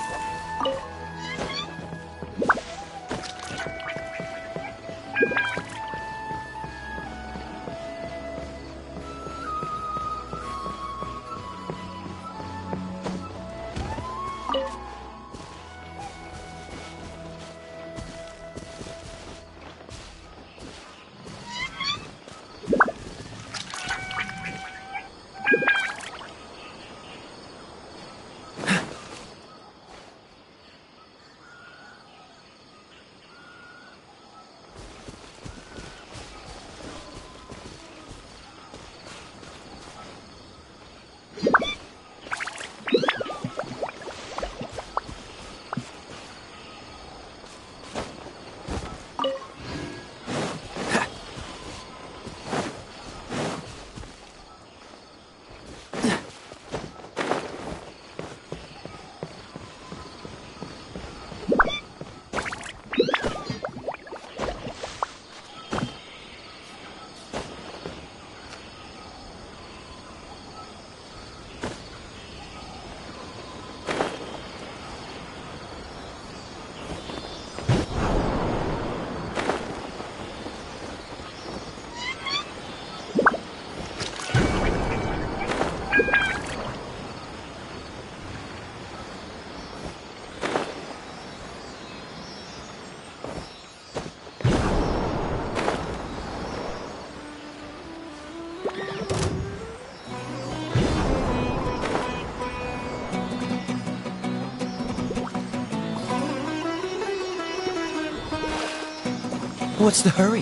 What's the hurry?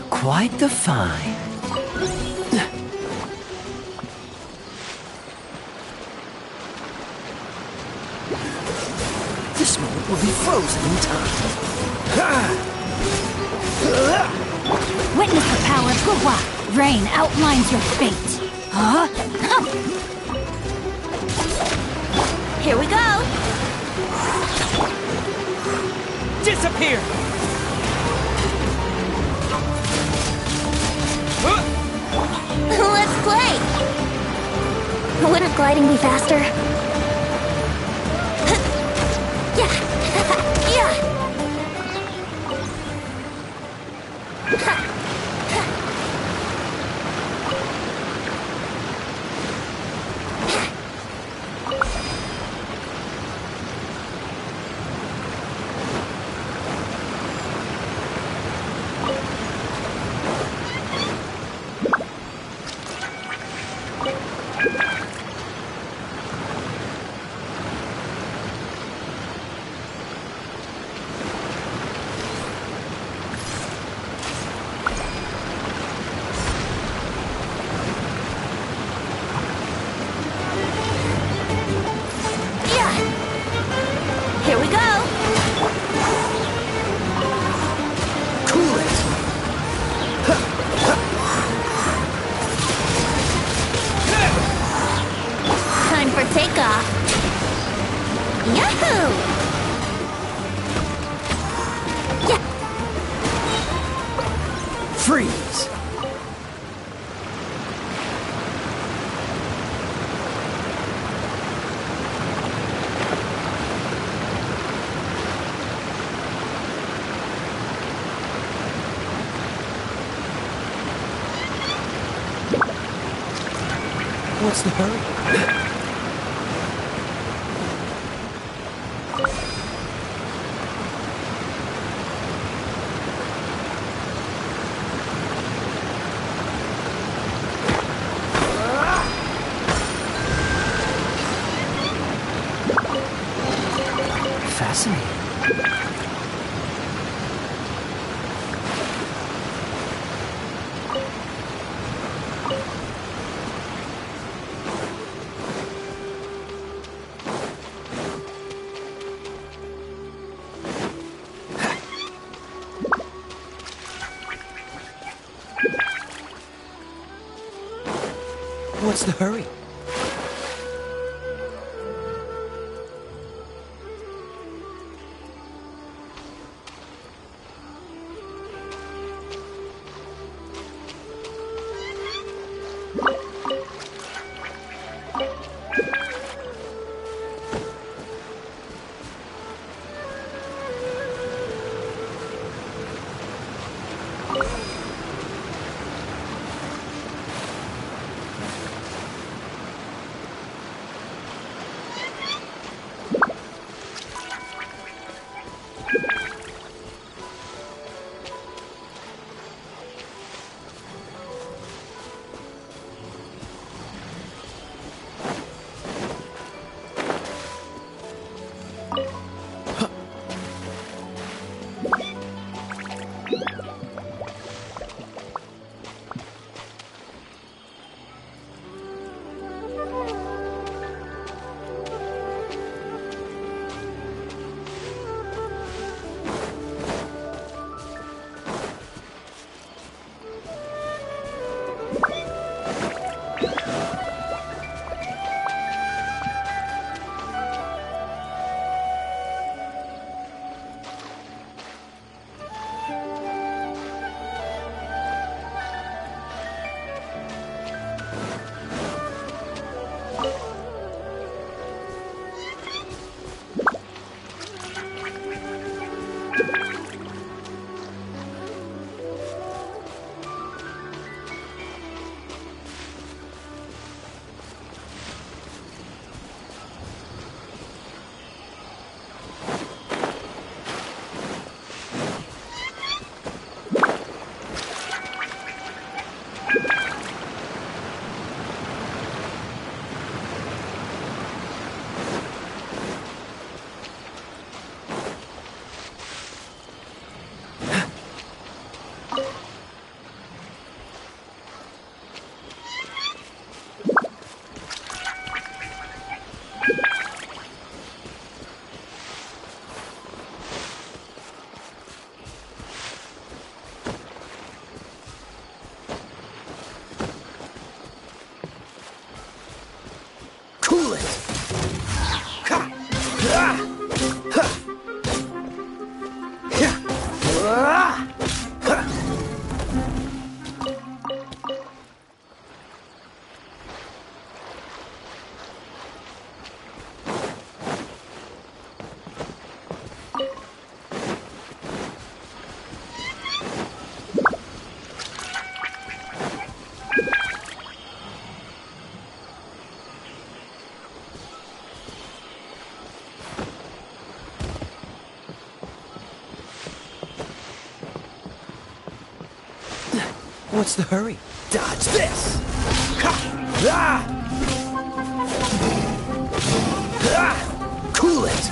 Quite the find. This moment will be frozen in time. Witness the power of Guhua. Rain outlines your fate. Huh? Here we go! Disappear! Let's play! Wouldn't gliding be faster? Yeah! Yeah! Here we go! Cool it! Time for takeoff! Yahoo! Yeah! Freeze! What's the hurry? Fascinating. What's the hurry? What's the hurry? Dodge this! Ha! Ah! Ah! Cool it!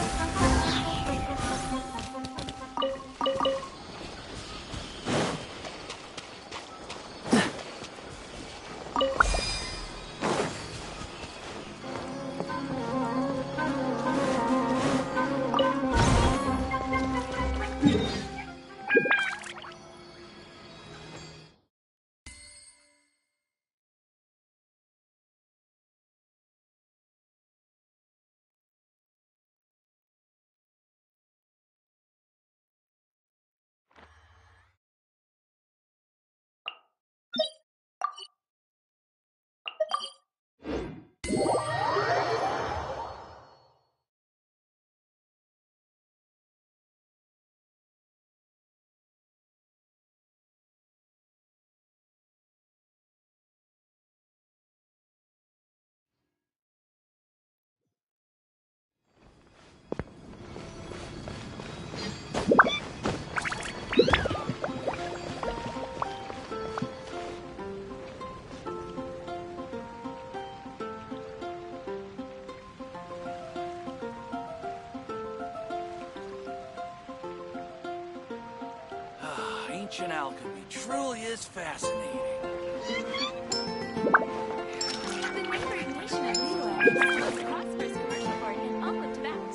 Ancient alchemy truly is fascinating. The new recognition of Lilo is the most prosperous commercial port in all of Tibet.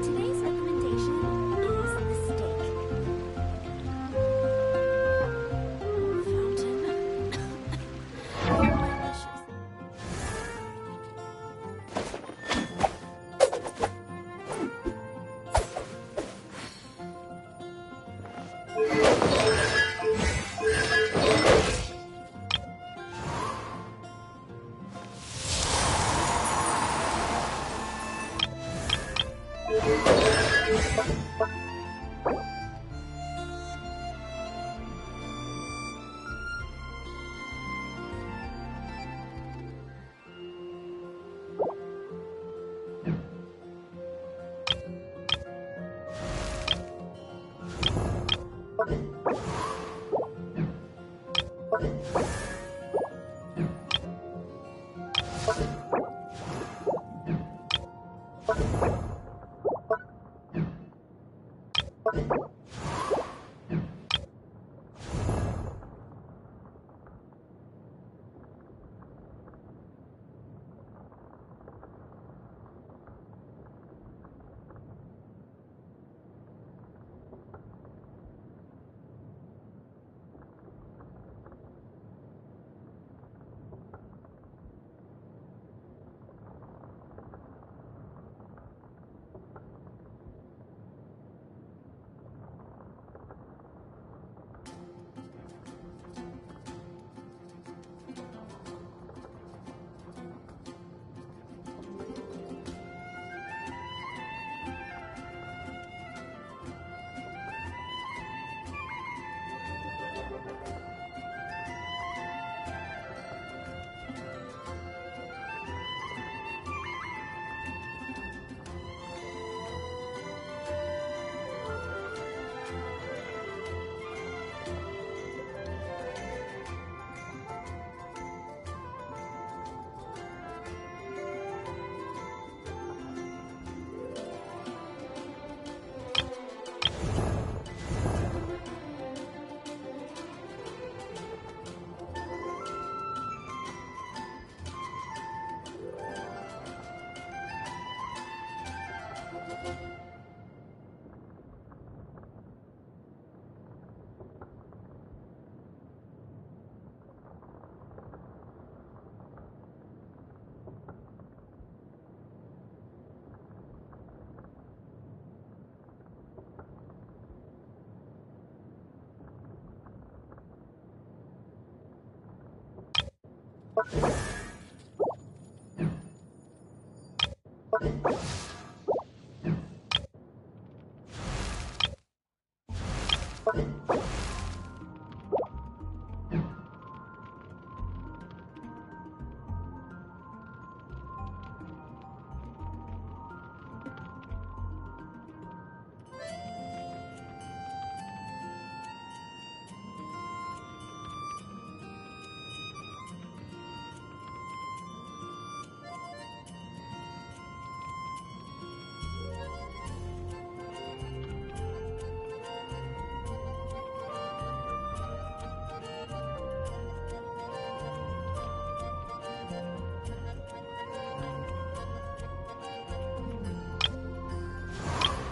Today's recommendation is the steak. Fountain. Hear my wishes.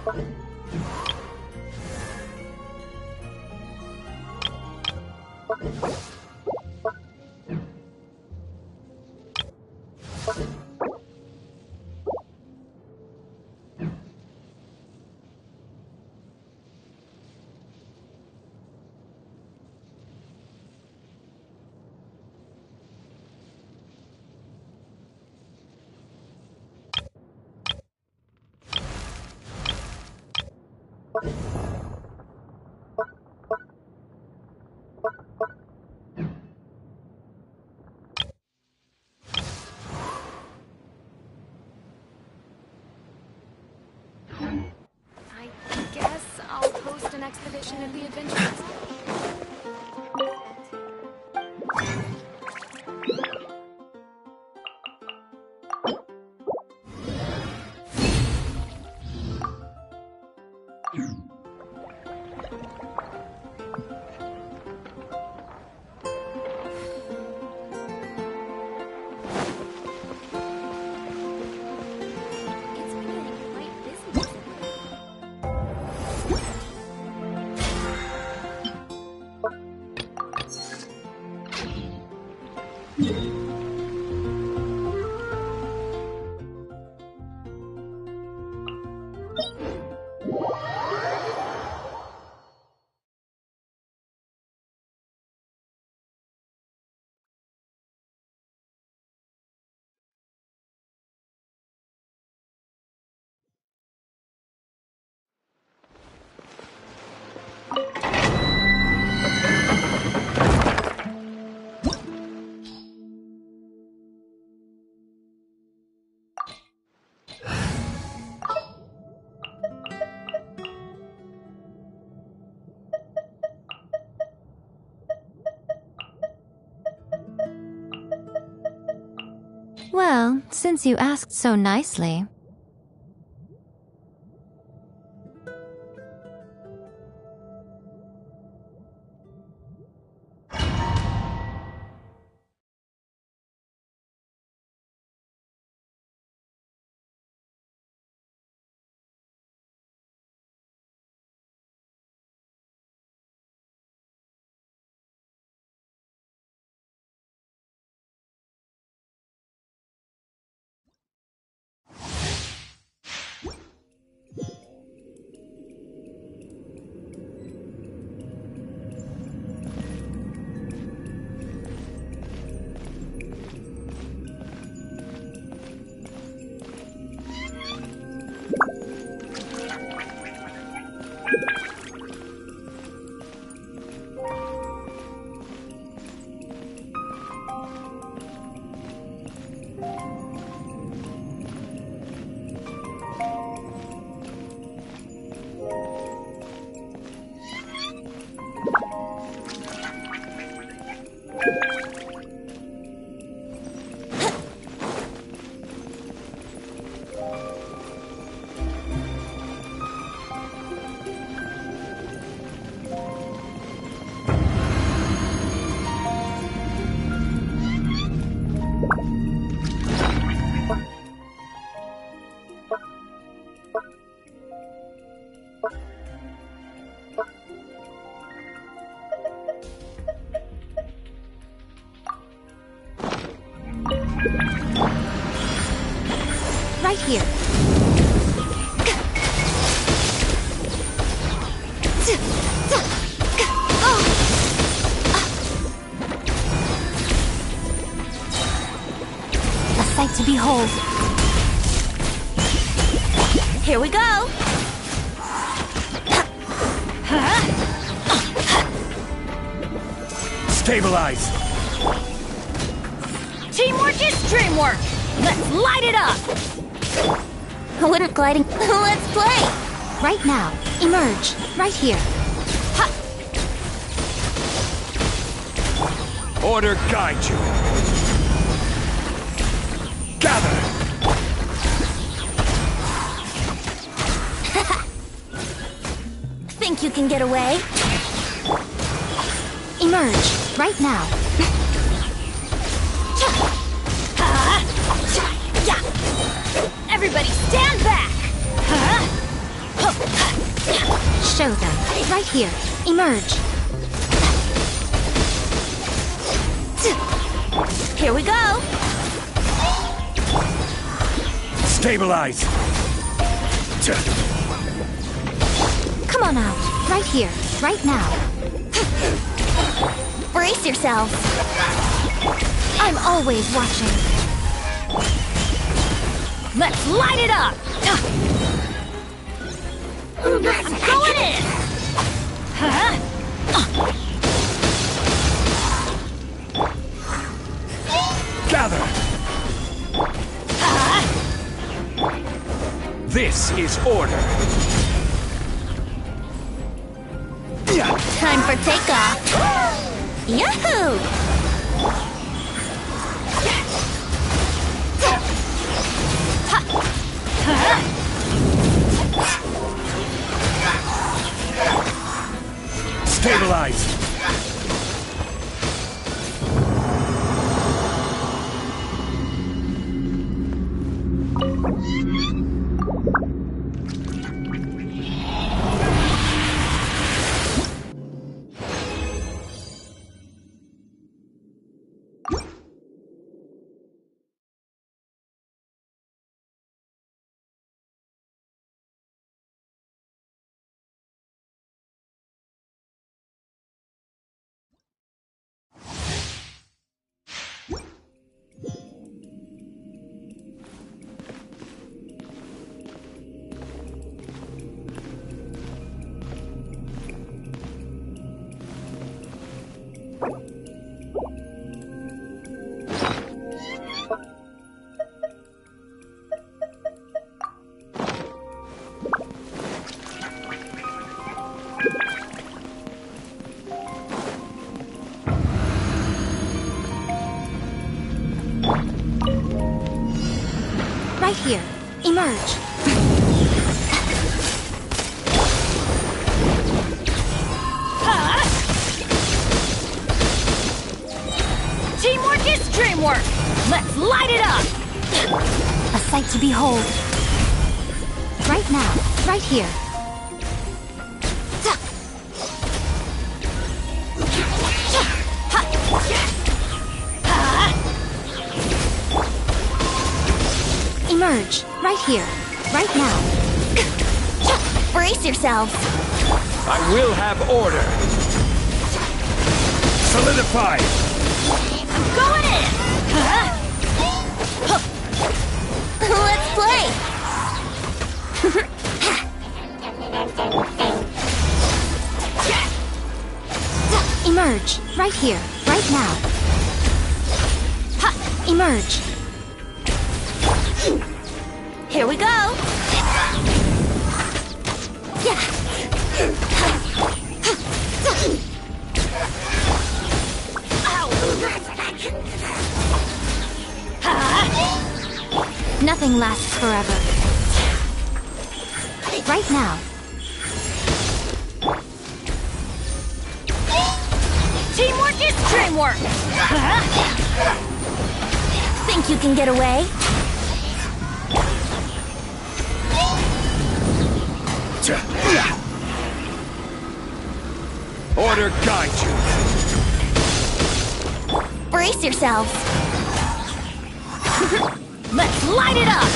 I guess I'll host an expedition at the Adventure. Well, since you asked so nicely. Right here. A sight to behold. Here we go! Stabilize! Teamwork is dreamwork! Let's light it up! Wouldn't gliding... Let's play! Right now. Emerge. Right here. Order guide you. Gather! Think you can get away? Emerge. Right now. Everybody stand back! Show them. Right here. Emerge. Here we go! Stabilize! Come on out. Right here. Right now. Brace yourselves! I'm always watching. Let's light it up! I'm going in! Gather! This is order. Time for takeoff! Yahoo! Stabilize! Right here. Emerge. Teamwork is dreamwork! Let's light it up! A sight to behold. Right now. Right here. Emerge. Right here. Right now. Brace yourselves! I will have order. Solidify! I'm going in! Let's play! Emerge. Right here. Right now. Emerge. Here we go! Nothing lasts forever. Right now. Teamwork is dreamwork! Think you can get away? Order guide you. Brace yourselves! Let's light it up!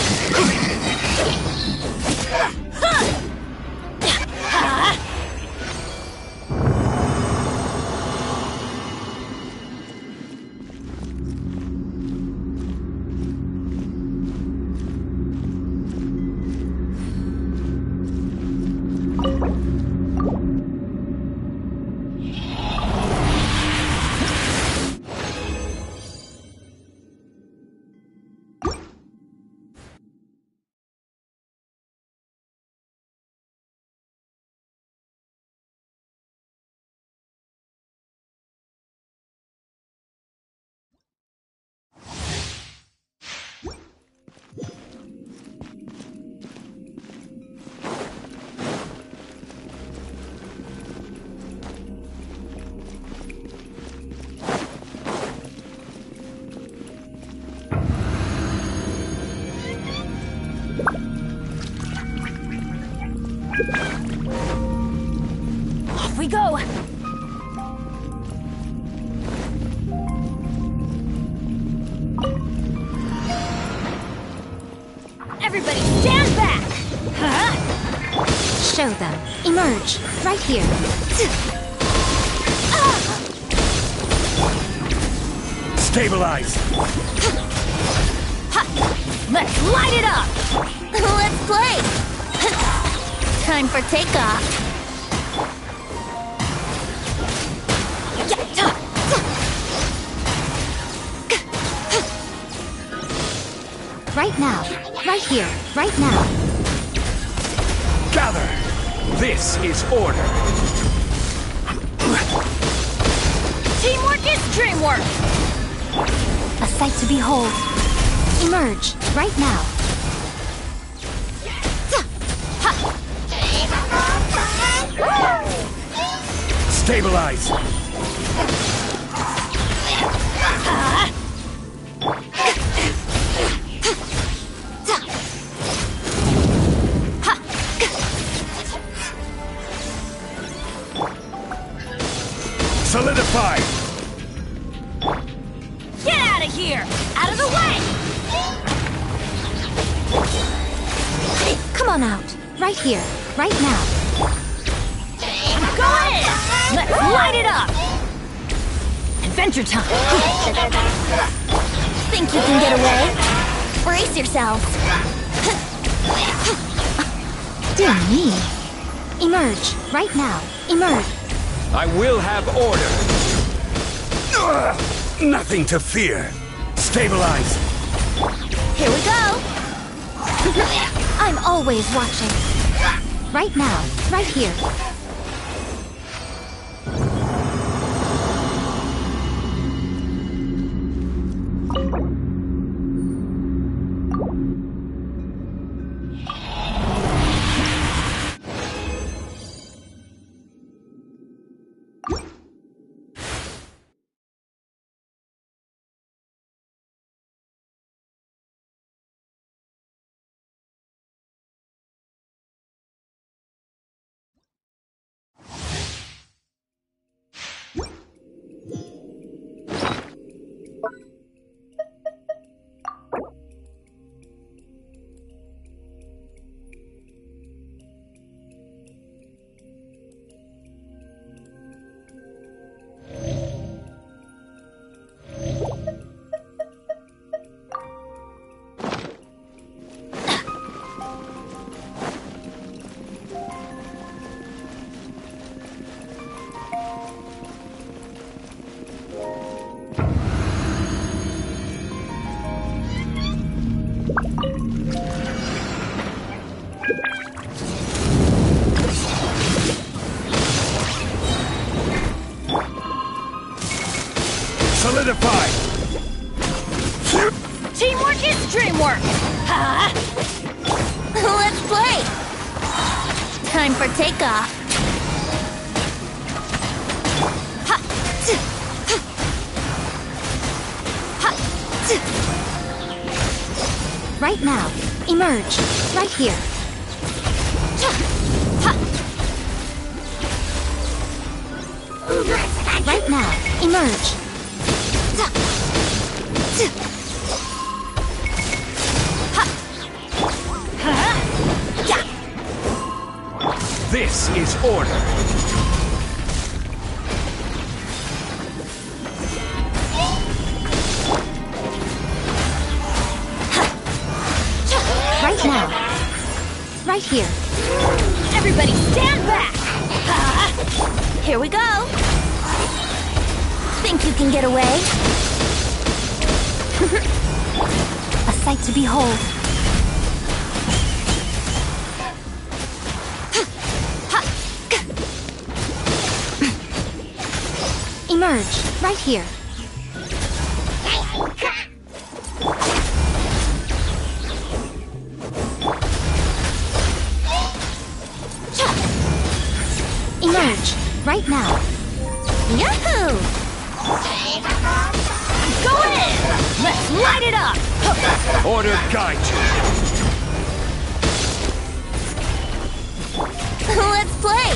go! Everybody stand back! Show them. Emerge. Right here. Stabilize! Let's light it up! Let's play! Time for takeoff. Right now. Right here. Right now. Gather! This is order! Teamwork is dreamwork! A sight to behold. Emerge. Right now. Stabilize! Solidify! Get out of here! Out of the way! Come on out. Right here. Right now. Go in! Let's light it up! Adventure time! Think you can get away? Brace yourselves. Dear me. Emerge. Right now. Emerge. I will have order! Nothing to fear! Stabilize! Here we go! I'm always watching. Right now. Right here. Solidify! Teamwork is dreamwork! Let's play! Time for takeoff. Right now. Emerge. Right here. Right now. Emerge. This is order! Right now. Right here. Everybody stand back! Here we go! Think you can get away? A sight to behold. Emerge. Right here. Emerge. Right now. Yahoo! Go in! Let's light it up! Order guide Let's play!